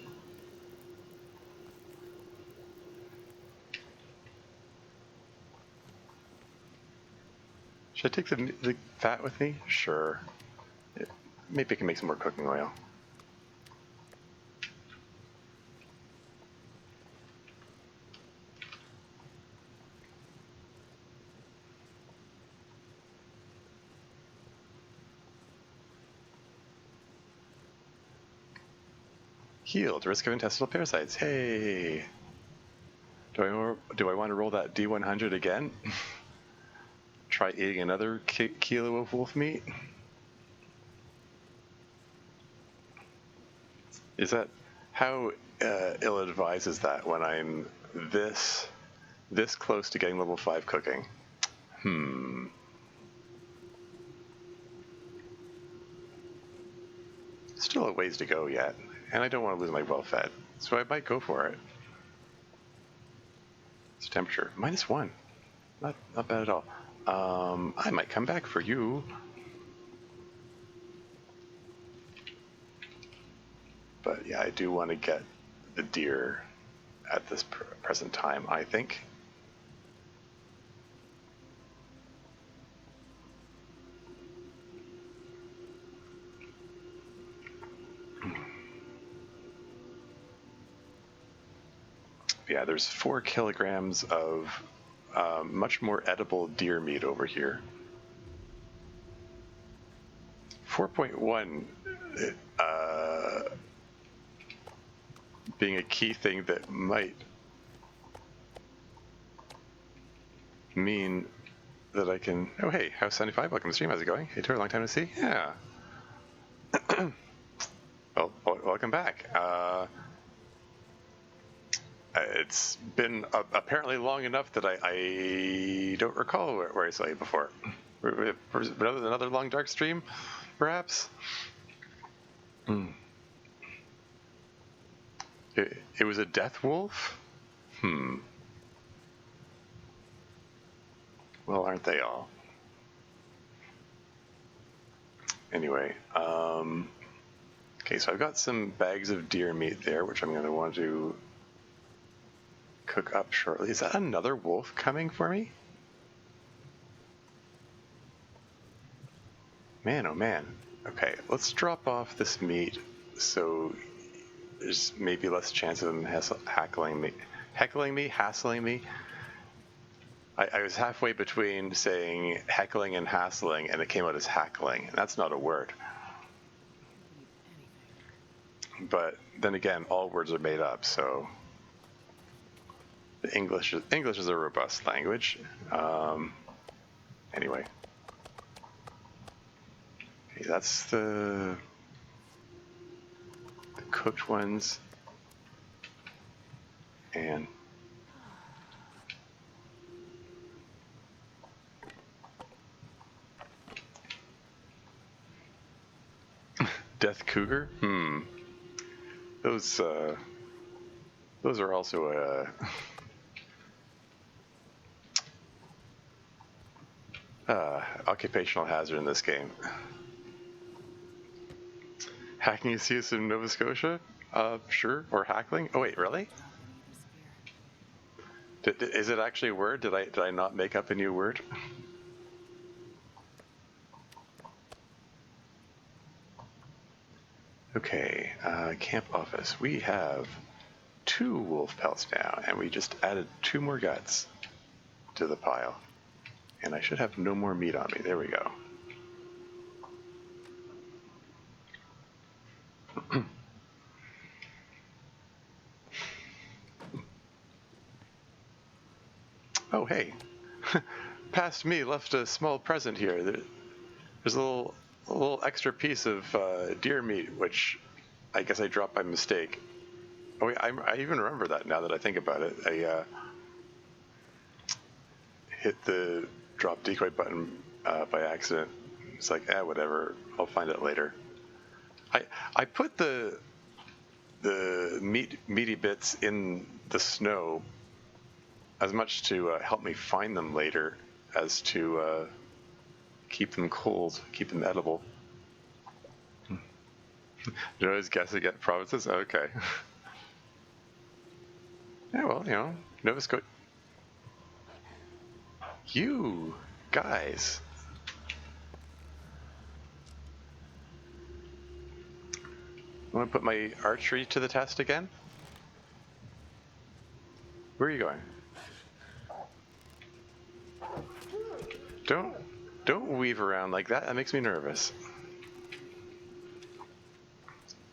Should I take the fat with me? Sure. Maybe I can make some more cooking oil. Healed. Risk of intestinal parasites. Hey! Do I want to roll that D100 again? Try eating another kilo of wolf meat? Is that... How ill-advised is that when I'm this close to getting level 5 cooking? Still a ways to go yet, and I don't want to lose my well-fed, so I might go for it. It's temperature. -1. Not bad at all. I might come back for you. But yeah, I do want to get the deer at this present time, I think. Yeah, there's 4 kilograms of much more edible deer meat over here. 4.1 being a key thing that might mean that I can... Oh, hey, House 75, welcome to the stream. How's it going? Hey, Tor, long time to see. Yeah. Well, welcome back. It's been apparently long enough that I don't recall where I saw you before. Another long dark stream, perhaps? It was a death wolf? Well, aren't they all? Anyway, okay, so I've got some bags of deer meat there, which I'm going to want to cook up shortly. Is that another wolf coming for me? Man, oh man. Okay, let's drop off this meat so there's maybe less chance of him hassling me. I was halfway between saying heckling and hassling, and it came out as hackling, and that's not a word. But then again, all words are made up, so English is a robust language. Anyway, okay, that's the cooked ones, and Death Cougar. Those are also occupational hazard in this game. Hacking is used in Nova Scotia? Sure. Or hackling? Oh wait, really? Is it actually a word? Did I not make up a new word? Okay, camp office. We have 2 wolf pelts now, and we just added 2 more guts to the pile. And I should have no more meat on me. There we go. Oh, hey. Past me left a small present here. There's a little extra piece of deer meat, which I guess I dropped by mistake. Oh, yeah, I even remember that now that I think about it. hit the drop decoy button by accident. It's like, whatever. I'll find it later. I put the meaty bits in the snow as much to help me find them later as to keep them cold, keep them edible. You always guess to get provinces? Okay. Yeah, well, you know, Nova Scotia. You guys. I want to put my archery to the test again. Where are you going? Don't weave around like that. That makes me nervous.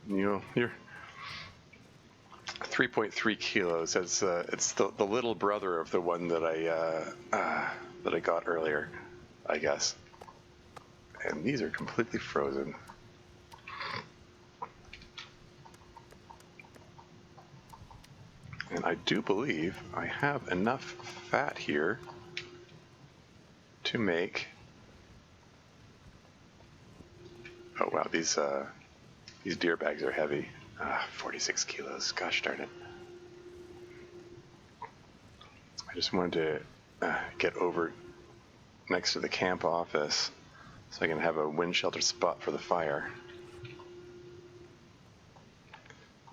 You're 3.3 kilos. It's the little brother of the one that I got earlier, I guess. And these are completely frozen. And I do believe I have enough fat here to make. Oh wow, these deer bags are heavy. 46 kilos. Gosh darn it. I just wanted to get over next to the camp office so I can have a wind shelter spot for the fire.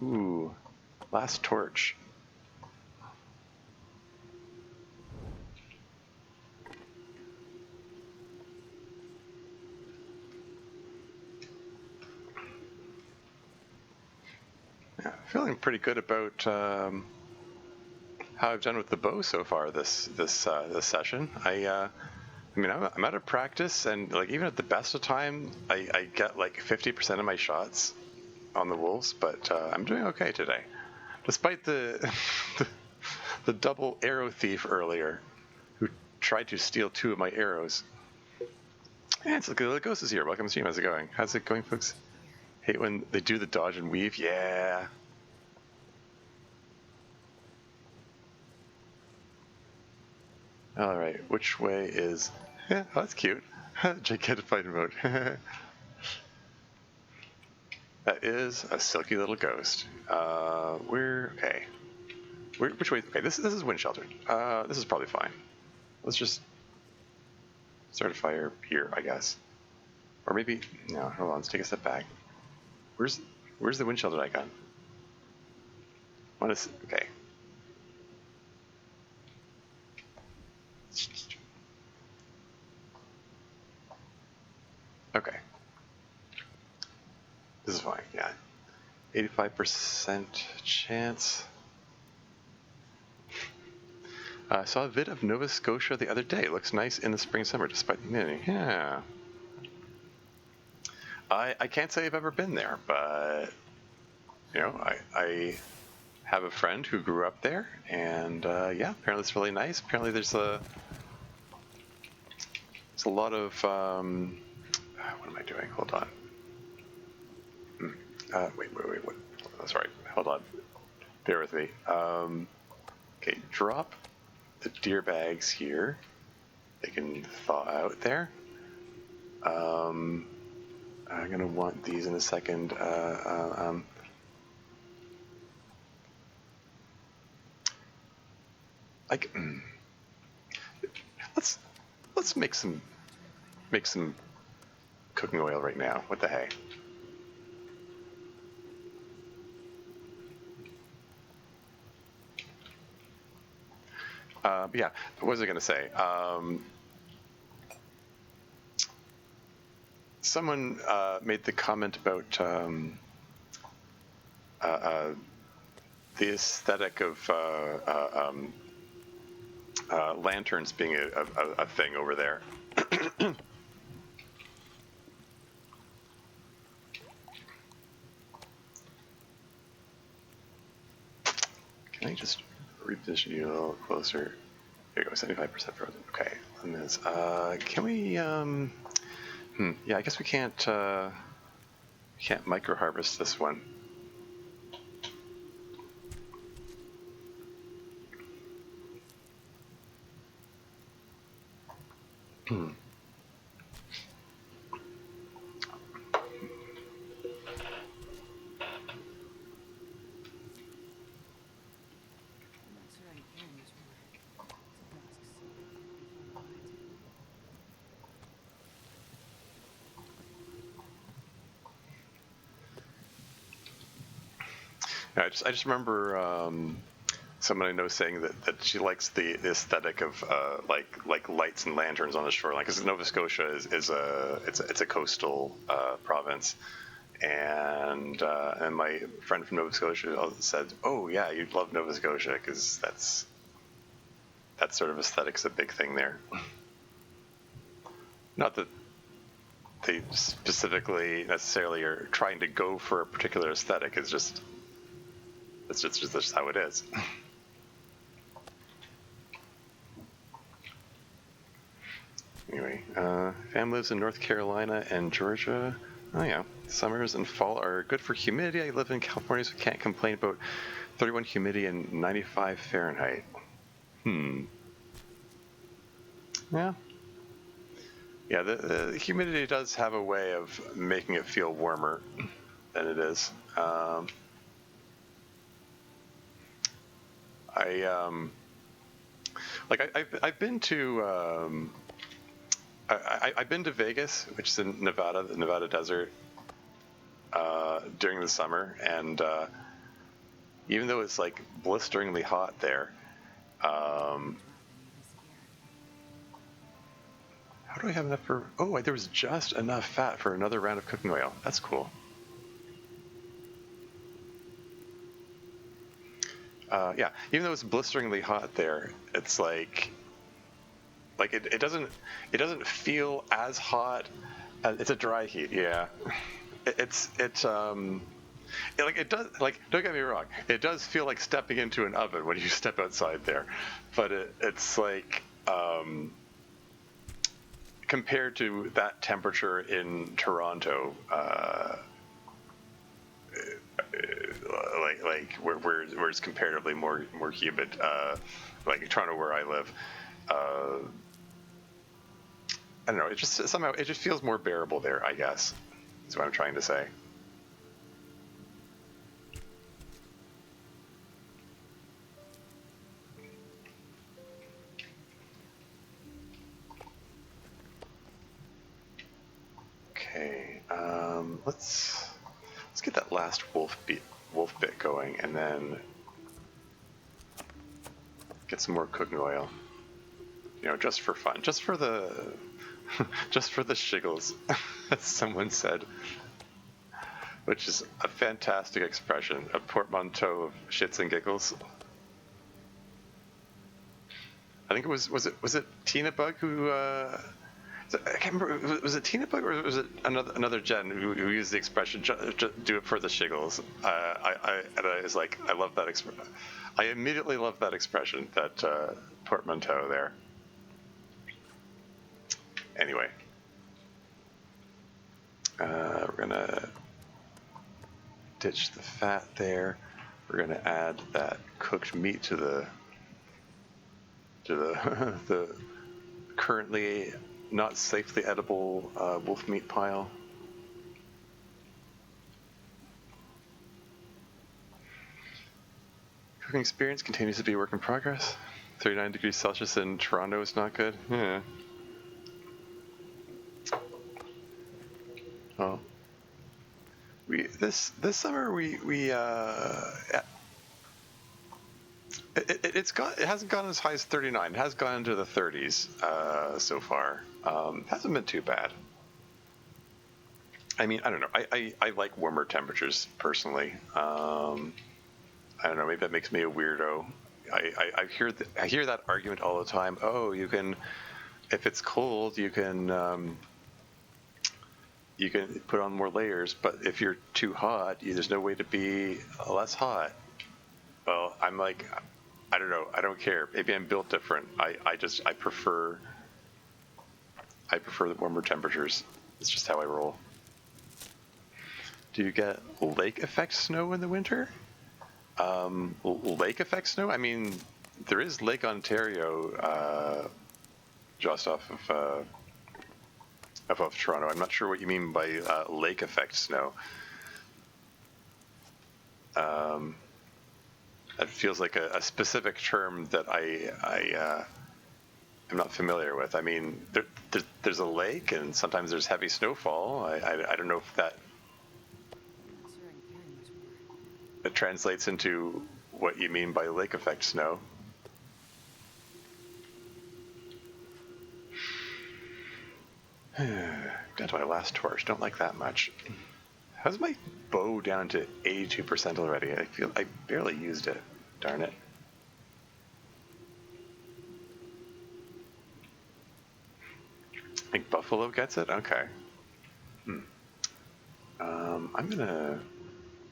Ooh, last torch. Yeah, feeling pretty good about how I've done with the bow so far this session. I mean, I'm out of practice, and like even at the best of time, I get like 50% of my shots on the wolves, but I'm doing okay today, despite the the double arrow thief earlier, who tried to steal 2 of my arrows. Yeah, it's like the ghost is here. Welcome to stream. How's it going? How's it going, folks? Hate when they do the dodge and weave. Yeah. All right, which way is? Yeah, oh, that's cute. Gigantified mode. That is a silky little ghost. Okay. Which way? Okay, this is wind sheltered. This is probably fine. Let's just start a fire here, I guess. Or maybe no. Hold on. Let's take a step back. Where's the wind sheltered icon? What is? Okay. Okay. This is fine. Yeah. 85% chance. I saw a vid of Nova Scotia the other day. It looks nice in the spring summer despite the humidity. Yeah. I can't say I've ever been there, but you know, I have a friend who grew up there, and yeah, apparently it's really nice. Apparently there's a lot of what am I doing? Hold on. Wait. What? Oh, sorry. Hold on. Bear with me. Okay, drop the deer bags here. They can thaw out there. I'm gonna want these in a second. Like, let's make some cooking oil right now. What the heck? Yeah, what was I going to say? Someone made the comment about the aesthetic of lanterns being a thing over there. Can I just reposition you a little closer? There you go, 75% frozen. Okay, and this. Can we? Yeah, I guess we can't micro harvest this one. I'm not sure I can carry much more. Some tasks would be fun quiet. I just remember someone I know saying that she likes the aesthetic of like lights and lanterns on the shoreline, because Nova Scotia is a coastal province, and my friend from Nova Scotia said, "Oh yeah, you'd love Nova Scotia because that sort of aesthetic's a big thing there." Not that they specifically necessarily are trying to go for a particular aesthetic. It's just how it is. Anyway, fam lives in North Carolina and Georgia. Oh yeah, summers and fall are good for humidity. I live in California, so can't complain about 31 humidity and 95 Fahrenheit. Yeah. Yeah, the humidity does have a way of making it feel warmer than it is. I've been to I've been to Vegas, which is in Nevada, the Nevada desert, during the summer, and even though it's like blisteringly hot there, how do I have enough for? Oh, there was just enough fat for another round of cooking oil. That's cool. Yeah, even though it's blisteringly hot there, it's like it doesn't feel as hot. It's a dry heat, yeah. It does, don't get me wrong, it does feel like stepping into an oven when you step outside there, but it's like compared to that temperature in Toronto, where it's comparatively more humid, like Toronto where I live. I don't know. It just feels more bearable there, I guess. That's what I'm trying to say. Okay. Let's get that last wolf bit going, and then get some more cooking oil. You know, just for fun, just for the just for the shiggles, as someone said, which is a fantastic expression, a portmanteau of shits and giggles. I think it was it Tina Bug who I can't remember, was it Tina Bug or was it another Jen who used the expression do it for the shiggles? I was like, I love that expression. I immediately love that expression, that portmanteau there. Anyway, we're gonna ditch the fat there. We're gonna add that cooked meat to the the currently not safely edible wolf meat pile. Cooking experience continues to be a work in progress. 39 degrees Celsius in Toronto is not good. Yeah. Well, this summer it hasn't gone as high as 39. It has gone into the 30s so far. Hasn't been too bad. I mean, I don't know. I like warmer temperatures personally. I don't know. Maybe that makes me a weirdo. I hear that argument all the time. Oh, you can, if it's cold, you can put on more layers. But if you're too hot, there's no way to be less hot. Well, I'm like, I don't know. I don't care. Maybe I'm built different. I prefer the warmer temperatures. It's just how I roll. Do you get lake effect snow in the winter? Lake effect snow? I mean, there is Lake Ontario just off of Toronto. I'm not sure what you mean by lake effect snow. That feels like a specific term that I am not familiar with. I mean, there's a lake, and sometimes there's heavy snowfall. I don't know if that I'm not sure I can carry much more. it translates into what you mean by lake effect snow. Got to my last torch. Don't like that much. How's my bow down to 82% already? I feel I barely used it. Darn it. I think Buffalo gets it? Okay. I'm gonna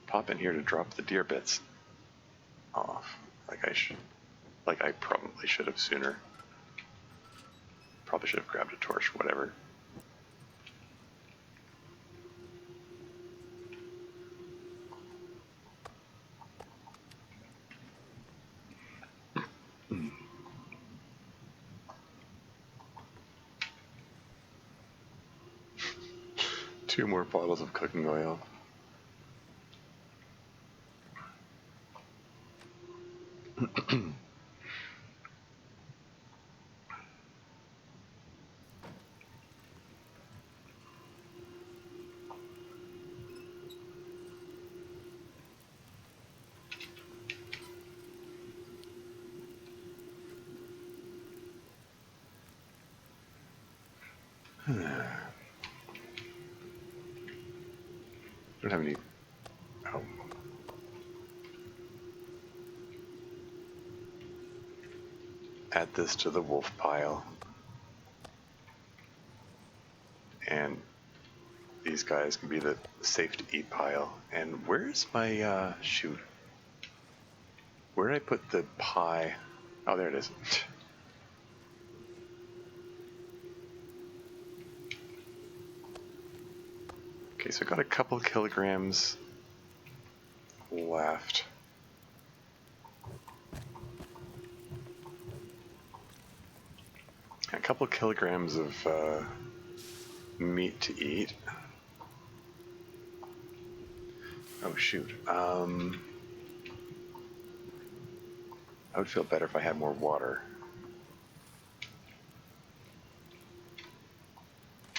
pop in here to drop the deer bits off. Like I probably should have sooner. Probably should have grabbed a torch, whatever. Two more bottles of cooking oil. Don't have any. Oh. Add this to the wolf pile. And these guys can be the safe to eat pile. And where's my shoot? Where did I put the pie? Oh, there it is. Okay, so I got a couple kilograms left. A couple kilograms of meat to eat. Oh shoot. I would feel better if I had more water.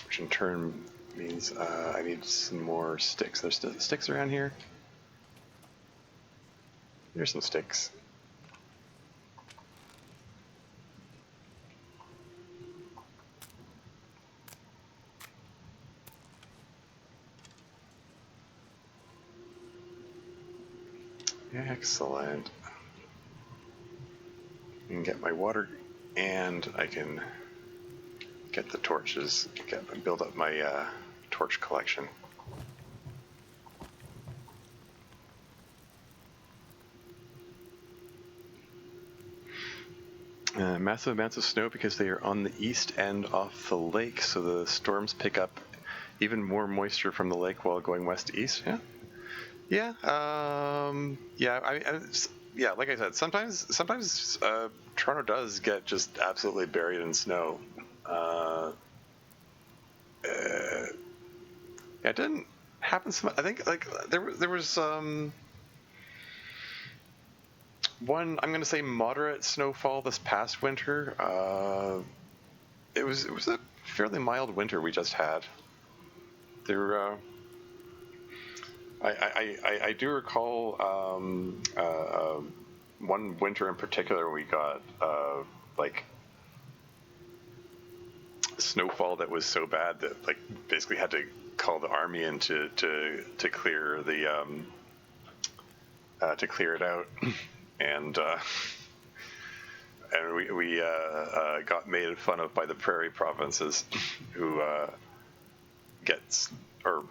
Which in turn means I need some more sticks. There's sticks around here. Here's some sticks. Excellent. I can get my water, and I can get the torches, build up my torch collection. Massive amounts of snow because they are on the east end off the lake, so the storms pick up even more moisture from the lake while going west to east. Yeah. Yeah, yeah. Like I said, sometimes Toronto does get just absolutely buried in snow. Yeah, it didn't happen so much. I think like there was one, I'm going to say, moderate snowfall this past winter. It was a fairly mild winter we just had. There. I do recall one winter in particular we got like snowfall that was so bad that like basically had to call the army in to clear the to clear it out, and we got made fun of by the prairie provinces who gets or.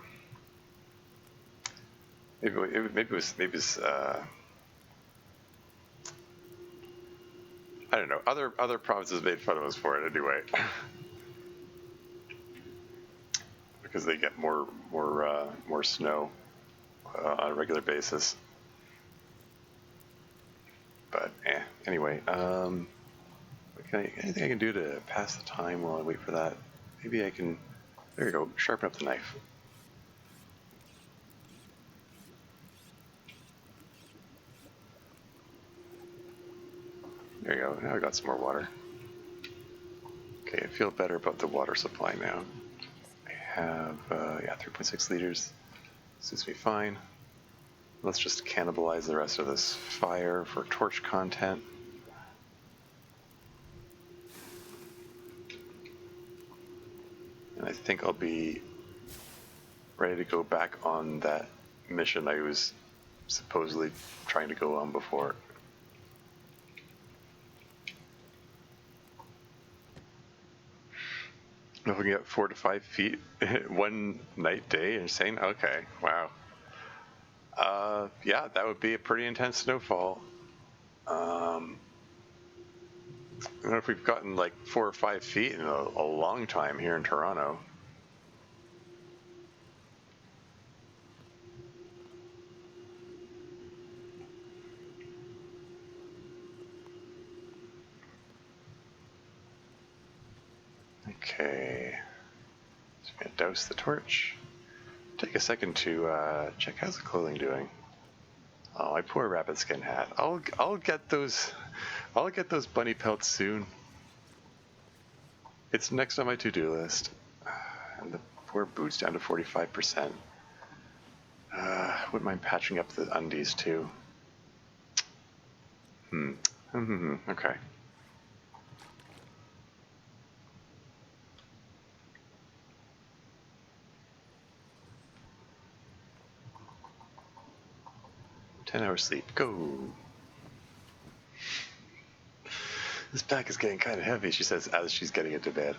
Maybe it was I don't know. Other provinces made fun of us for it anyway, because they get more snow on a regular basis. But anyway, Anything I can do to pass the time while I wait for that? Maybe I can. There you go. Sharpen up the knife. There you go. Now I got some more water. Okay, I feel better about the water supply now. I have, 3.6 liters. Suits me fine. Let's just cannibalize the rest of this fire for torch content. And I think I'll be ready to go back on that mission I was supposedly trying to go on before. Looking at 4 to 5 feet one night day, insane. Okay, wow. Yeah, that would be a pretty intense snowfall. I don't know if we've gotten like 4 or 5 feet in a long time here in Toronto. Okay, so I'm gonna douse the torch. Take a second to check how's the clothing doing. Oh, my poor rabbit skin hat. I'll get those bunny pelts soon. It's next on my to-do list. And the poor boots down to 45%. Wouldn't mind patching up the undies too. Okay. Ten-hour sleep. Go. This pack is getting kind of heavy, she says as she's getting into bed.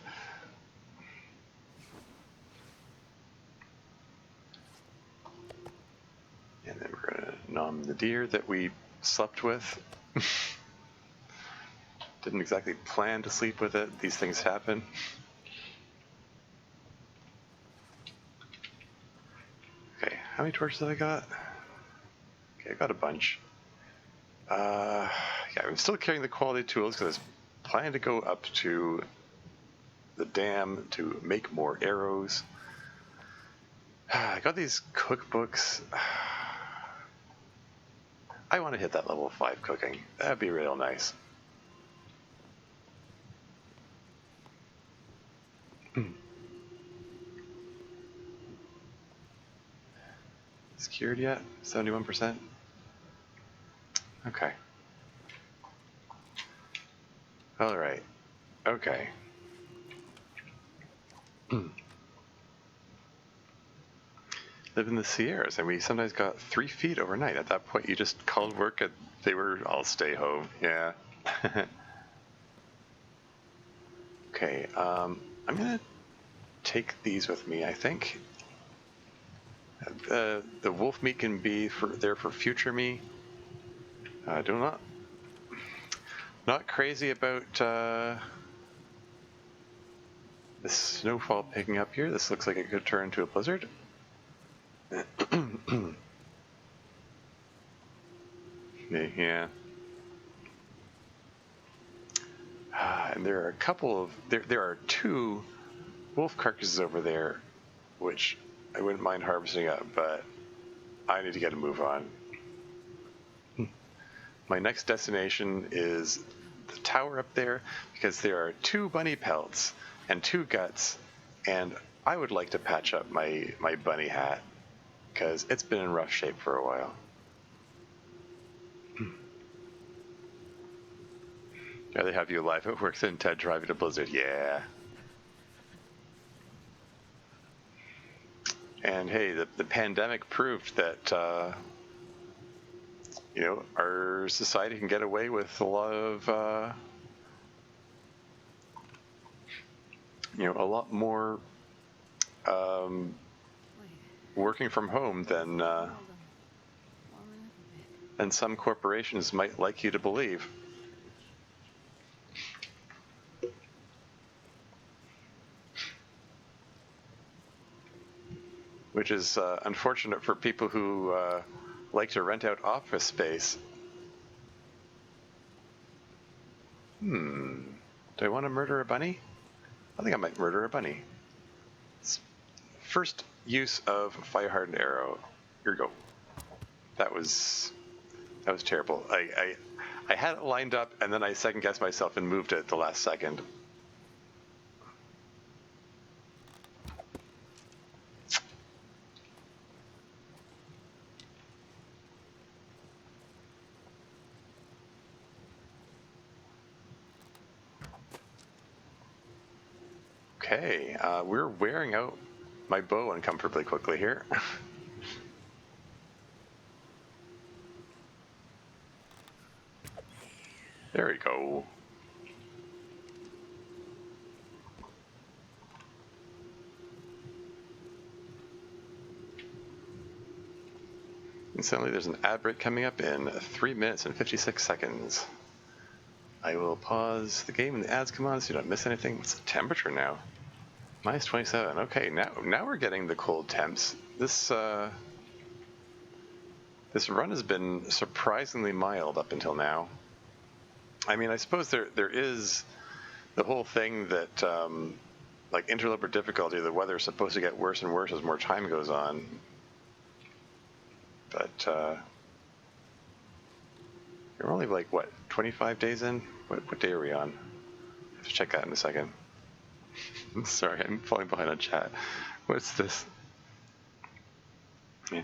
And then we're going to nom the deer that we slept with. Didn't exactly plan to sleep with it. These things happen. Okay, how many torches have I got? Okay, I got a bunch. Yeah, I'm still carrying the quality tools because I was planning to go up to the dam to make more arrows. I got these cookbooks. I want to hit that level 5 cooking. That'd be real nice. Secured yet? 71%? Okay. All right. Okay. Live in the Sierras, and we sometimes got 3 feet overnight. At that point, you just called work and they were, I'll stay home. Yeah. Okay. I'm gonna take these with me, I think. The wolf meat can be there for future me. Not crazy about the snowfall picking up here. This looks like it could turn into a blizzard. Yeah. And there are a couple of there are 2 wolf carcasses over there, which I wouldn't mind harvesting up, but I need to get a move on. My next destination is the tower up there because there are 2 bunny pelts and 2 guts, and I would like to patch up my bunny hat because it's been in rough shape for a while. Rather have you alive at work than Ted driving a blizzard. Yeah. And hey, the pandemic proved that our society can get away with a lot of a lot more working from home than some corporations might like you to believe. Which is unfortunate for people who like to rent out office space. Do I want to murder a bunny? I think I might murder a bunny. First use of fire hardened arrow. Here we go. That was terrible. I had it lined up and then I second guessed myself and moved it at the last second. Okay, we're wearing out my bow uncomfortably quickly here. There we go. And suddenly there's an ad break coming up in 3 minutes and 56 seconds. I will pause the game when the ads come on so you don't miss anything. What's the temperature now? Minus 27. Okay, now we're getting the cold temps. This run has been surprisingly mild up until now. I mean, I suppose there is the whole thing that like interloper difficulty, the weather is supposed to get worse and worse as more time goes on. But we're only like, what, 25 days in? What day are we on? I have to check that in a second. Sorry, I'm falling behind on chat. What's this? Yeah,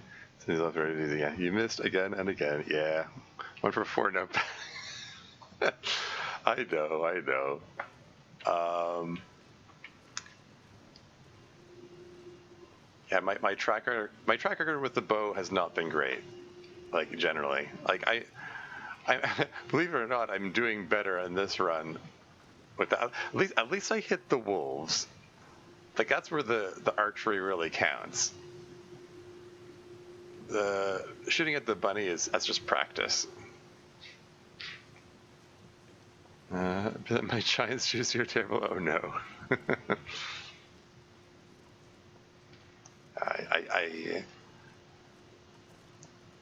yeah, you missed again and again. Yeah, 1 for 4 now. I know. Yeah, my track record with the bow has not been great. Like generally, like I believe it or not, I'm doing better on this run. With that, at least I hit the wolves. Like that's where the archery really counts. The shooting at the bunny that's just practice. My giants choose your table. Oh no.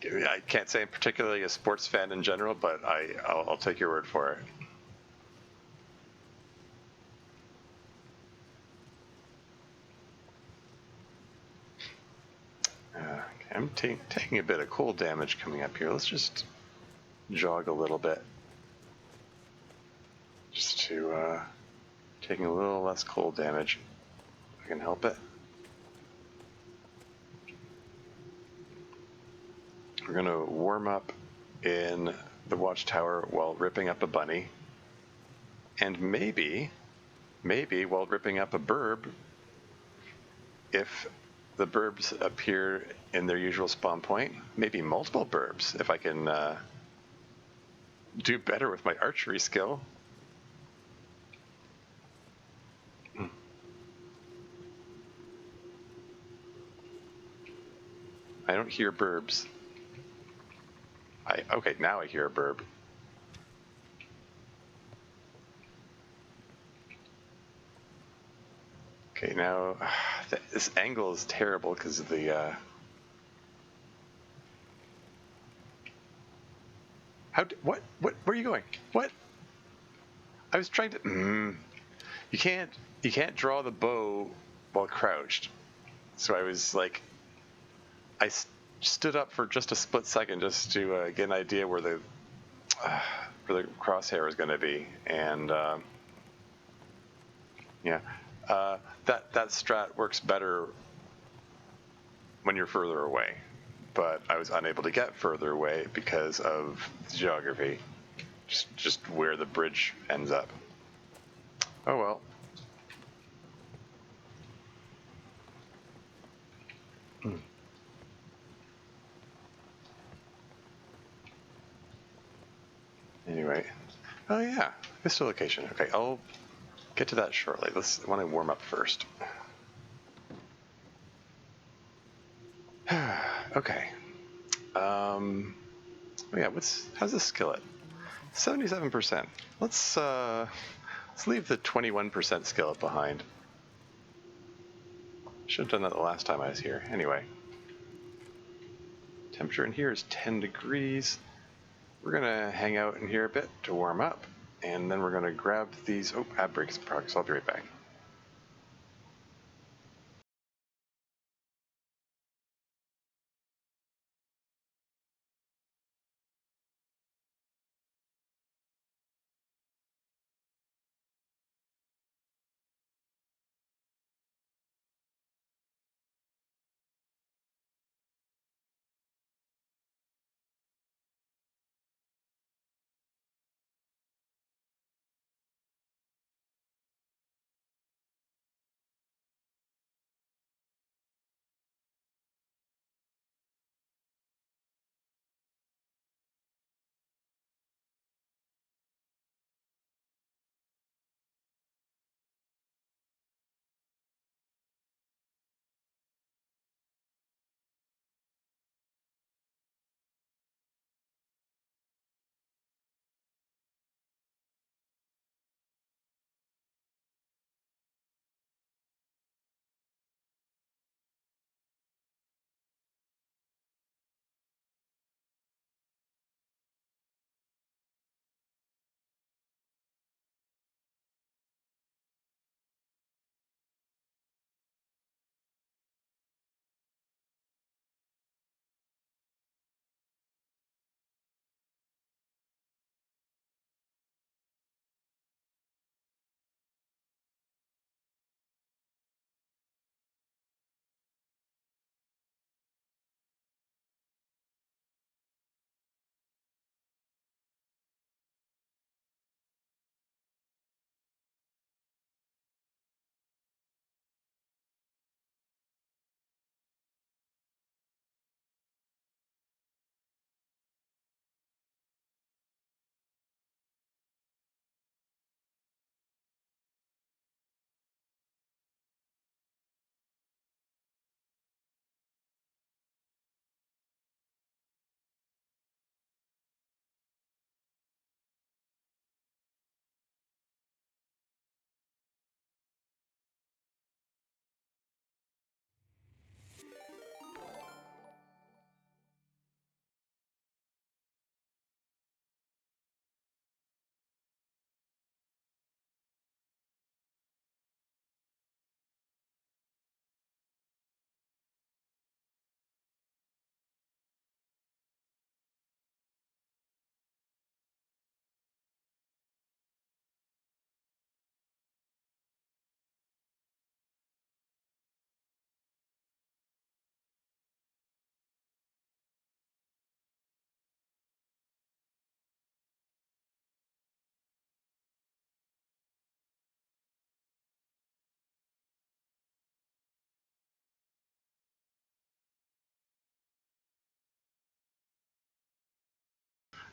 I can't say I'm particularly a sports fan in general, but I'll take your word for it. Okay, I'm taking a bit of cold damage coming up here. Let's just jog a little bit. Just to taking a little less cold damage. If I can help it. We're going to warm up in the watchtower while ripping up a bunny. And maybe while ripping up a burb, if the burbs appear in their usual spawn point, maybe multiple burbs, if I can do better with my archery skill. I don't hear burbs. Okay, now I hear a burb. Okay, now this angle is terrible because of the. What? Where are you going? What? I was trying to. You can't draw the bow while crouched. So I was like, I stood up for just a split second just to get an idea where the crosshair is going to be, and yeah, that strat works better when you're further away, but I was unable to get further away because of the geography, just where the bridge ends up. Oh well. Anyway, oh yeah, Vista location. Okay, I'll get to that shortly. I want to warm up first. Okay. Oh yeah, how's this skillet? 77%. Let's leave the 21% skillet behind. Should have done that the last time I was here. Anyway. Temperature in here is 10 degrees. We're gonna hang out in here a bit to warm up, and then we're going to grab these. Oh, ad break is in progress. I'll be right back.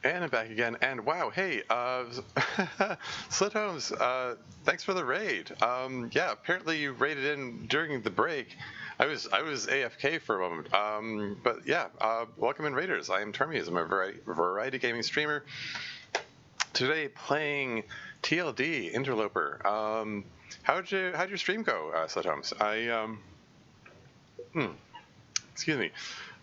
And I'm back again, and wow, hey, Slit Holmes, thanks for the raid. Yeah, apparently you raided in during the break. I was AFK for a moment, but yeah, welcome in raiders. I am Termius. I'm a variety gaming streamer. Today playing TLD Interloper. How'd your stream go, Slit Holmes? Excuse me.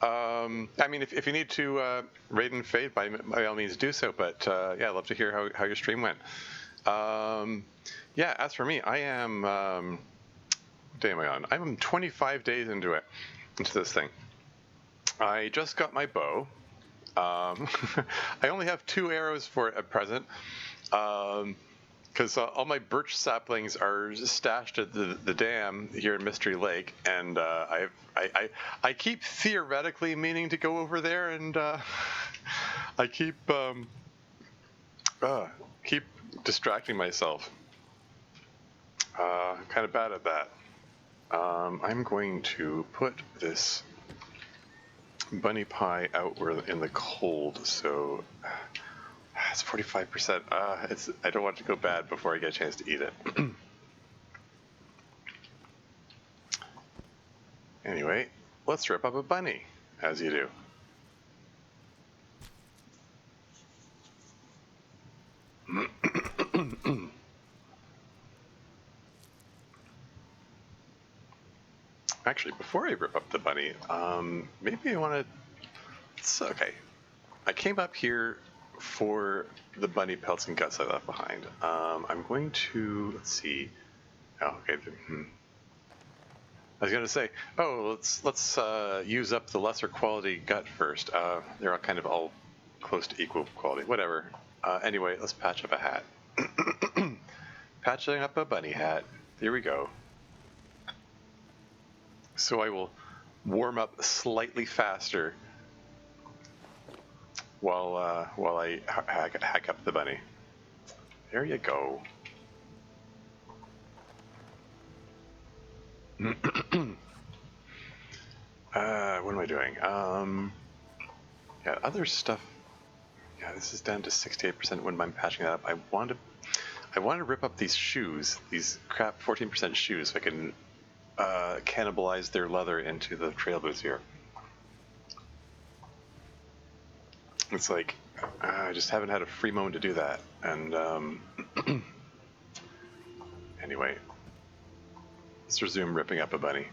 I mean, if you need to raid and fade, by all means do so. But yeah, I'd love to hear how your stream went. Yeah, as for me, I am. What day am I on? I'm 25 days into this thing. I just got my bow. I only have 2 arrows for it at present. Because all my birch saplings are stashed at the dam here in Mystery Lake, and I keep theoretically meaning to go over there, and I keep distracting myself. Kind of bad at that. I'm going to put this bunny pie out in the cold, so. It's 45%. I don't want it to go bad before I get a chance to eat it. Anyway, let's rip up a bunny, as you do. Actually, before I rip up the bunny, maybe I want to. It's okay. I came up here for the bunny pelts and guts I left behind, I'm going to, let's see. Oh, okay. I was gonna say, let's use up the lesser quality gut first. They're all kind of all close to equal quality. Whatever. Anyway, let's patch up a hat. Patching up a bunny hat. Here we go. So I will warm up slightly faster while I hack up the bunny. There you go. What am I doing? Yeah, other stuff. Yeah, this is down to 68% when I'm patching that up. I want to rip up these shoes, these crap 14% shoes, so I can cannibalize their leather into the trail boots here. It's like I just haven't had a free moment to do that, and anyway, let's resume ripping up a bunny.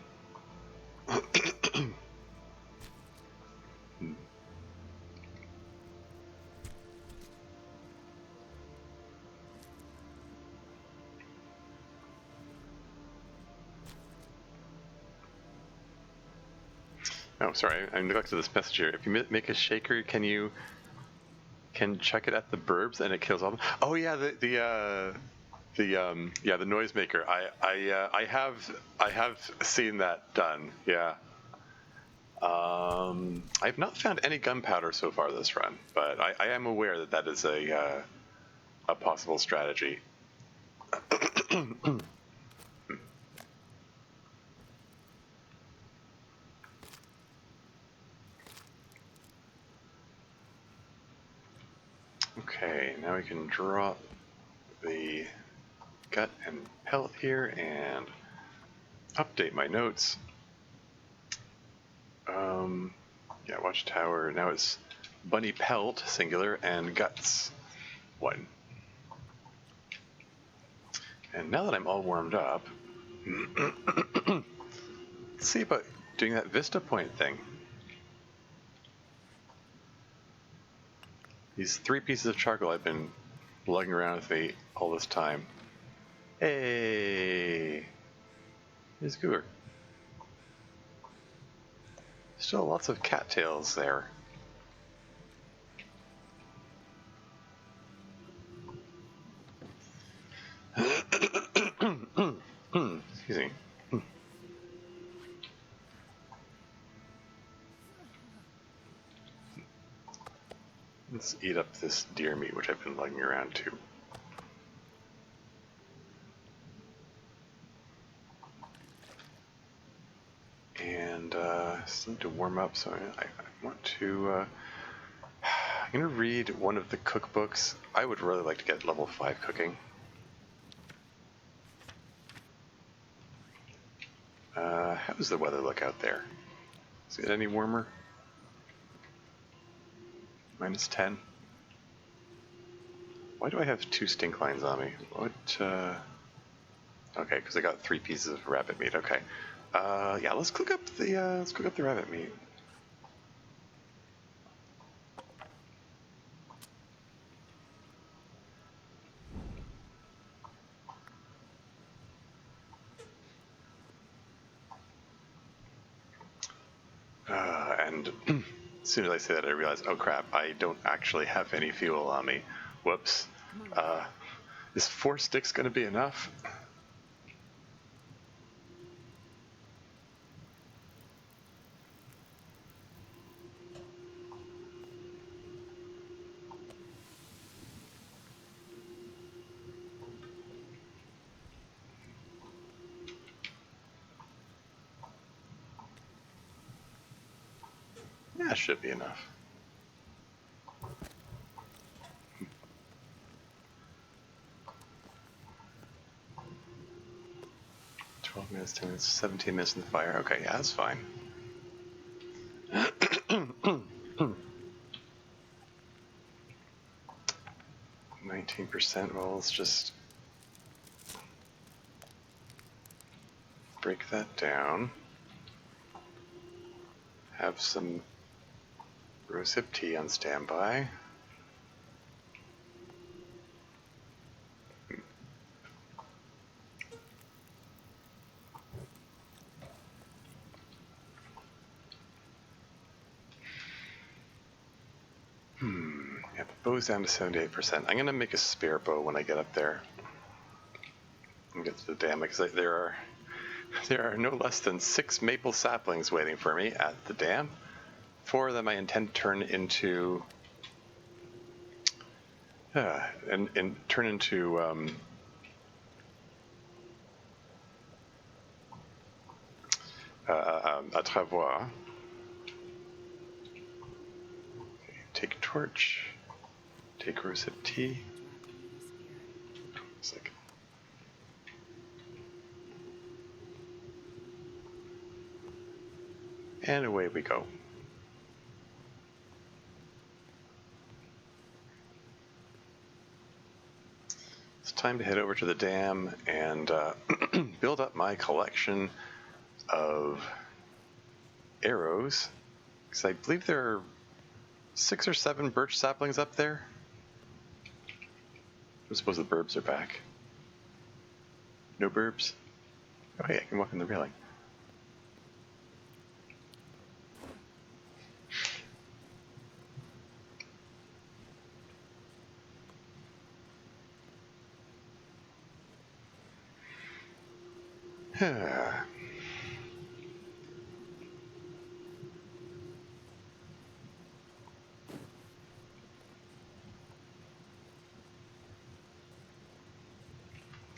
Oh, sorry, I neglected this message here. If you make a shaker, can chuck it at the burbs and it kills all of them? Oh yeah, the noisemaker. I have seen that done. Yeah. I've not found any gunpowder so far this run, but I am aware that that is a possible strategy. Okay, now we can drop the gut and pelt here and update my notes. Yeah, watchtower. Now it's bunny pelt, singular, and guts, 1. And now that I'm all warmed up, let's see about doing that vista point thing. These 3 pieces of charcoal I've been lugging around with me all this time. Hey! Here's Goober. Still lots of cattails there. Excuse me. Let's eat up this deer meat, which I've been lugging around too. And still need to warm up, so I want to. I'm gonna read one of the cookbooks. I would really like to get level 5 cooking. How does the weather look out there? Is it any warmer? -10. Why do I have 2 stink lines on me? What? Okay, because I got 3 pieces of rabbit meat. Okay. Yeah, let's cook up the rabbit meat. And as soon as I say that, I realize, oh crap, I don't actually have any fuel on me. Whoops. Is 4 sticks going to be enough? That should be enough. Minutes, 10 minutes, 17 minutes in the fire. Okay, yeah, that's fine. 19%. Well, let's just break that down. Have some rosehip tea on standby. Bow's down to 78%. I'm gonna make a spare bow when I get up there and get to the dam, because there are no less than 6 maple saplings waiting for me at the dam. 4 of them I intend to turn into and turn into a travois. Okay, take torch. Take rosette tea. Second. And away we go. It's time to head over to the dam and build up my collection of arrows, because I believe there are 6 or 7 birch saplings up there. I suppose the burbs are back. No burbs? Oh hey, I can walk on the railing.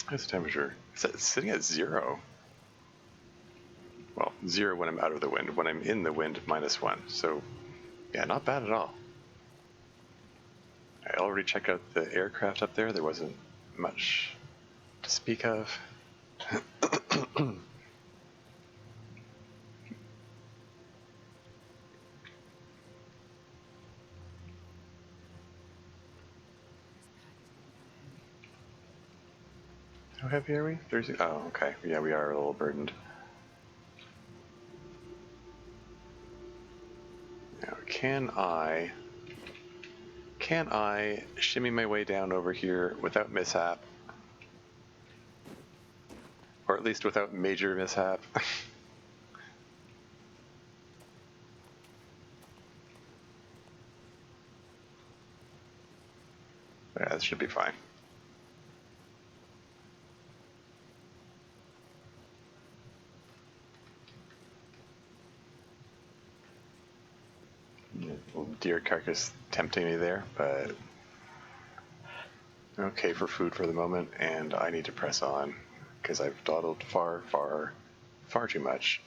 How's the temperature? It's sitting at 0. Well, 0 when I'm out of the wind. When I'm in the wind, -1. So, yeah, not bad at all. I already checked out the aircraft up there. There wasn't much to speak of. How heavy are we? 30? Oh, okay. Yeah, we are a little burdened. Now, can I shimmy my way down over here without mishap? Or at least without major mishap? Yeah, this should be fine. Little deer carcass tempting me there, but okay for food for the moment, and I need to press on because I've dawdled far too much.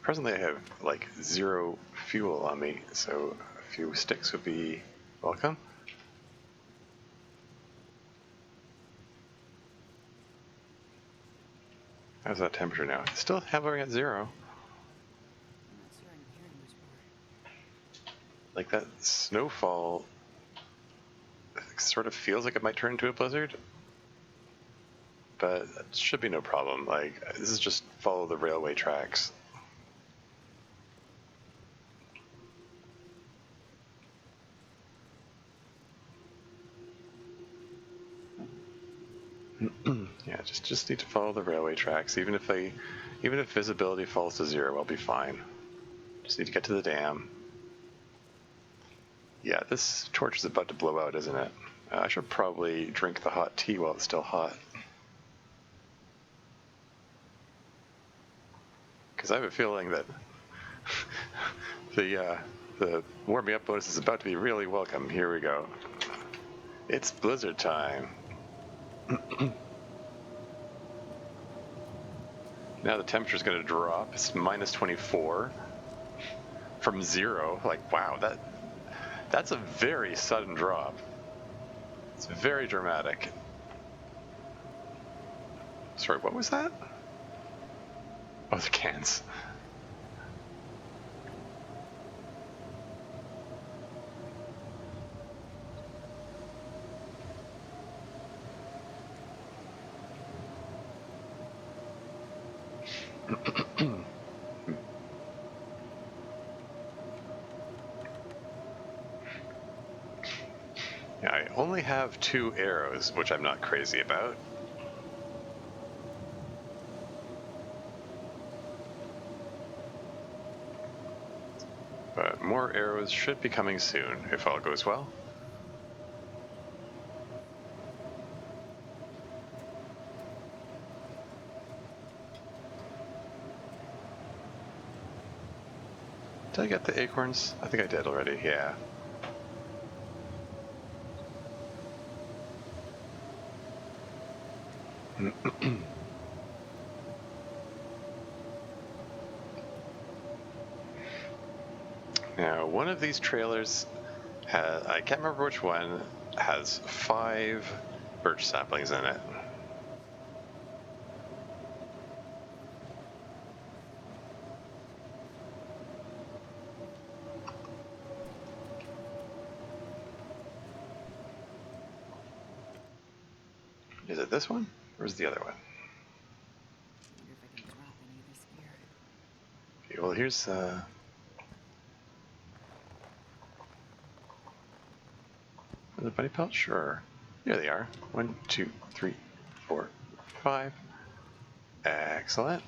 Presently I have like 0 fuel on me, so a few sticks would be welcome. How's that temperature now? Still hovering at 0. I'm not sure I can carry much more. Like that snowfall sort of feels like it might turn into a blizzard, but it should be no problem. Like, this is just follow the railway tracks. Yeah, just need to follow the railway tracks. Even if visibility falls to 0, I'll be fine. Just need to get to the dam. Yeah, this torch is about to blow out, isn't it? I should probably drink the hot tea while it's still hot. Because I have a feeling that the warming up bonus is about to be really welcome. Here we go. It's blizzard time. Now the temperature's going to drop. It's -24 from 0. Like, wow, that's a very sudden drop. It's very dramatic. Sorry, what was that? Oh, the cans. only have 2 arrows, which I'm not crazy about. But more arrows should be coming soon, if all goes well. Did I get the acorns? I think I did already, yeah. Now, one of these trailers has, I can't remember which one, has 5 birch saplings in it. Is it this one, or is it the other one? I wonder if I can drop any of this gear. Okay, well, here's the bunny pelt? Sure. Here they are. 1, 2, 3, 4, 5. Excellent.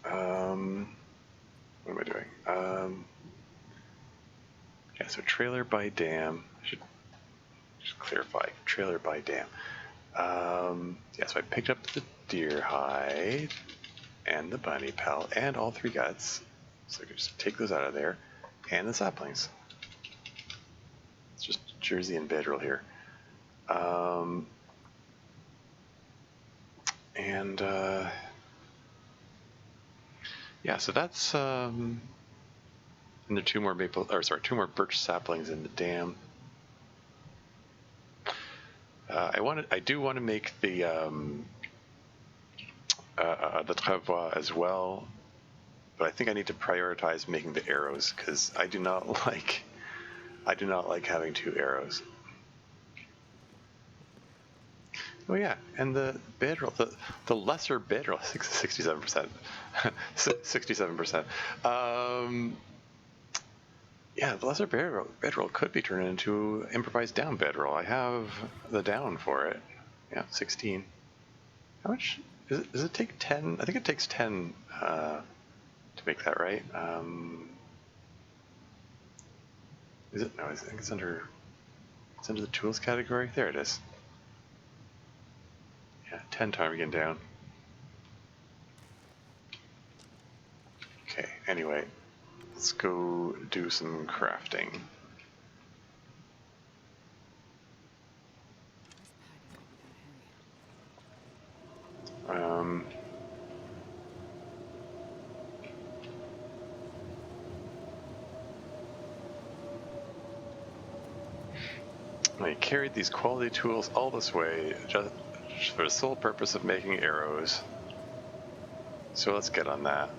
What am I doing? Yeah, so trailer by dam. I should just clarify. Trailer by dam. Yeah, so I picked up the deer hide and the bunny pelt and all 3 guts. So I could just take those out of there. And the saplings. It's just Jersey and bedroll here. Yeah, so that's and there are 2 more 2 more birch saplings in the dam. I do want to make the travois as well, but I think I need to prioritize making the arrows because I do not like having 2 arrows. Oh yeah, and the bedroll, the lesser bedroll, 67%, 67%. Yeah, the lesser bedroll could be turned into improvised down bedroll. I have the down for it. Yeah, 16. How much does it take? 10? I think it takes 10 to make that, right? Is it? No, I think it's under the tools category. There it is. Yeah, 10 ptarmigan down. Okay, anyway, let's go do some crafting. This pack is gonna be heavy. I carried these quality tools all this way just for the sole purpose of making arrows. So let's get on that.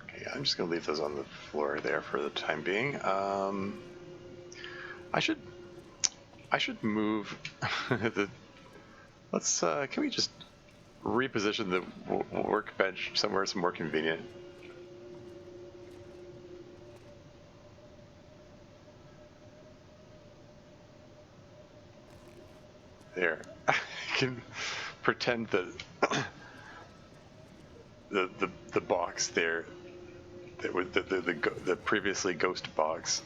Okay, I'm just gonna leave those on the floor there for the time being. I should move the. Let's. Can we just reposition the workbench somewhere it's more convenient? There. I can pretend that the box there, that was the previously ghost box.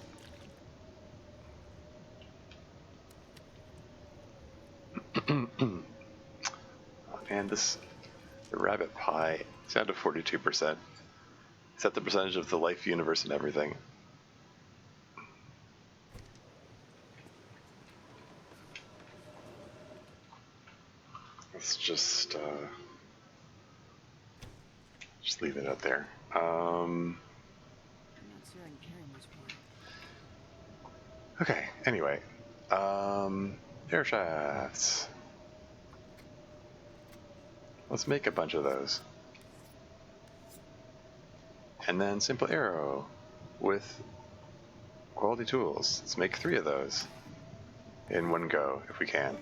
And the rabbit pie is down to 42%. Is that the percentage of the life universe and everything? Let's just leave it out there. I'm not sure I can carry much more. Okay, anyway. Air shafts. Let's make a bunch of those. And then simple arrow with quality tools. Let's make 3 of those in one go if we can.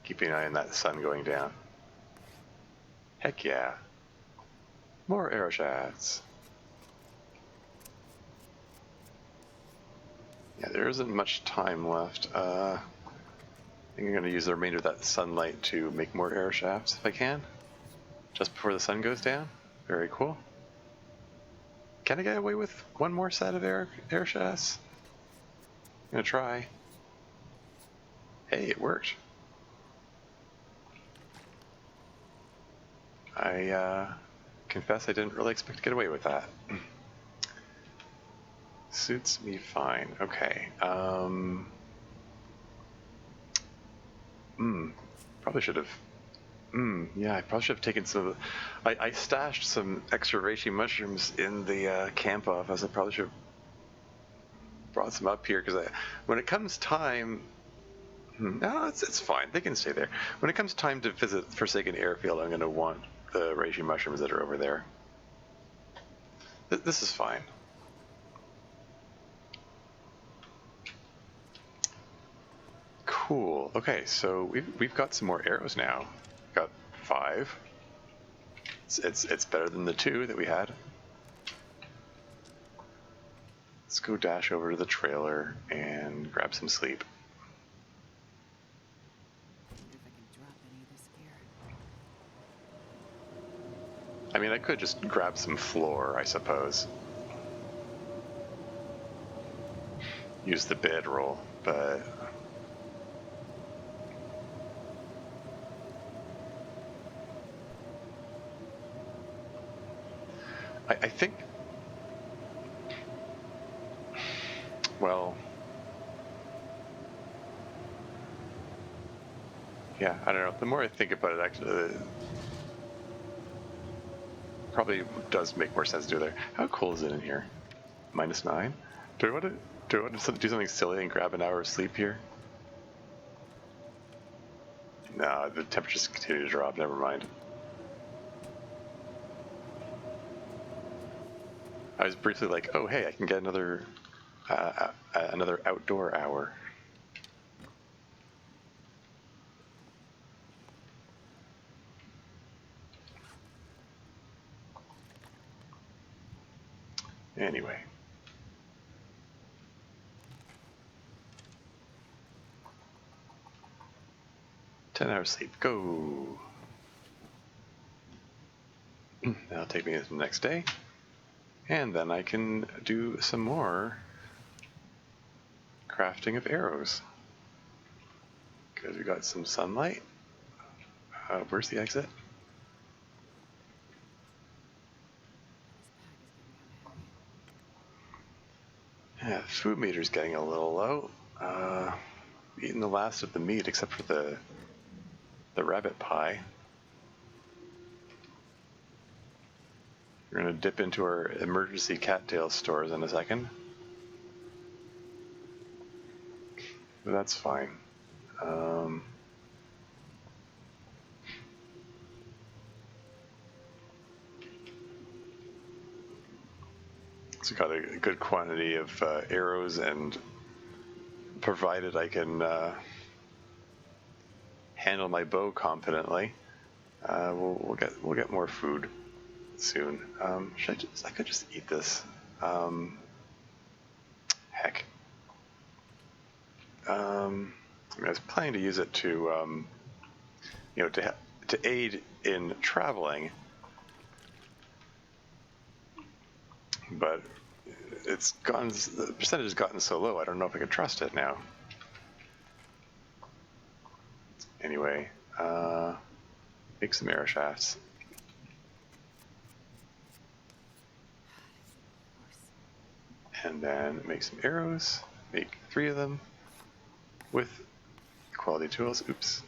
Keeping an eye on that sun going down. Heck yeah. More arrow shafts. Yeah, there isn't much time left. I think I'm going to use the remainder of that sunlight to make more arrow shafts if I can. Just before the sun goes down. Very cool. Can I get away with one more set of arrow shafts? I'm going to try. Hey, it worked. I confess I didn't really expect to get away with that. Suits me fine. Okay. Probably should have. Yeah, I probably should have taken some. I stashed some extra reishi mushrooms in the camp office. I probably should have brought some up here because when it comes time. No, it's fine. They can stay there. When it comes time to visit Forsaken Airfield, I'm going to want the reishi mushrooms that are over there. This is fine. Cool. Okay, so we've got some more arrows now. Got 5. It's better than the 2 that we had. Let's go dash over to the trailer and grab some sleep. Wonder if I can drop any of this gear. I mean, I could just grab some floor, I suppose. Use the bedroll, but I think, well, yeah, I don't know. The more I think about it, actually, probably does make more sense to do there. How cold is it in here? -9? Do I want to do something silly and grab an hour of sleep here? No, the temperatures continue to drop. Never mind. I was briefly like, oh hey, I can get another outdoor hour. Anyway. Hours sleep, go! That'll take me to the next day. And then I can do some more crafting of arrows. Because we got some sunlight. Where's the exit? Yeah, food meter's getting a little low. Eating the last of the meat except for the rabbit pie. We're going to dip into our emergency cattail stores in a second. But that's fine. So got a good quantity of arrows, and provided I can handle my bow confidently, we'll get more food soon. I could just eat this. Heck. I was planning to use it to, to aid in traveling, but the percentage has gotten so low. I don't know if I can trust it now. Anyway, make some arrow shafts. And then make some arrows, make 3 of them with quality tools. Oops.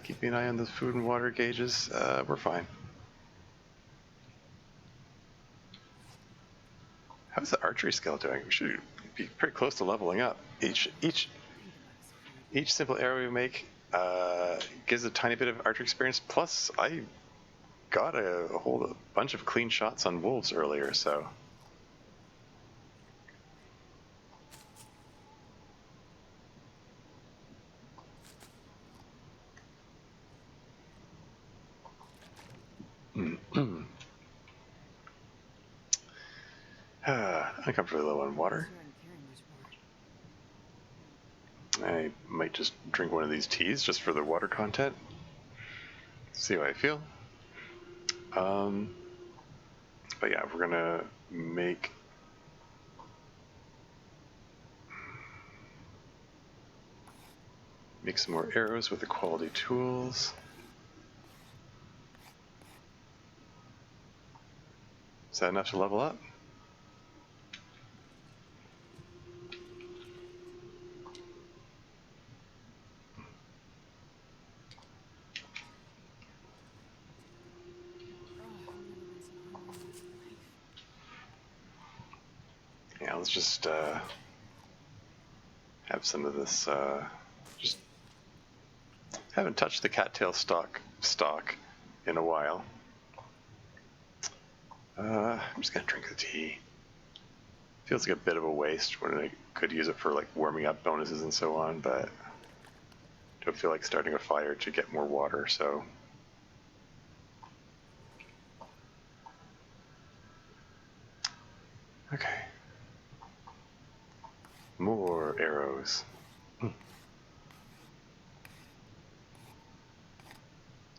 Keep an eye on the food and water gauges. We're fine. How's the archery skill doing? We should be pretty close to leveling up. Each simple arrow we make gives a tiny bit of archery experience. Plus, I got a whole bunch of clean shots on wolves earlier, so Uncomfortably low on Not water. sure I can carry much more. I might just drink one of these teas just for the water content. See how I feel. But yeah, we're gonna make some more arrows with the quality tools. Is that enough to level up? Oh, I've never been so hungry in my life. Yeah, let's just have some of this. Just haven't touched the cattail stock in a while. I'm just gonna drink the tea. Feels like a bit of a waste when I could use it for like warming up bonuses and so on, but don't feel like starting a fire to get more water, so. Okay. More arrows.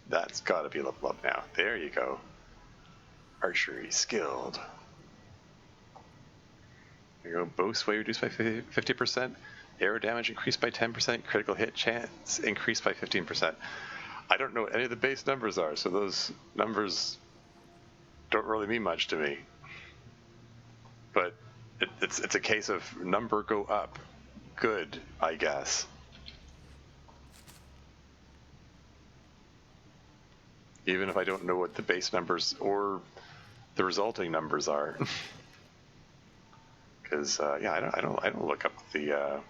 That's gotta be level up now. There you go. Archery skilled. There you go. Bow sway reduced by 50%. Arrow damage increased by 10%. Critical hit chance increased by 15%. I don't know what any of the base numbers are, so those numbers don't really mean much to me. But it's a case of number go up. Good, I guess. Even if I don't know what the base numbers or the resulting numbers are. Because yeah, I don't look up the.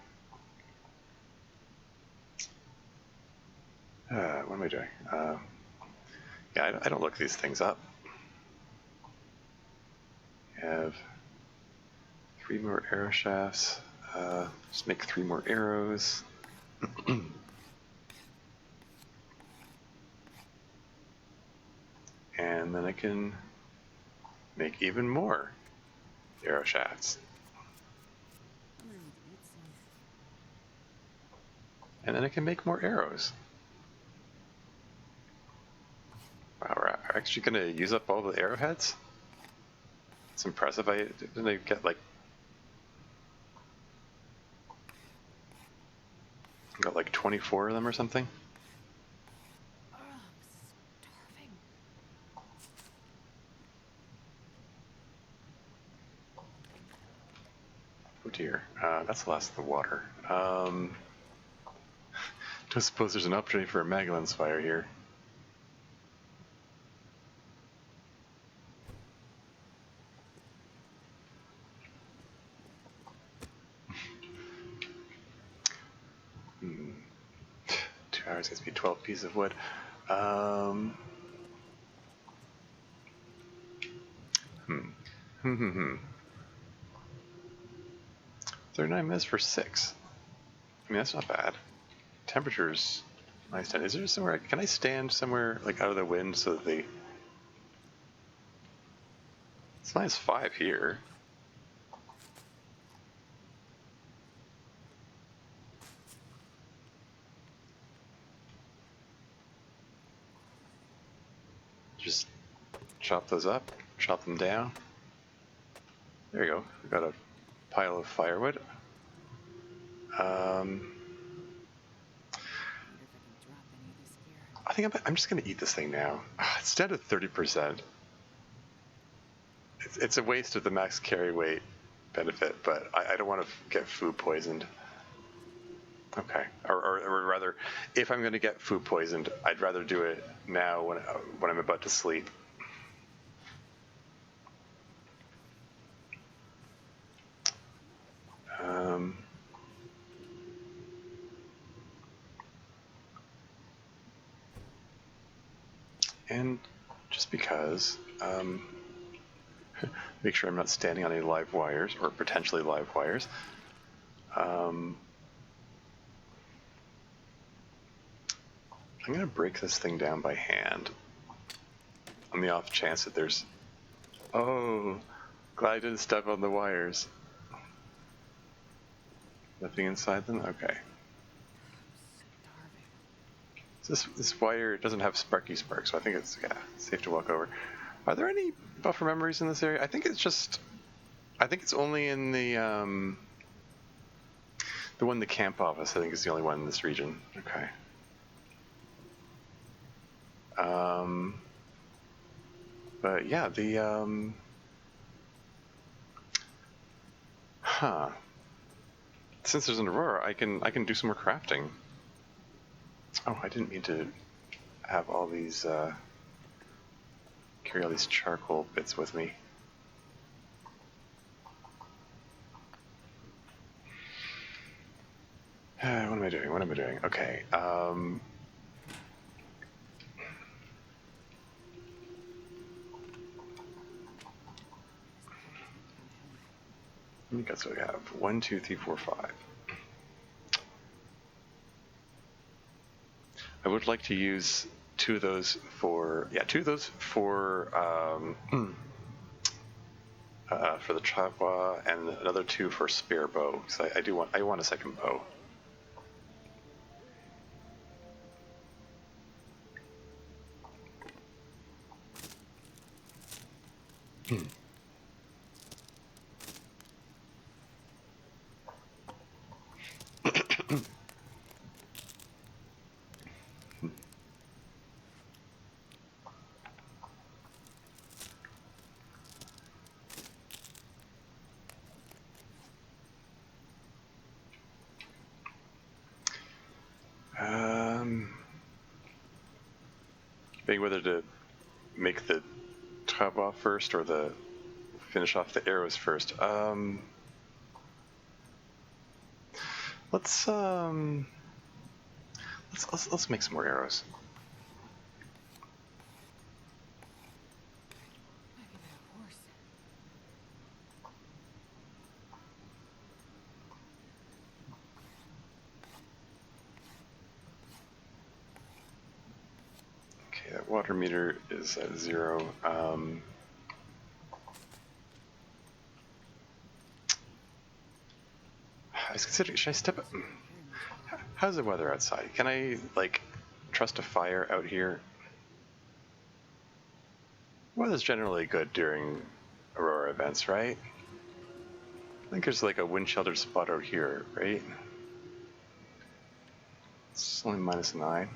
What am I doing? Yeah, I don't look these things up. Have 3 more arrow shafts. Just make 3 more arrows. And then I can make even more arrow shafts. I'm gonna need to eat soon. And then I can make more arrows. Wow, we're actually going to use up all the arrowheads? It's impressive. Didn't I get like... got like 24 of them or something? Oh, I'm starving. Oh dear. That's the last of the water. Don't suppose there's an opportunity for a Magellan's fire here. Hmm. 2 hours gets me 12 pieces of wood. 39 minutes for 6. I mean, that's not bad. Temperatures nice. 10. Is there somewhere? Can I stand somewhere like out of the wind so that they? It's -5 here. Just chop those up, chop them down. There you go. We've got a pile of firewood. I wonder if I can drop any of this gear. I think I'm just gonna eat this thing now. It's down to 30%. It's a waste of the max carry weight benefit, but I don't want to get food poisoned. Okay, or rather, if I'm going to get food poisoned, I'd rather do it now when I'm about to sleep. And just because, make sure I'm not standing on any live wires or potentially live wires. I'm going to break this thing down by hand on the off chance that there's... Oh, Glad I didn't step on the wires. Nothing inside them? Okay. Starving. This wire doesn't have sparky spark, so I think it's safe to walk over. Are there any buffer memories in this area? I think it's only in the one in the camp office. I think is the only one in this region. Okay. But yeah, the since there's an aurora, I can do some more crafting. Oh, I didn't mean to have all these carry all these charcoal bits with me. What am I doing? What am I doing? Okay. Let me guess what we have. 1, 2, 3, 4, 5. I would like to use two of those for for the chapwa and another 2 for spare bow. So I want a second bow. Debating whether to make the chapwa first or finish off the arrows first. Let's make some more arrows. I could have a horse. Okay, that water meter is at 0. I was considering, should I step up? How's the weather outside? Can I, trust a fire out here? Weather's generally good during Aurora events, right? I think there's a wind sheltered spot out here, right? It's only -9.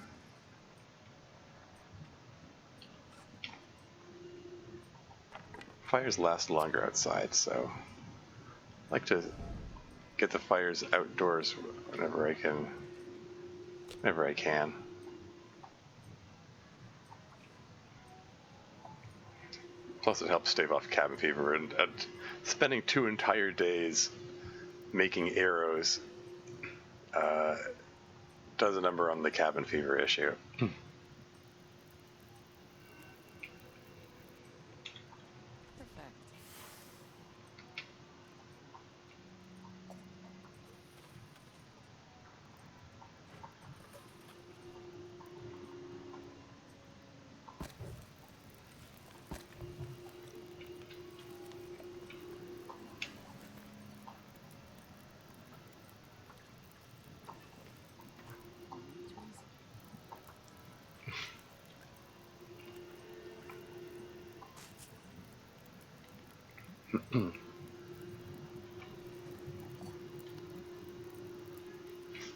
Fires last longer outside, so I like to get the fires outdoors whenever I can. Plus, it helps stave off cabin fever, and spending 2 entire days making arrows does a number on the cabin fever issue. Perfect.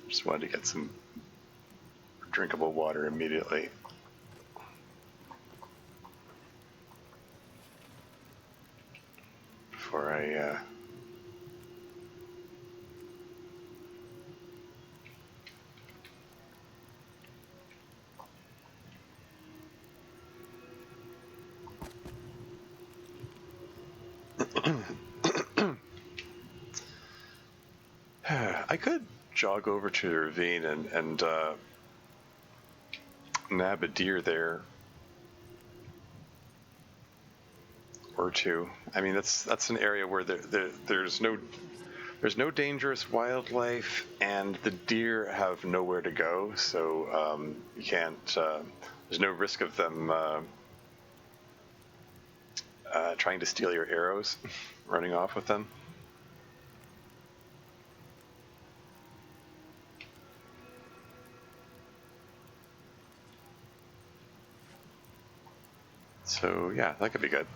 Just wanted to get some drinkable water immediately. Before I I could jog over to the ravine and nab a deer there or 2. I mean, that's an area where there's no dangerous wildlife, and the deer have nowhere to go, so you can't. There's no risk of them trying to steal your arrows, running off with them. So yeah, that could be good.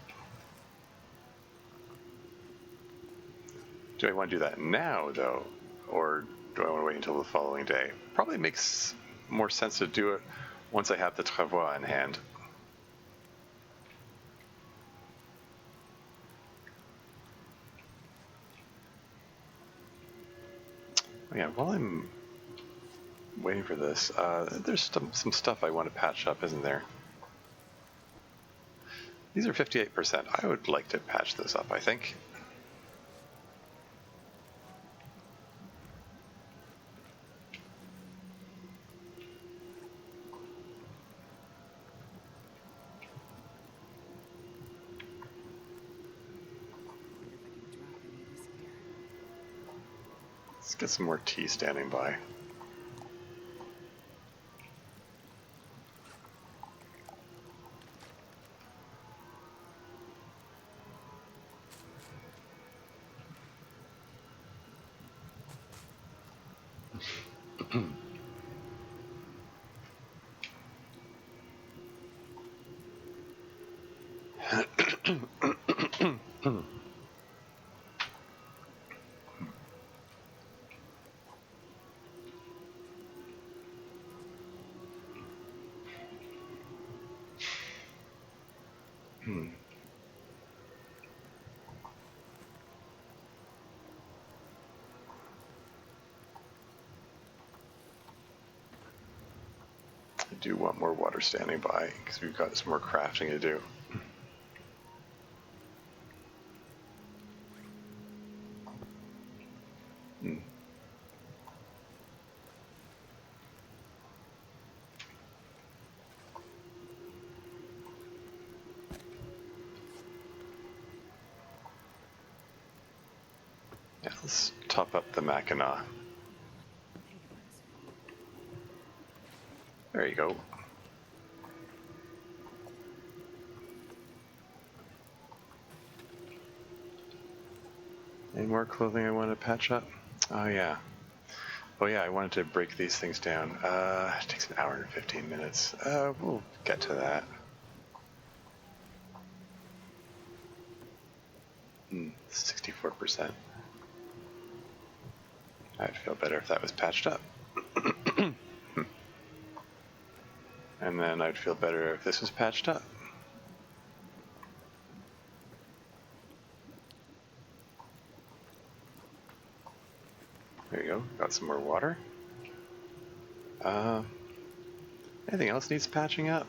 Do I want to do that now, though? Or do I want to wait until the following day? Probably makes more sense to do it once I have the travois in hand. Oh, yeah, while I'm waiting for this, there's some stuff I want to patch up, isn't there? These are 58%. I would like to patch those up, I think. Wonder if I can drop any of this gear. Let's get some more tea standing by. I do want more water standing by because we've got some more crafting to do. Yeah, let's top up the Mackinac. Think about his food. There you go. Any more clothing I want to patch up? Oh yeah. Oh yeah, I wanted to break these things down. It takes an hour and 15 minutes. We'll get to that. 64%. I'd feel better if that was patched up. And then I'd feel better if this was patched up. There you go, got some more water. Anything else needs patching up?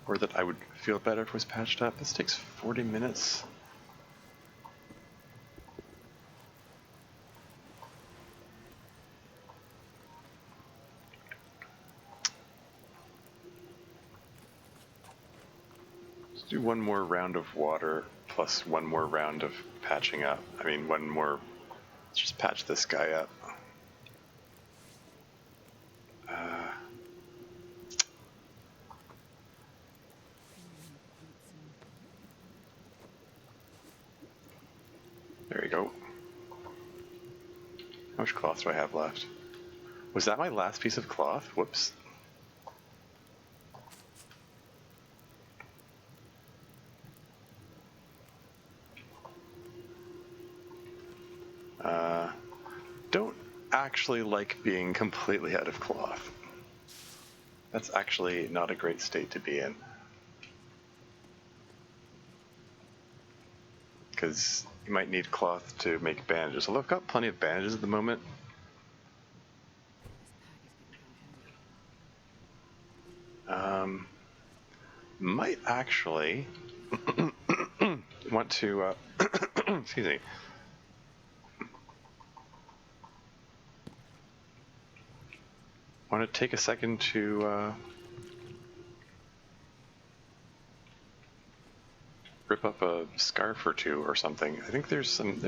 Or that I would feel better if it was patched up? This takes 40 minutes. Let's do one more round of water plus one more round of patching up. I mean, one more. Let's just patch this guy up. There you go. How much cloth do I have left? Was that my last piece of cloth? Whoops. Don't actually like being completely out of cloth. That's actually not a great state to be in. Because you might need cloth to make bandages. Although I've got plenty of bandages at the moment. This pack is getting kind of heavy. Might actually want to, excuse me. Want to take a second to rip up a scarf or two or something. I think there's some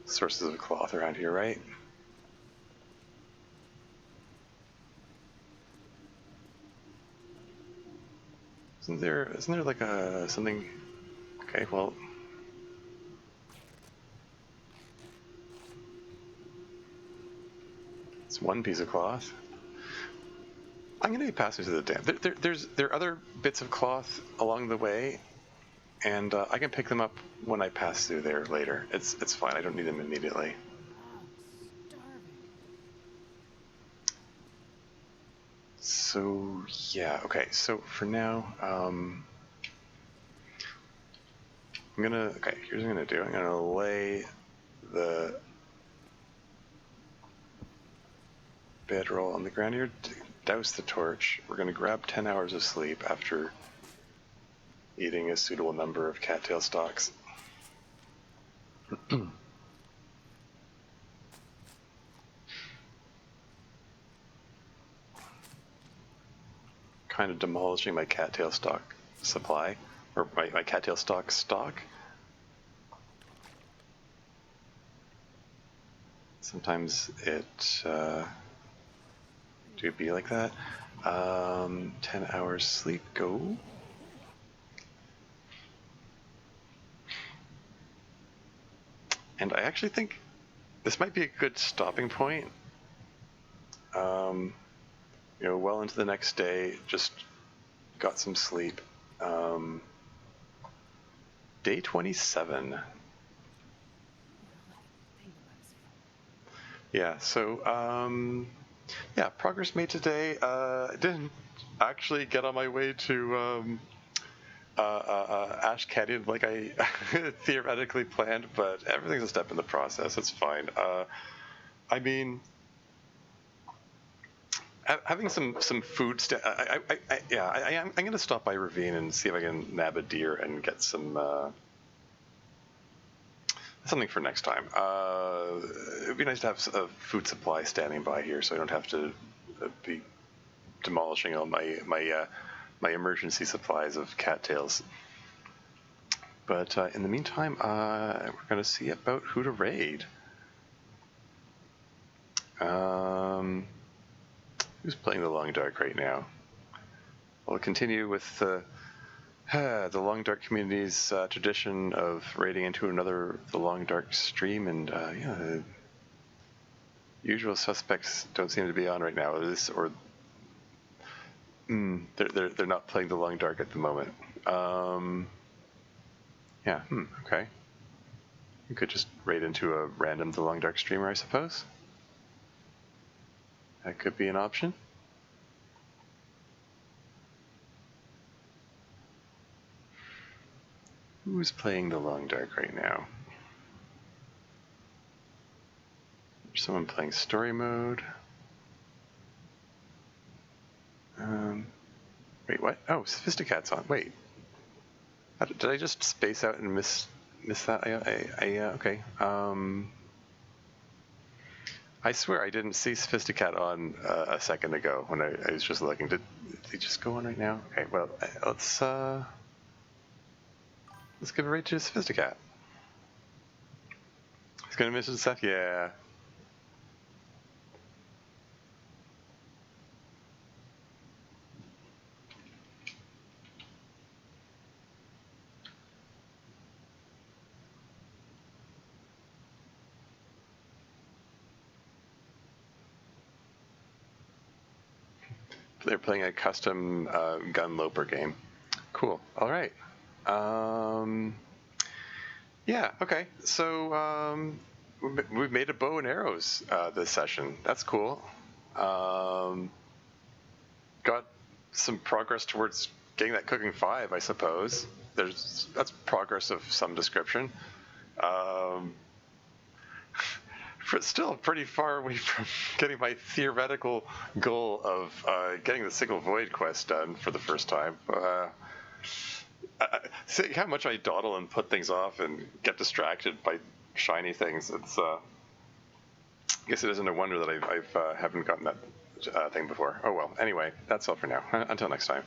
sources of cloth around here, right? Isn't there like a something? Okay, well. It's one piece of cloth. I'm going to be passing through the dam. There are other bits of cloth along the way, and I can pick them up when I pass through there later. It's fine. I don't need them immediately. I'm starving. So yeah, okay. So for now, I'm gonna. Okay, here's what I'm gonna do. I'm gonna lay the bedroll on the ground here. Douse the torch. We're gonna grab 10 hours of sleep after eating a suitable number of cattail stalks. Kind of demolishing my cattail stalk supply, or my cattail stalk stock. Sometimes it do be like that. 10 hours sleep, go. And I actually think this might be a good stopping point. Well into the next day, just got some sleep. Day 27. Yeah, so, yeah, progress made today. Didn't actually get on my way to Ash Canyon like I theoretically planned, but everything's a step in the process. It's fine. I mean, having some food. I'm going to stop by Ravine and see if I can nab a deer and get some something for next time. It'd be nice to have a food supply standing by here, so I don't have to be demolishing all my emergency supplies of cattails. But in the meantime, we're going to see about who to raid. Who's playing the Long Dark right now? We'll continue with the Long Dark community's tradition of raiding into the Long Dark stream, and the usual suspects don't seem to be on right now. They're not playing the Long Dark at the moment. Okay. You could just raid into a random The Long Dark streamer, I suppose. That could be an option. Who's playing the Long Dark right now? There's someone playing story mode. Wait, what? Oh, Sophisticat's on. Wait. Did I just space out and miss that? Okay. I swear I didn't see Sophisticat on a second ago when I was just looking. Did he just go on right now? Okay, well, let's give a raid to Sophisticat. He's gonna miss his stuff, yeah. They're playing a custom Gunloper game. Cool. All right. Yeah. Okay. So we've made a bow and arrows this session. That's cool. Got some progress towards getting that cooking 5, I suppose. That's progress of some description. Still pretty far away from getting my theoretical goal of getting the Sickle Void quest done for the first time. See how much I dawdle and put things off and get distracted by shiny things. It's I guess it isn't a wonder that I haven't gotten that thing before. Oh well. Anyway, that's all for now. Until next time.